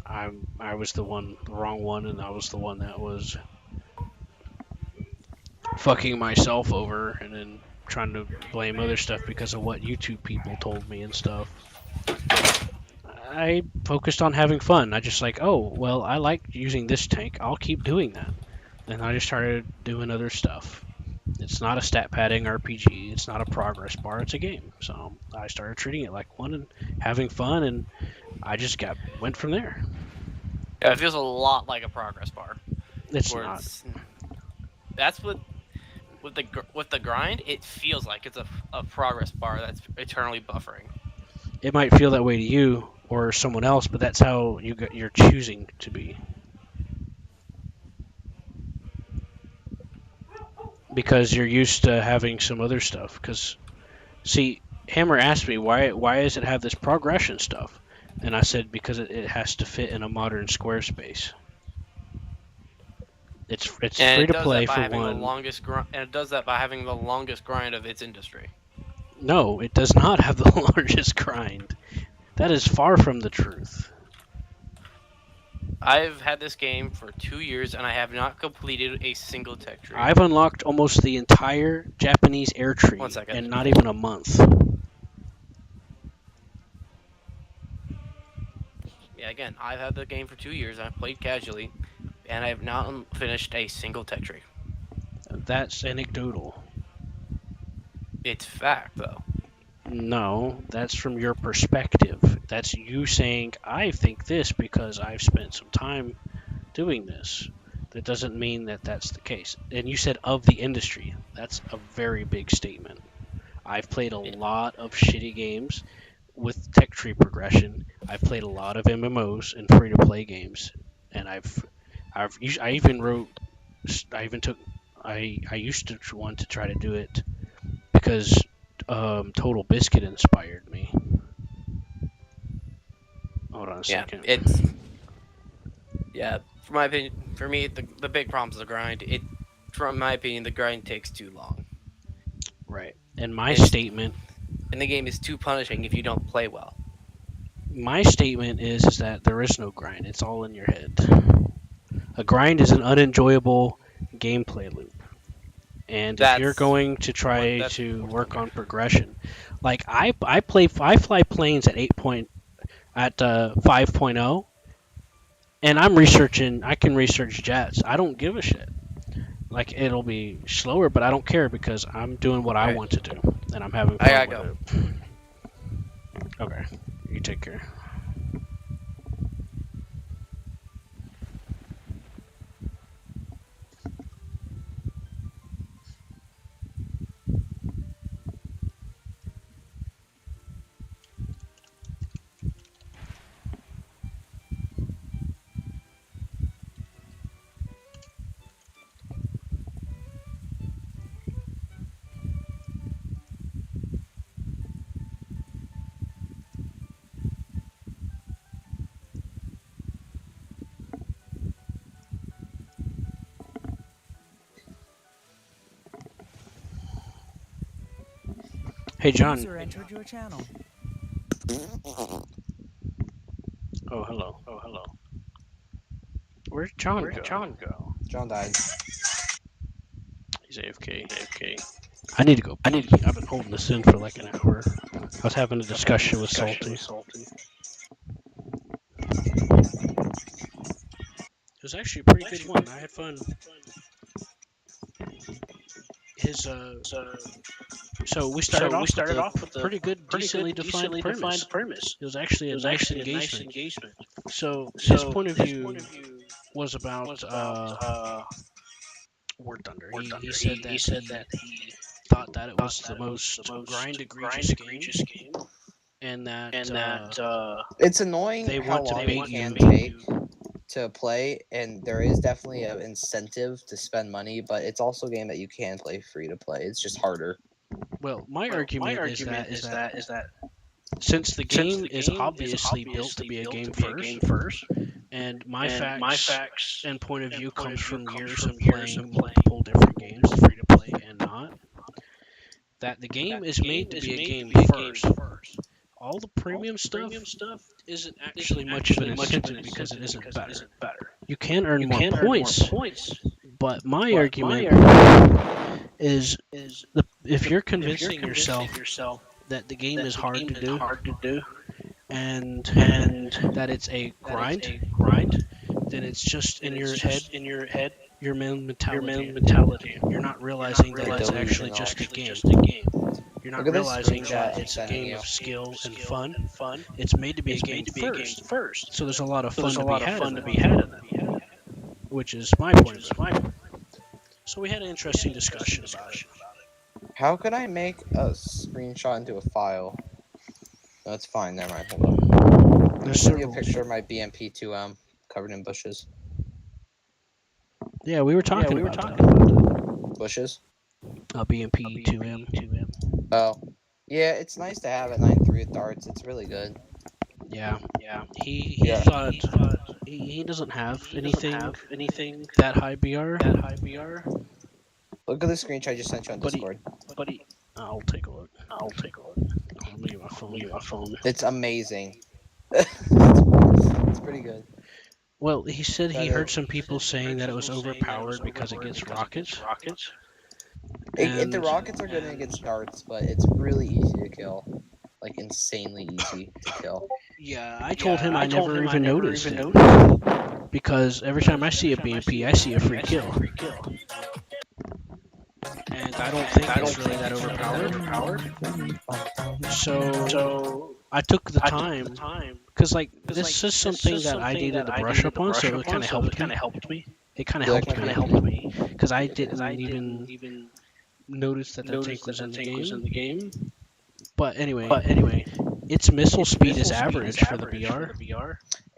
I was the wrong one, and I was the one that was fucking myself over, and then trying to blame other stuff because of what YouTube people told me and stuff. I focused on having fun. I just oh, well, I like using this tank. I'll keep doing that. And I just started doing other stuff. It's not a stat padding RPG. It's not a progress bar. It's a game. So I started treating it like one and having fun, and I just went from there. Yeah, it feels a lot like a progress bar. It's not. That's what with the grind. It feels like it's a progress bar that's eternally buffering. It might feel that way to you or someone else, but that's how you're choosing to be. Because you're used to having some other stuff. Because, see, Hammer asked me, why does it have this progression stuff? And I said, because it has to fit in a modern Squarespace. It's And free it to does play that by for having one. the longest grind. And it does that by having the longest grind of its industry. No, it does not have the largest grind. That is far from the truth. I've had this game for 2 years and I have not completed a single tech tree. I've unlocked almost the entire Japanese air tree 1 second. in not even a month. Yeah, again, I've had the game for 2 years. I've played casually, and I have not finished a single tech tree. That's anecdotal. It's fact, though. No, that's from your perspective. That's you saying, I think this because I've spent some time doing this. That doesn't mean that that's the case. And you said of the industry. That's a very big statement. I've played a lot of shitty games with tech tree progression. I've played a lot of MMOs and free to play games, and I used to want to try to do it because Total Biscuit inspired me. Hold on a second. For my opinion, for me, the big problem is the grind. From my opinion, the grind takes too long. Right. And my statement, and the game is too punishing if you don't play well. My statement is that there is no grind. It's all in your head. A grind is an unenjoyable gameplay loop. And if you're going to try to work on progression, like I fly planes at 5.0, and I'm researching. I can research jets. I don't give a shit. Like it'll be slower, but I don't care because I'm doing what I want to do, and I'm having fun with it. Okay, you take care. Hey, John. User entered your channel. Oh, hello. Where'd John go? John died. He's AFK. I need to go. I've been holding this in for like an hour. I was having a discussion with Salty. It was actually a pretty good one. I had fun. So we started off with a pretty good, decently defined premise. It was actually a nice engagement. So his point of view was about War Thunder. He said that he thought that it was the most grind egregious game, and that it's annoying they how want to long bait it can you. take to play, and there is definitely an incentive to spend money, but it's also a game that you can play free to play. It's just harder. Well, my argument is that since the game is obviously built to be a game first, and my facts and point of view comes from years of playing multiple different games, free to play and not, that the game is made to be a game first. All the premium stuff isn't actually much of an incentive because it isn't better. You can earn more points, but my argument is if you're convincing yourself that the game is hard to do and that it's a grind, then it's just in your head, your mentality. You're not realizing that it's actually just a game. You're not realizing that it's a game of skill and fun. It's made to be a game first. So there's a lot of fun to be had in that. Which is my point. So we had an interesting discussion about it. How could I make a screenshot into a file? No, it's fine. Never mind. Hold on. There's send you a picture of my BMP2M covered in bushes. Yeah, we were talking about that. Bushes? BMP2M. Oh. Yeah, it's nice to have at 9.3 with darts. It's really good. Yeah. He thought he doesn't have anything that high BR. Look at the screenshot I just sent you on But Discord. I'll take a look. Let me get my phone. It's amazing. It's pretty good. Well, he said he Better. heard some people saying that it was overpowered because it gets rockets. The rockets are good against darts, but it's really easy to kill. Like, insanely easy to kill. Yeah, I told him I never even noticed it. Because every time I see a BMP, I see a free kill. And I don't think it's really that overpowered. So I took the time, because like this is something that I needed to brush up on, so it kind of helped me. It kind of helped me because I didn't even notice that the tank was in the game. But anyway, its missile speed is average for the BR.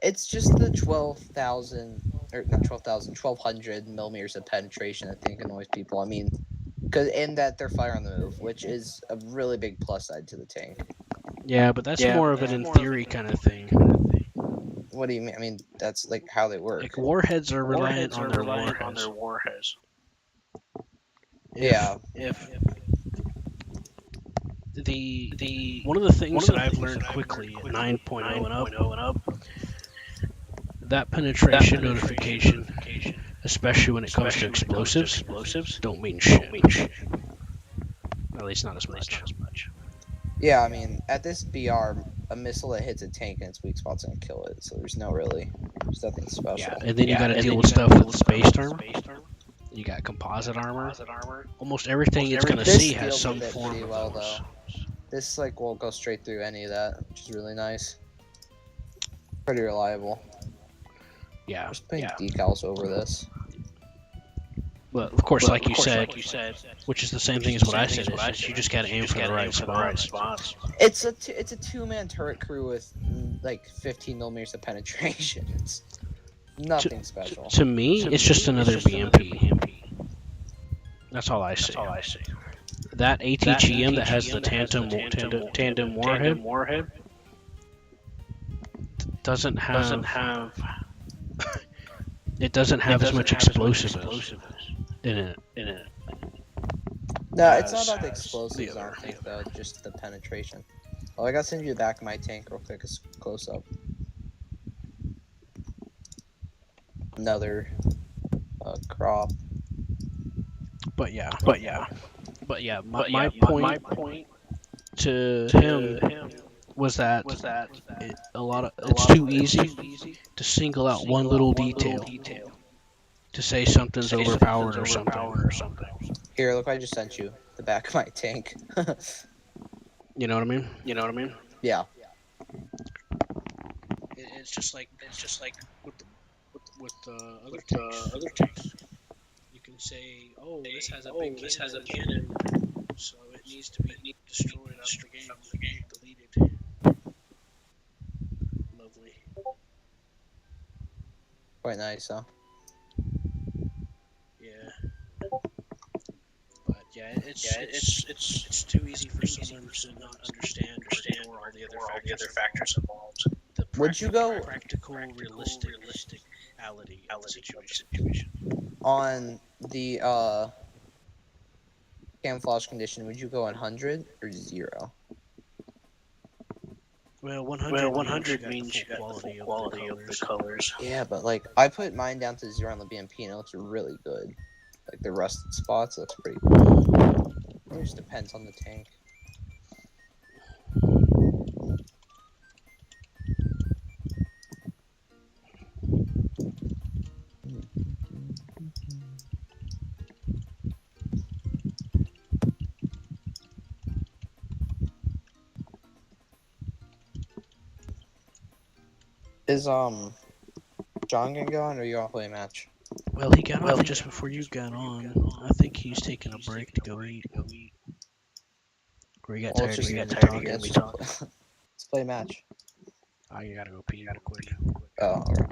It's just the 12,000, or not 12,000, 1,200 millimeters of penetration I think annoys people. I mean, and that they're fire on the move, which is a really big plus side to the tank. Yeah, but that's more of an in theory kind of thing. What do you mean? I mean, that's like how they work. Like warheads are reliant on their warheads. Yeah. If the one of the things that I've learned quickly at 9.0 and up, that penetration notification, especially when it comes to explosives, don't mean shit. At least not as much. Yeah, I mean, at this BR, a missile that hits a tank in its weak spot's gonna kill it, so there's nothing special. Yeah, and then you got to deal with stuff with space armor. You got composite armor. Almost everything it's gonna see has some form of those. Though. This like won't go straight through any of that, which is really nice. Pretty reliable. Yeah. Just putting decals over this. But of course, like you said, which is the same thing as what I said, is you just gotta aim for the right spots. It's a two-man turret crew with like 15 millimeters of penetration. It's nothing special. To me, it's just another BMP. That's all I see. That ATGM that has the tandem warhead doesn't have it doesn't have as much explosiveness in it. No, it's not about the explosives, I don't think, though. Just the penetration. Oh, I gotta send you the back of my tank real quick, a close up. Another crop. But yeah. My point to him was that it's too easy to single out one little detail to say something's overpowered or something. Here, look, I just sent you the back of my tank. You know what I mean? Yeah. It's just like with other tanks. You can say, oh, this has a cannon, so it needs to be destroyed out of the game, deleted. Lovely. Quite nice, huh? Yeah. But yeah, it's too easy for someone to not understand or ignore all the other factors involved. Would you go practical realisticality of the situation? On the camouflage condition, would you go 100 or 0? Well, 100 means you got the full quality of the colors. Yeah, but like I put mine down to 0 on the BMP and it looks really good. Like the rusted spots looks pretty cool. It just depends on the tank. Is John gonna go on or you gonna play a match? Well, he got off just before you got on. I think he's taking a break to go eat. Or he got tired of getting talking. Let's play a match. Oh, you gotta go pee real quick. Oh, alright.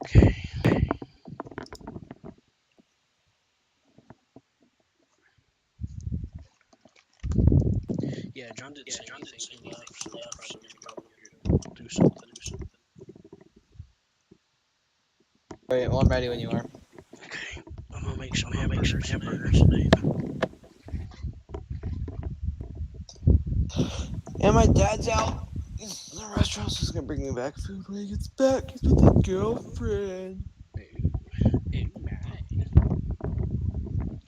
Okay. Yeah, John didn't say anything. He left, so we're probably gonna go do something. Wait, well, I'm ready when you are. Okay, I'm gonna make some hamburgers tonight. And my dad's out. The restaurant's just gonna bring me back food when he gets back. He's with his girlfriend.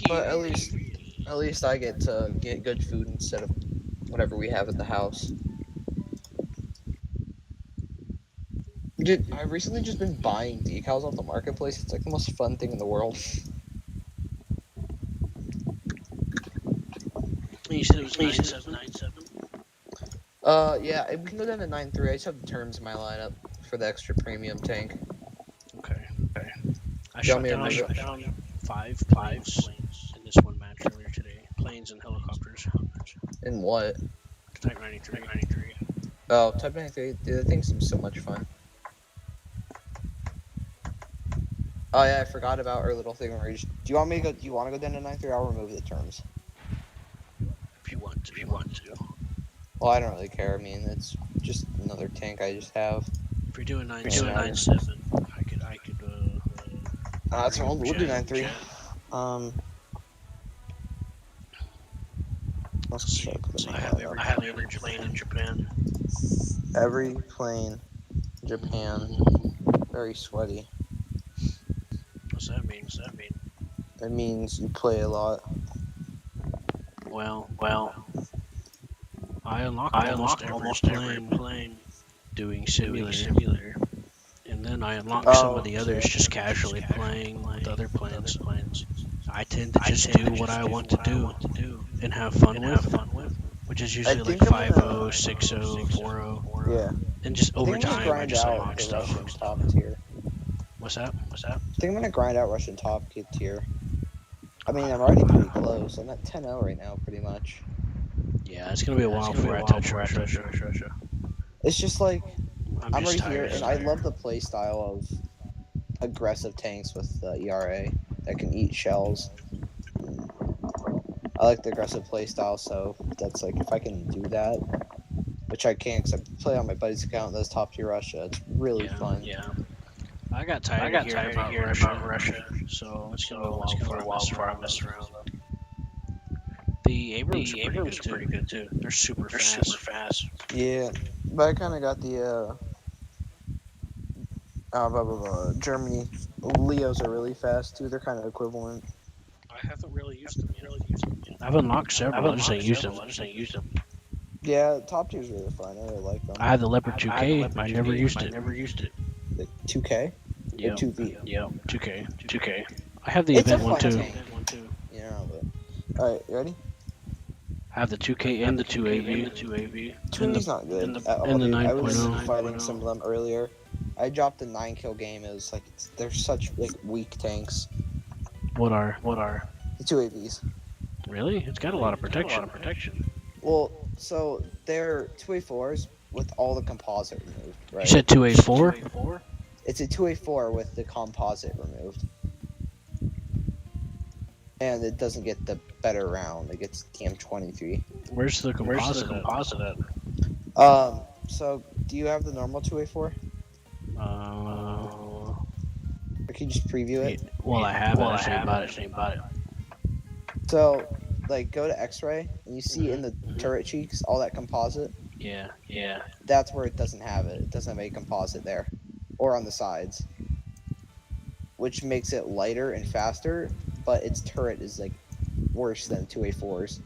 But at least I get to get good food instead of whatever we have at the house. Dude, I've recently just been buying decals off the marketplace. It's like the most fun thing in the world. You said it was 9.7? Yeah, we can go down to 9.3. I just have the terms in my lineup for the extra premium tank. Okay. I Do you shot want me to down 5 planes in this one match earlier today. Planes and helicopters. In what? Type 93. Oh, Type 93. Dude, that thing seems so much fun. Oh yeah, I forgot about our little thing where do you want me to go? Do you want to go down to 9.3? I'll remove the terms. If you want to. Well, I don't really care. I mean, it's just another tank I just have. If you're doing 9.7, I could. That's we'll do Jet. 9.3. Let's check. I have every plane in Japan. Every plane, Japan. Very sweaty. What's that mean? It means you play a lot. Well, I unlocked almost every plane doing simulator. And then I unlocked some of the others just casually playing with other planes. I tend to just do what I want to do and have fun with, which is usually like 5.0, 6.0, 4.0. Yeah. And just over time, I just unlock the stuff. Russian top tier. What's that? I think I'm gonna grind out Russian top tier. I mean, I'm already pretty close. I'm at 10.0 right now, pretty much. Yeah, it's gonna be a while before I touch Russia. It's just like I'm just right here, tired. and I love the play style of aggressive tanks with ERA that can eat shells. I like the aggressive play style, so that's like if I can do that, which I can't because I play on my buddy's account that's top tier Russia. It's really fun. Yeah. I got tired of hearing about Russia, so it's gonna be a while before I mess around. The Abrams are pretty good too. They're super fast. Yeah, but I kind of got the Germany. Leos are really fast too. They're kind of equivalent. I haven't really used them yet. I've unlocked several. I just ain't used them. Yeah, top tier is really fun. I really like them. I had the Leopard 2K. I never used it. The 2K? Yep. 2V. Yep. 2K. 2K. I have the It's a event one fun too. tank. You know, but all right, you ready? I have the 2K and the 2AV. 2V's not good. and the I'll be- I was 9.0. fighting some of them earlier. I dropped a 9-kill game. It was like they're such like weak tanks. What are? The 2AVs. Really? It's got a lot of protection. Well, so they're 2A4s with all the composite removed, right? You said 2A4? It's a 2A4 with the composite removed. And it doesn't get the better round. It gets TM23. Where's the composite at? So do you have the normal 2A4? Or can you just preview it? Well, I have it. I should bought it. So, like, go to X-ray, and you see in the turret cheeks all that composite. Yeah. That's where it doesn't have it. It doesn't have any composite there, or on the sides, which makes it lighter and faster. But its turret is like worse than 2A4s.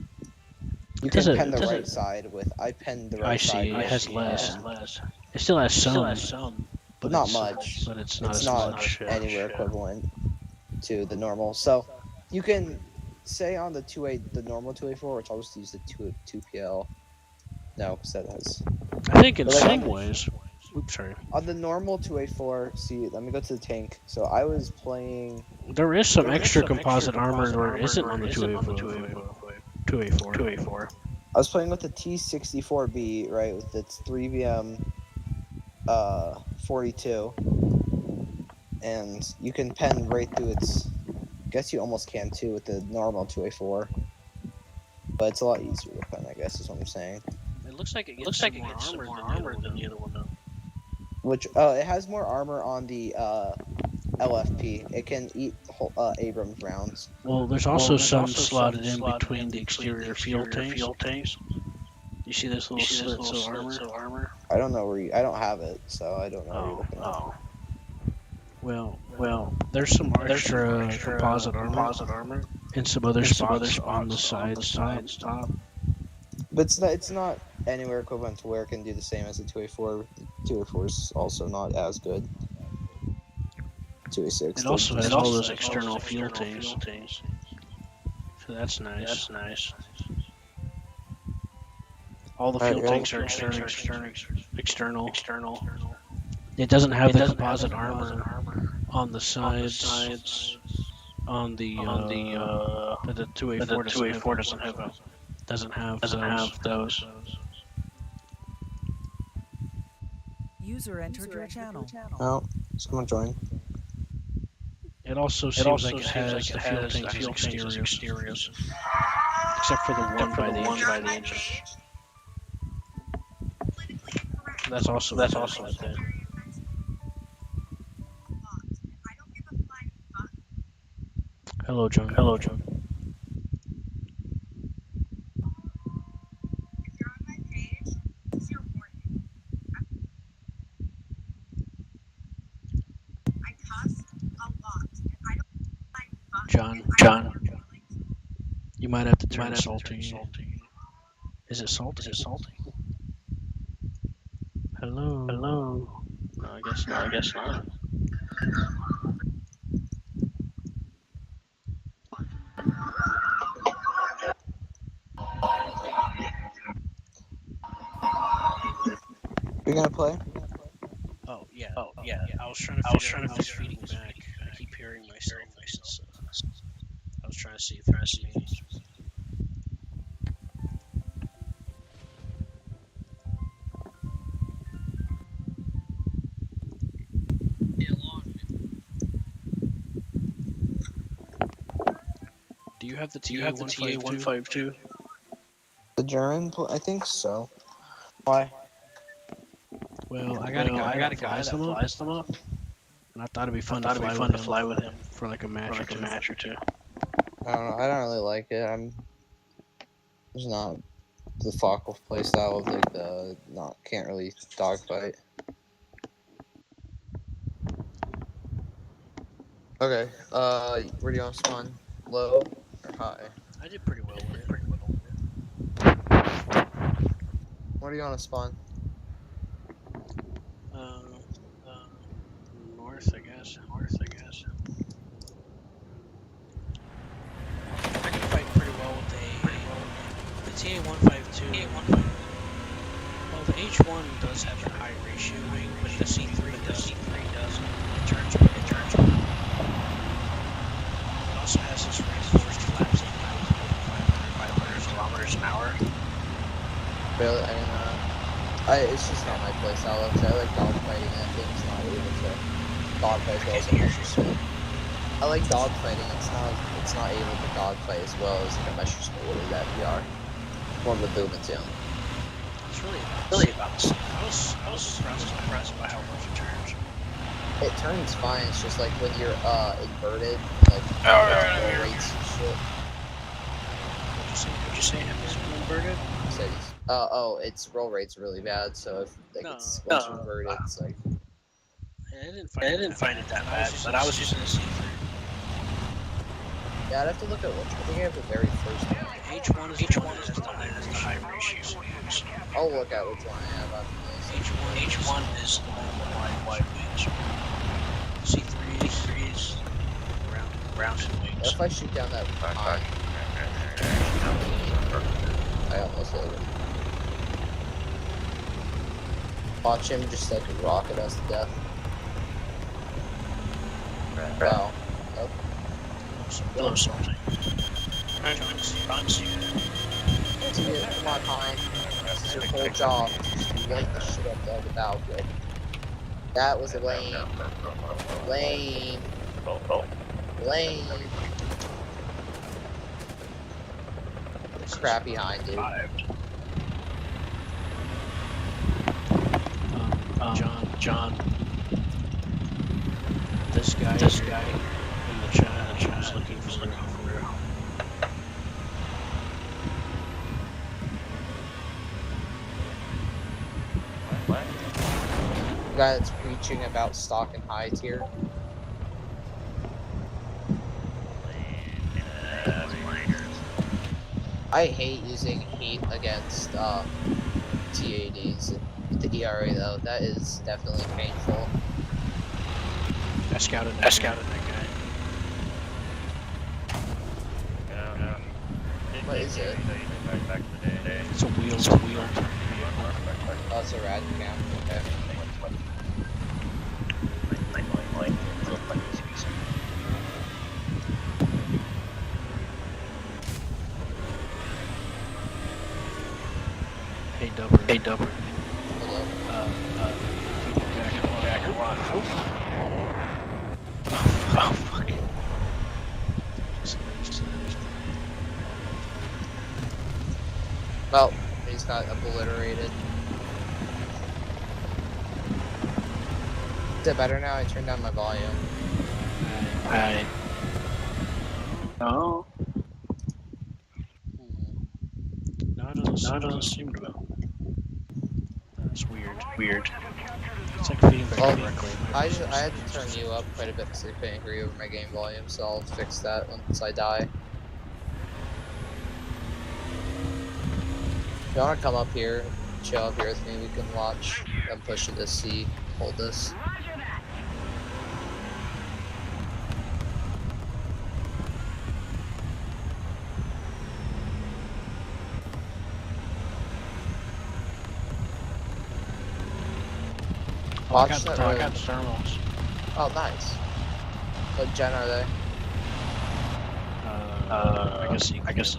You can pen the right side with. I penned the right side. I see. It has less. It still has some. But not much. But it's not anywhere equivalent to the normal. So you can say on the the normal 2A4, which I'll just use the 2PL. No, because that has. I think in some ways. Oops, sorry. On the normal 2A4, see, let me go to the tank. So I was playing. There is some extra composite armor where it isn't on the 2A4. I was playing with the T64B, right, with its 3VM 42, and you can pen right through its. I guess you almost can too with the normal 2A4, but it's a lot easier to pen. I guess is what I'm saying. It looks like it gets more armor than the other one. Which it has more armor on the LFP. It can eat Abrams rounds. Well, there's also some slotted in between the exterior fuel tanks. You see this little slits of armor? I don't know where I don't have it, so I don't know where you're looking at. Well, there's some extra composite armor and some other spots on the sides top. But it's not anywhere equivalent to where it can do the same as a 2A4. 2A4 is also not as good. 2A6. It also has all those external fuel tanks. So that's nice. All the fuel tanks are external. It doesn't have the composite armor on the sides. On the 2A4 doesn't have those. User entered your channel. Oh, someone join. It also seems like it has the fuel tanks as exteriors. Except for the one by the engine. That's also okay. Hello, John. John. You might have to turn salty. Is it salty? Hello. No, I guess not. You're gonna play? Oh yeah. I was trying to figure out if it's feeding back. I keep hearing myself. I was trying to see if that's me. Do you have the TA-152? The German? I think so. Why? Well, I got a guy that flies them up, and I thought it'd be fun to fly with him for like a match or two. I don't know. I don't really like it. There's not the Falco playstyle of like the can't really dogfight. Okay. Where do you want to spawn? Low or high? I did pretty well with it. Where do you want to spawn? North, I guess. I can fight pretty well with the TA-152. Well, the H1 does have a high ratio wing, but the C3 doesn't. It turns. It also has this reinforced flaps that goes over 500 kilometers an hour. Really, I didn't know. It's just not my playstyle. I like dogfighting, and that thing's not able to dogfight as well as a Messerschmitt. I like dogfighting. It's not able to dogfight as well as like a Messerschmitt would with that VR. More of a boom and zoom. It's really about the same. I was surprised by how much it turns. It turns fine. It's just like when you're inverted, like rates and shit. Would you say it was inverted? Its roll rate's really bad. So if like it's once you're inverted, it's like. I didn't find it that bad, but I was using the C3. Yeah, I'd have to look at which. I think I have the very first one. H1 is the high ratio. I'll look at which one I have after this. H1 is the one with wide wings. C3 is rounded wings. What if I shoot down that mine? I almost hit it. Watch him just like rocket us to death. Wow. Oh. Blow something. Come on, Pine. This is your whole job. Just light the shit up there without good. That was lame. Lame. Lame. Crap behind, dude. John. This guy in the chat was looking for Guy that's preaching about stock and high tier. I hate using heat against TADs with the ERA though. That is definitely painful. I scouted that guy. What is it? It's a wheel. Oh, it's a rad cam. Okay. Hey, Dubber. Hello. Oh, fuck. Well, he's got obliterated. Is it better now? I turned down my volume. No. No, it doesn't seem to. That's weird. It's like feeding back correctly. I had to turn you up quite a bit because I couldn't hear you over my game volume, so I'll fix that once I die. If you want to come up here, chill up here with me, we can watch them push this C, hold this. I got the thermals. Oh, nice. What gen are they? I guess.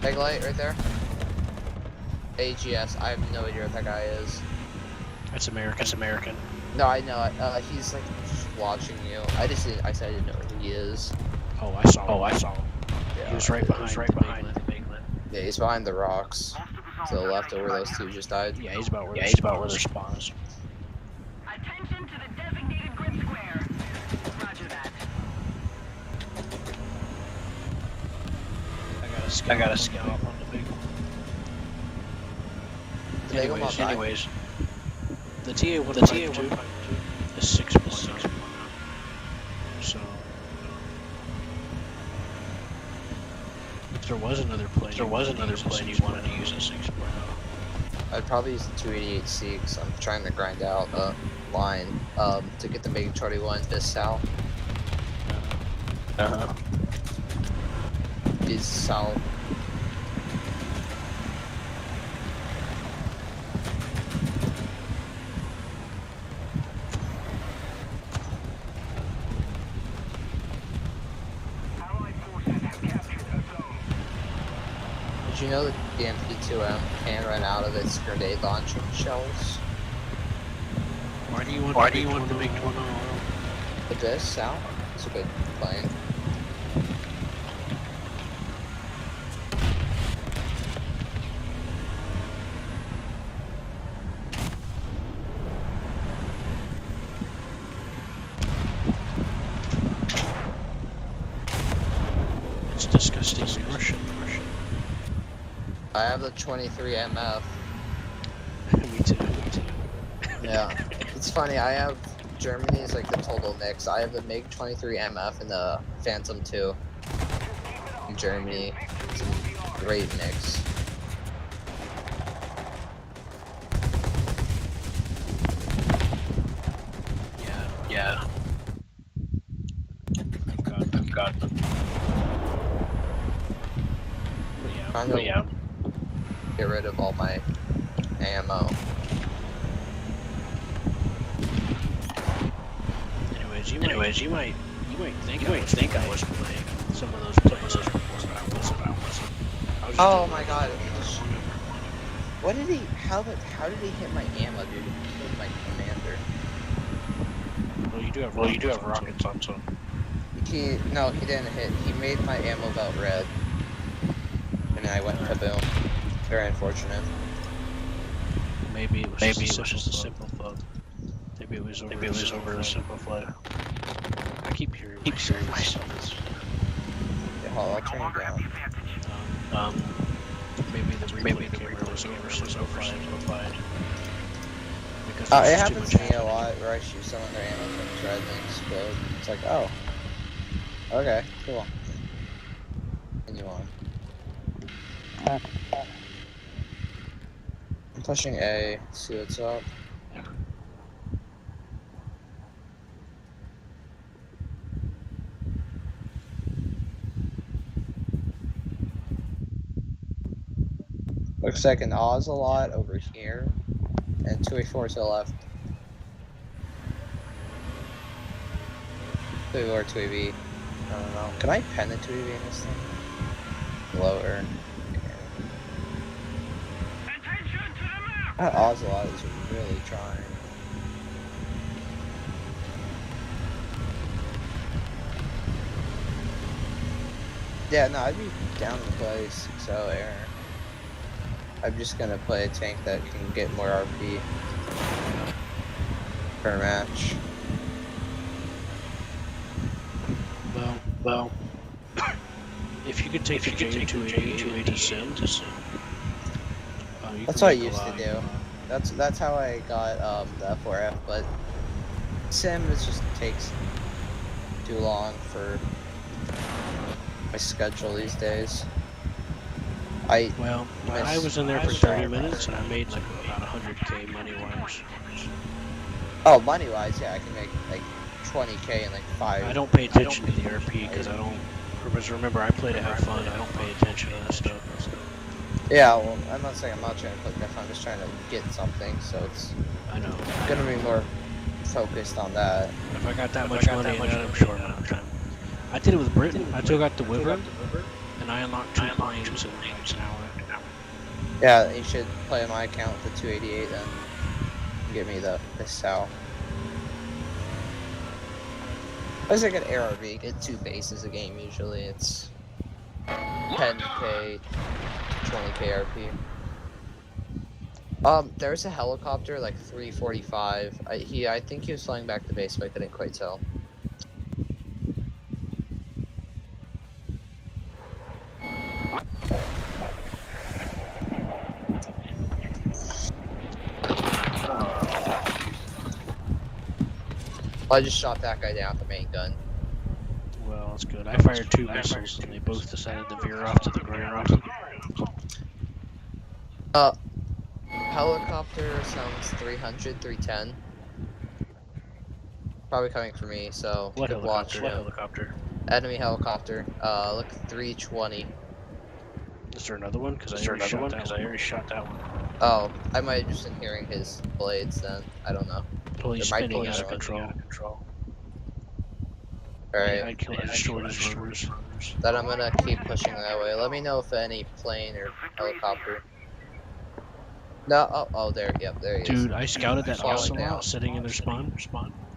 Big light right there. AGS. I have no idea what that guy is. It's American. No, I know. He's like just watching you. I said I didn't know who he is. Oh, I saw him. Yeah, He was right behind the big line. Yeah, he's behind the rocks to the left of where those two just died. Yeah, he's about where their spawn is. Attention to the designated grid square. Roger that. I got a scout up on the big one. Did they go on by? Anyways, the TA-152 is 6.0. So if there was another plane you wanted to use a 6.0. I'd probably use the 288C because I'm trying to grind out a line to get the MiG-21 this south. Is south. Allied forces have captured a zone. Did you know that the MP2M can run out of its grenade launching shells? Why do you want to make one on? With this south? It's a good plane. It's disgusting. Russian. I have the 23 MF. Me too. Yeah. It's funny, I have Germany's like the total mix. I have the MiG-23 MF and the Phantom 2 in Germany. It's a great mix. Yeah. I've got them. Trying to get rid of all my ammo. Anyways, you might think I was playing some of those places before, but I wasn't. I was just Oh doing my it. god. What did he, how did he hit my ammo, dude? He hit my commander. Well, you do have rockets on, so. No, he didn't hit. He made my ammo belt red. And I went kaboom. Very unfortunate. Maybe it was just a simple bug. Maybe it was over a simple flow. I keep hearing myself. Yeah, hold on, I'll turn it down. Maybe the replay camera was oversimplified. Because It there's happens too to much me a lot where I shoot someone their ammo comes red and they explode. It's like, oh. Okay, cool. Continue on. I'm pushing A, see what's up. Looks like an Ocelot over here, and 284 to the left. 2 or 2AB. I don't know. Can I pen the 2AB in this thing? Lower. Attention to the map! That Ocelot is really trying. Yeah, no, I'd be down to play 6-0 air. I'm just gonna play a tank that can get more RP per match. Well, if you could take the J280 to sim, That's what I used to do. That's how I got the F4F, but sim just takes too long for my schedule these days. I was in there for 30 minutes and I made like about 100k money wise. Oh, money wise, yeah, I can make like 20k in like 5. I don't pay attention to the RP because I don't. Because remember, I play to have fun. I don't pay attention to that stuff. Yeah, well, I'm not saying I'm not trying to play that. I'm just trying to get something, so it's I know. gonna be more focused on that. If I got that much money, I'm short amount of time. I did it with Britain. I took out the Wyvern, and I unlocked 2 planes in an hour. Yeah, you should play on my account with the 288 then. Get me the south. I was like an ARV, get 2 bases a game usually. It's 10k, 20k RP. There's a helicopter like 345. I think he was flying back to base, but I couldn't quite tell. I just shot that guy down with the main gun. Well, that's good. I fired 2 missiles, and they both decided to veer off to the ground. Helicopter sounds 300, 310. Probably coming for me, so What good watch. helicopter? What helicopter? Enemy helicopter. Look 320. Is there another one? Because I already shot that one. Oh, I might have just been hearing his blades then. I don't know. Well, he's There might be spinning out another of one. control. Alright. I'd kill his destroyed his rotors. Then I'm gonna keep pushing that way. Let me know if any plane or helicopter. No, oh, there, yep, there he is. Dude, I scouted that Falling down. ocelot sitting in their spawn.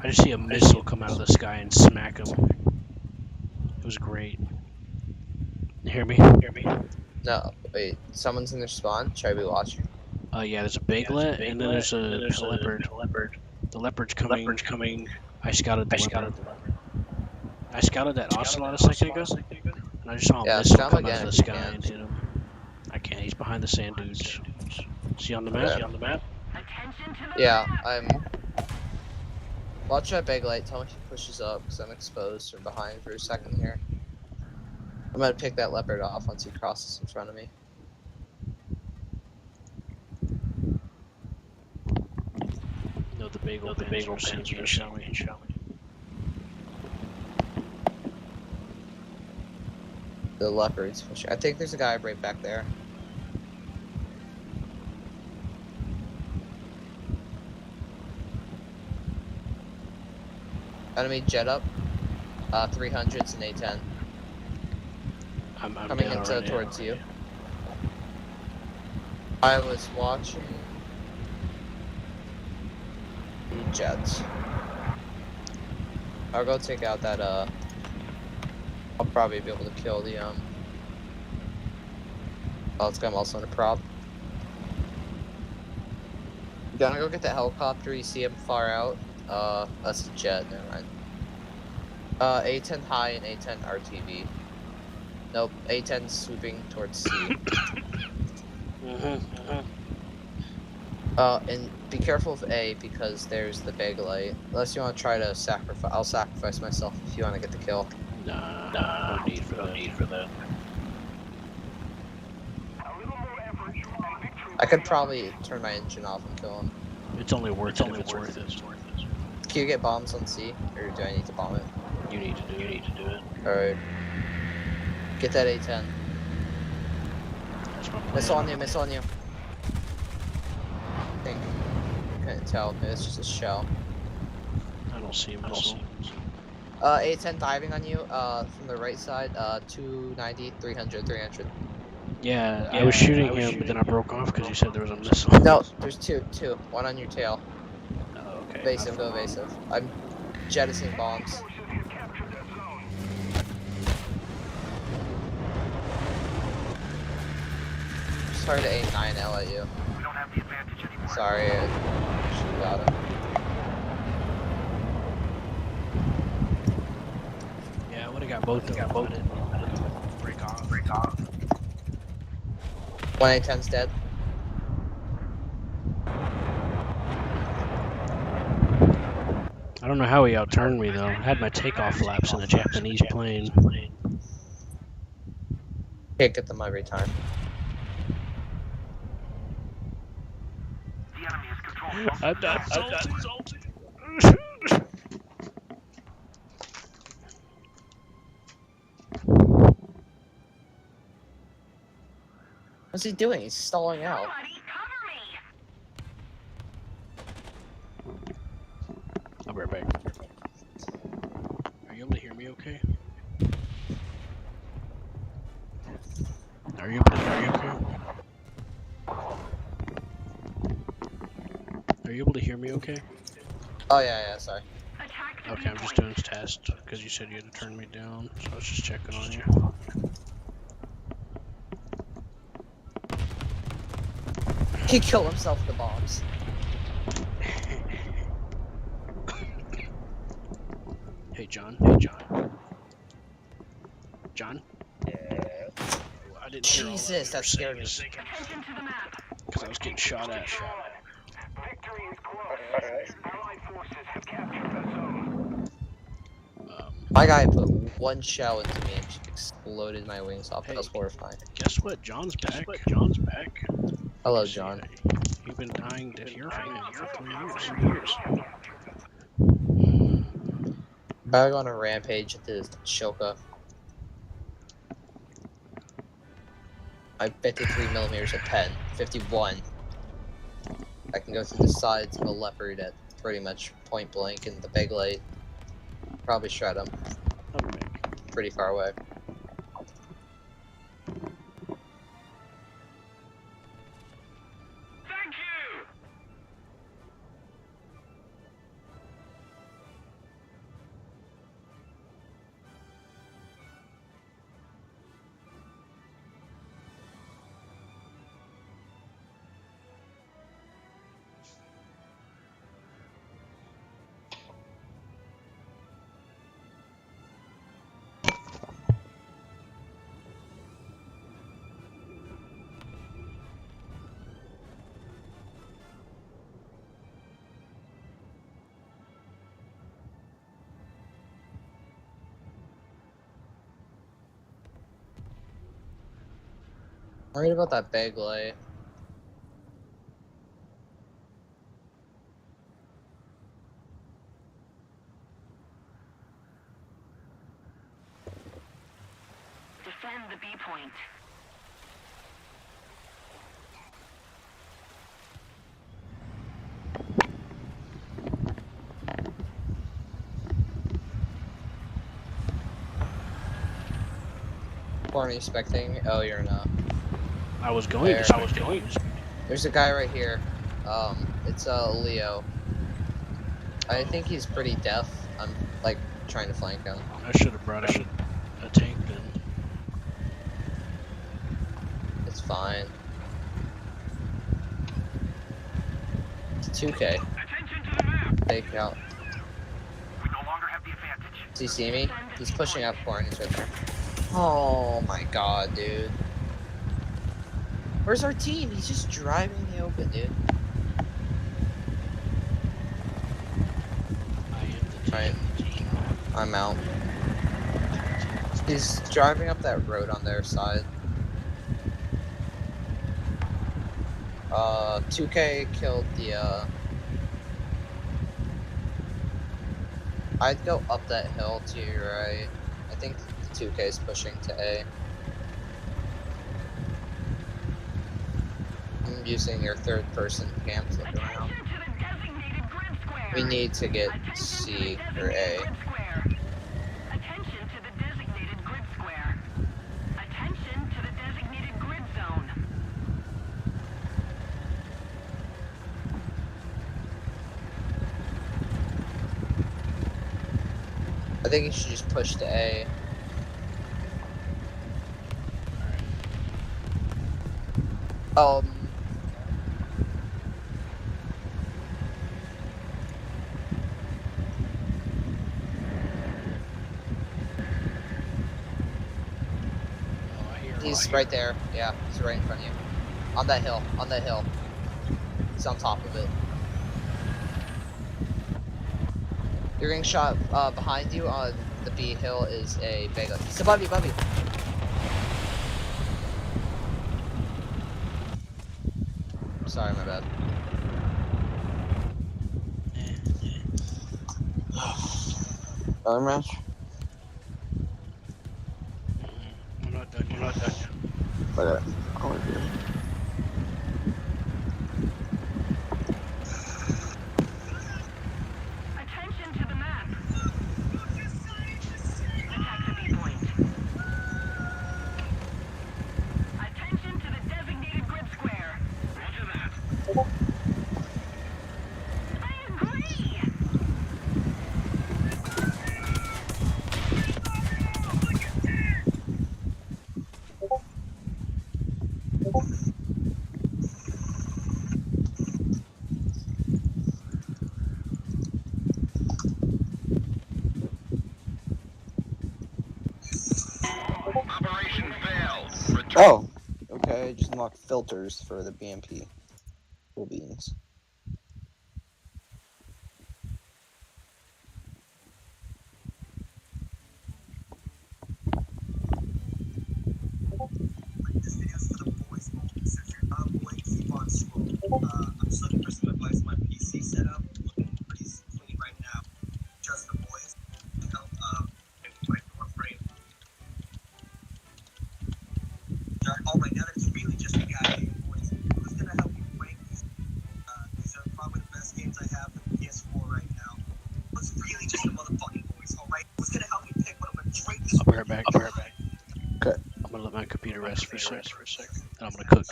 I just see a missile come out of the sky and smack him. It was great. You hear me? No, wait, someone's in their spawn? Should I be watching? Yeah, there's a baglet, and then there's a leopard. The leopard's coming. I scouted the leopard. I scouted that ocelot a second ago, and I just saw a Yeah, missile scout come again out of if the you sky can. and hit him. I can't. He's behind the sand dunes. See on the map? Okay. Attention to the Yeah, map. I'm. Watch that big light. Tell me if he pushes up, because I'm exposed from behind for a second here. I'm gonna pick that leopard off once he crosses in front of me. No, the bagel pins are showing. The leopard's pushing. I think there's a guy right back there. Enemy jet up. 300s and A10. I'm Coming down into right now. towards you. I was watching the jets. I'll go take out that I'll probably be able to kill the oh, it's got also in a prop. You gonna go get the helicopter, you see him far out. That's a jet, never mind. A10 high and A10 RTV. Nope, A10 swooping towards C. And be careful of A because there's the big light. Unless you want to try to sacrifice, I'll sacrifice myself if you want to get the kill. Nah, no need for that. I could probably turn my engine off and kill him. It's only worth it if it's worth it. Can you get bombs on C, or do I need to bomb it? You need to do it. Alright. Get that A10. That's my plan. Missile on you. I think. Couldn't tell. It's just a shell. I don't see a missile. A10 diving on you, from the right side, 290, 300. Yeah, I was shooting him, but then I broke off because you said there was a missile. No, there's two. One on your tail. Oh, okay. Evasive, go evasive. I'm jettisoning bombs. Just started to aim 9L at you. We don't have the advantage anymore. Sorry, I should've got him. Yeah, I would have got both of them. I didn't break off. One A10's dead. I don't know how he outturned me though. I had my takeoff flaps in a Japanese plane. Can't get them every time. The enemy is controlling most I'm of the not zone. salty. What's he doing? He's stalling out. Somebody cover me. I'll be right back. Are you able to hear me okay? Are you able to hear me okay? Are you able to hear me okay? Oh yeah, sorry. Attack the Okay, I'm just viewpoint. doing this test because you said you had to turn me down, so I was just checking on you. He killed himself with the bombs. Hey, John. John? Yeah. I didn't hear all Jesus, that scared me. Attention to the map. Because I was getting shot at. Victory is close. Alright. Allied forces have captured the zone. My guy put one shell into me and just exploded my wings off. Hey. That was horrifying. Guess what? John's back. Hello, See, John. You've been dying to hear from him for 3 years. Back on a rampage at this Shoka. I have 53 millimeters of pen. 51. I can go through the sides of a leopard at pretty much point blank in the big light. Probably shred him. Okay. Pretty far away. Thank you! Worried about that big light. Defend the B point. Weren't expecting me. Oh, you're not. I was going There. to. There's a guy right here. It's Leo. I think he's pretty deaf. I'm like trying to flank him. I should have brought out a tank then. It's fine. It's 2K. Attention to the map! Take out. We no longer have the advantage. Does he see me? He's pushing up corn. He's right there. Oh my god, dude. Where's our team? He's just driving the open, dude. I am the Right. team. I'm out. He's driving up that road on their side. 2K killed the, I'd go up that hill to your right. I think the 2K is pushing to A. I'm using your third person cam to look around. Attention to the designated grid square. We need to get Attention to C the or A. designated grid square. Attention to the designated grid square. Attention to the designated grid zone. I think you should just push to A. Um, Oh, I hear he's right there. Yeah, he's right in front of you. On that hill. On that hill. He's on top of it. You're getting shot behind you on the B hill is a big. He's above you, above you. Sorry, my bad. Another match? I'm not done yet. Okay. I'll review. Attention to the map. Attack the B point. Attention to the designated grid square. Roger that. I agree. Operation failed. Return. Oh! Okay, just unlocked filters for the BMP. Cool beans. This video is for the boys. So if you're not boy, keep on I'll be right back. Okay. I'm gonna let my computer rest for a sec. And I'm gonna cook.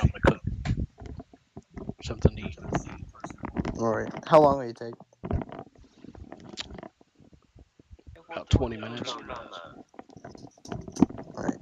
Something to eat. All right. How long will you take? About 20 minutes. All right.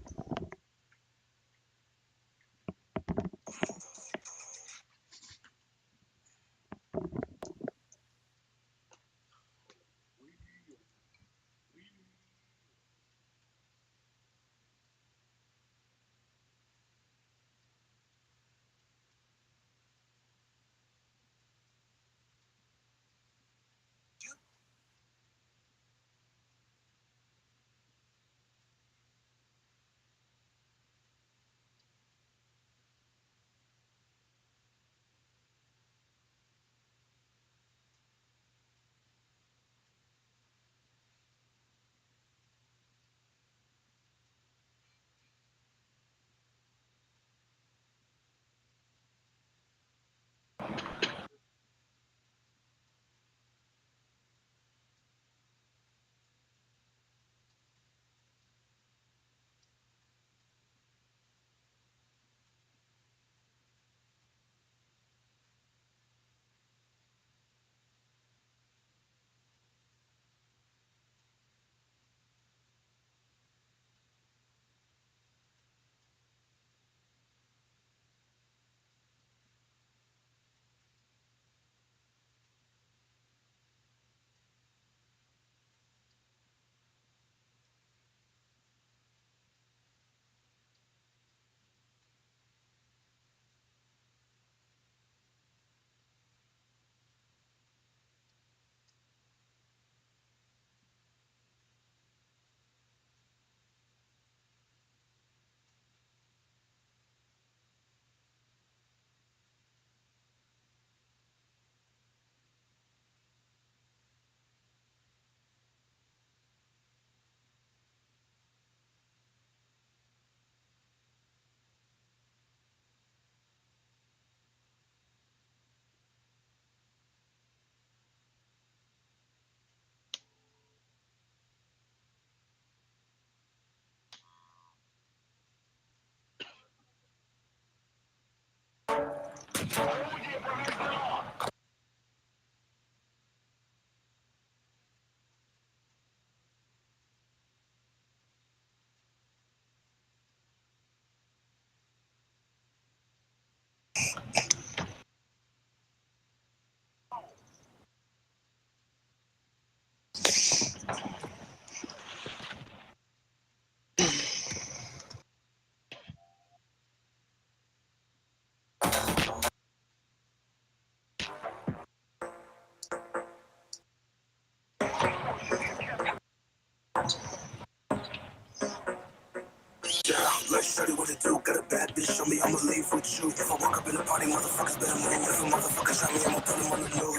Let's show you what to do. Got a bad bitch, show me I'ma leave with you. If I walk up in the party, motherfuckers better move. If a motherfucker shot me, I'ma put him on the news.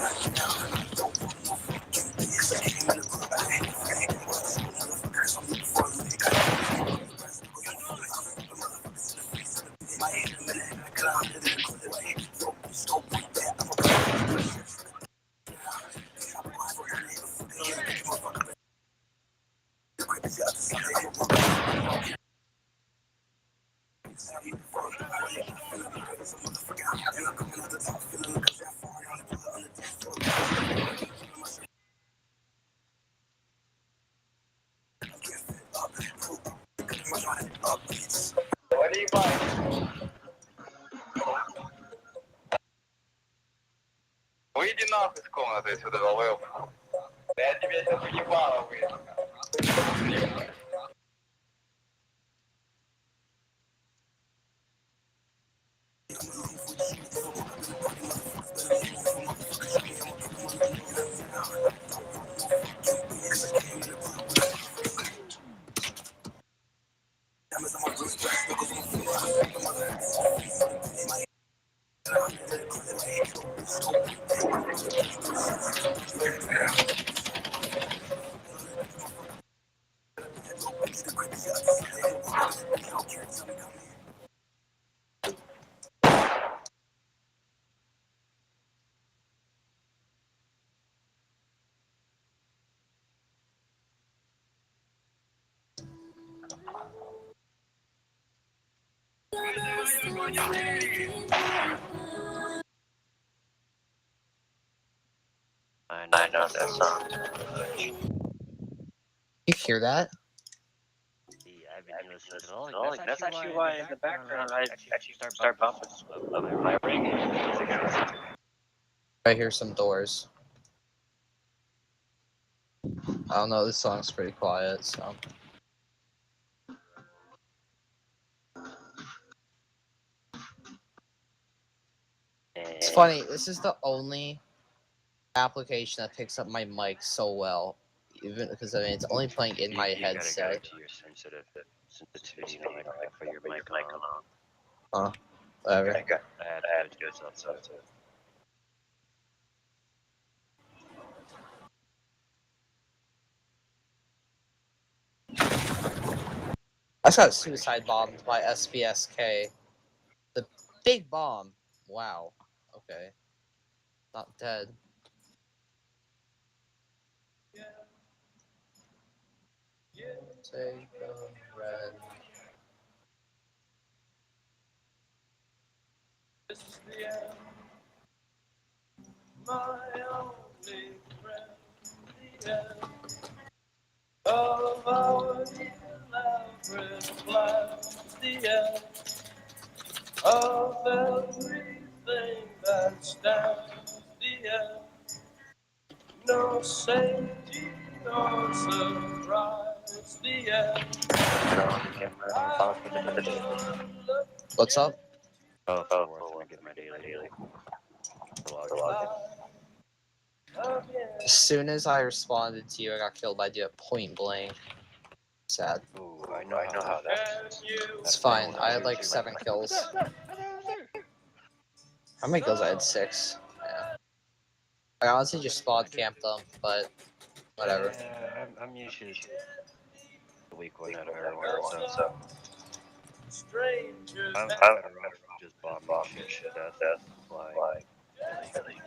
Don't want no fucking bitch. I came in the club, I ain't motherfuckers, I'm looking for a lick. My head in a minute, and I got 100 in the clip. Yo, so with that, I'm a Выйди нахуй из комнаты, если ты долбоёб. Да я тебе сейчас въебало выйду. I know that song. You hear that? Yeah, I've been listening to it. Like, that's actually why in the background I actually start bumping my reggae. I hear some doors. I don't know. This song's pretty quiet, so. It's funny. This is the only application that picks up my mic so well, even because I mean it's only playing in my You gotta go headset. to your sensitivity, like for your mic on. Huh? Whatever. I had to do it so. I just got suicide bombed by SBSK. The big bomb. Wow. Okay. Not dead. Take a red. My only friend, the end of our elaborate plans, the end of everything that stands, the end. No safety, no surprise, the end. What's up? Oh, for worth, let me get my daily. As soon as I responded to you, I got killed by you at point blank. Sad. Ooh, I know how that. It's fine. I had like 7 kills. How many kills? I had 6. Yeah. I honestly just spot camped them, but whatever. Yeah, I'm usually the weak one out of everyone, so I'm better off just bombing shit to death. Like, really.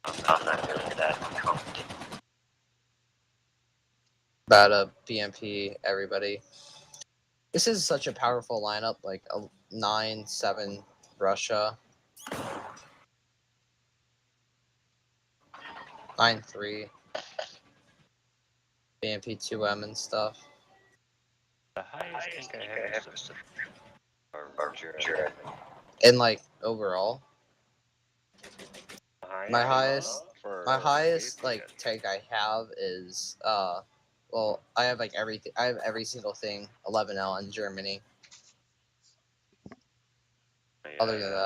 I'm not doing that. About a BMP, everybody. This is such a powerful lineup, like a 9-7 Russia. 9-3. BMP 2M and stuff. The highest tank I have is or Jared. And like overall, my For highest vehicle, like yes. tank I have is well, I have like everything. I have every single thing 11L in Germany. Yeah, Other than that.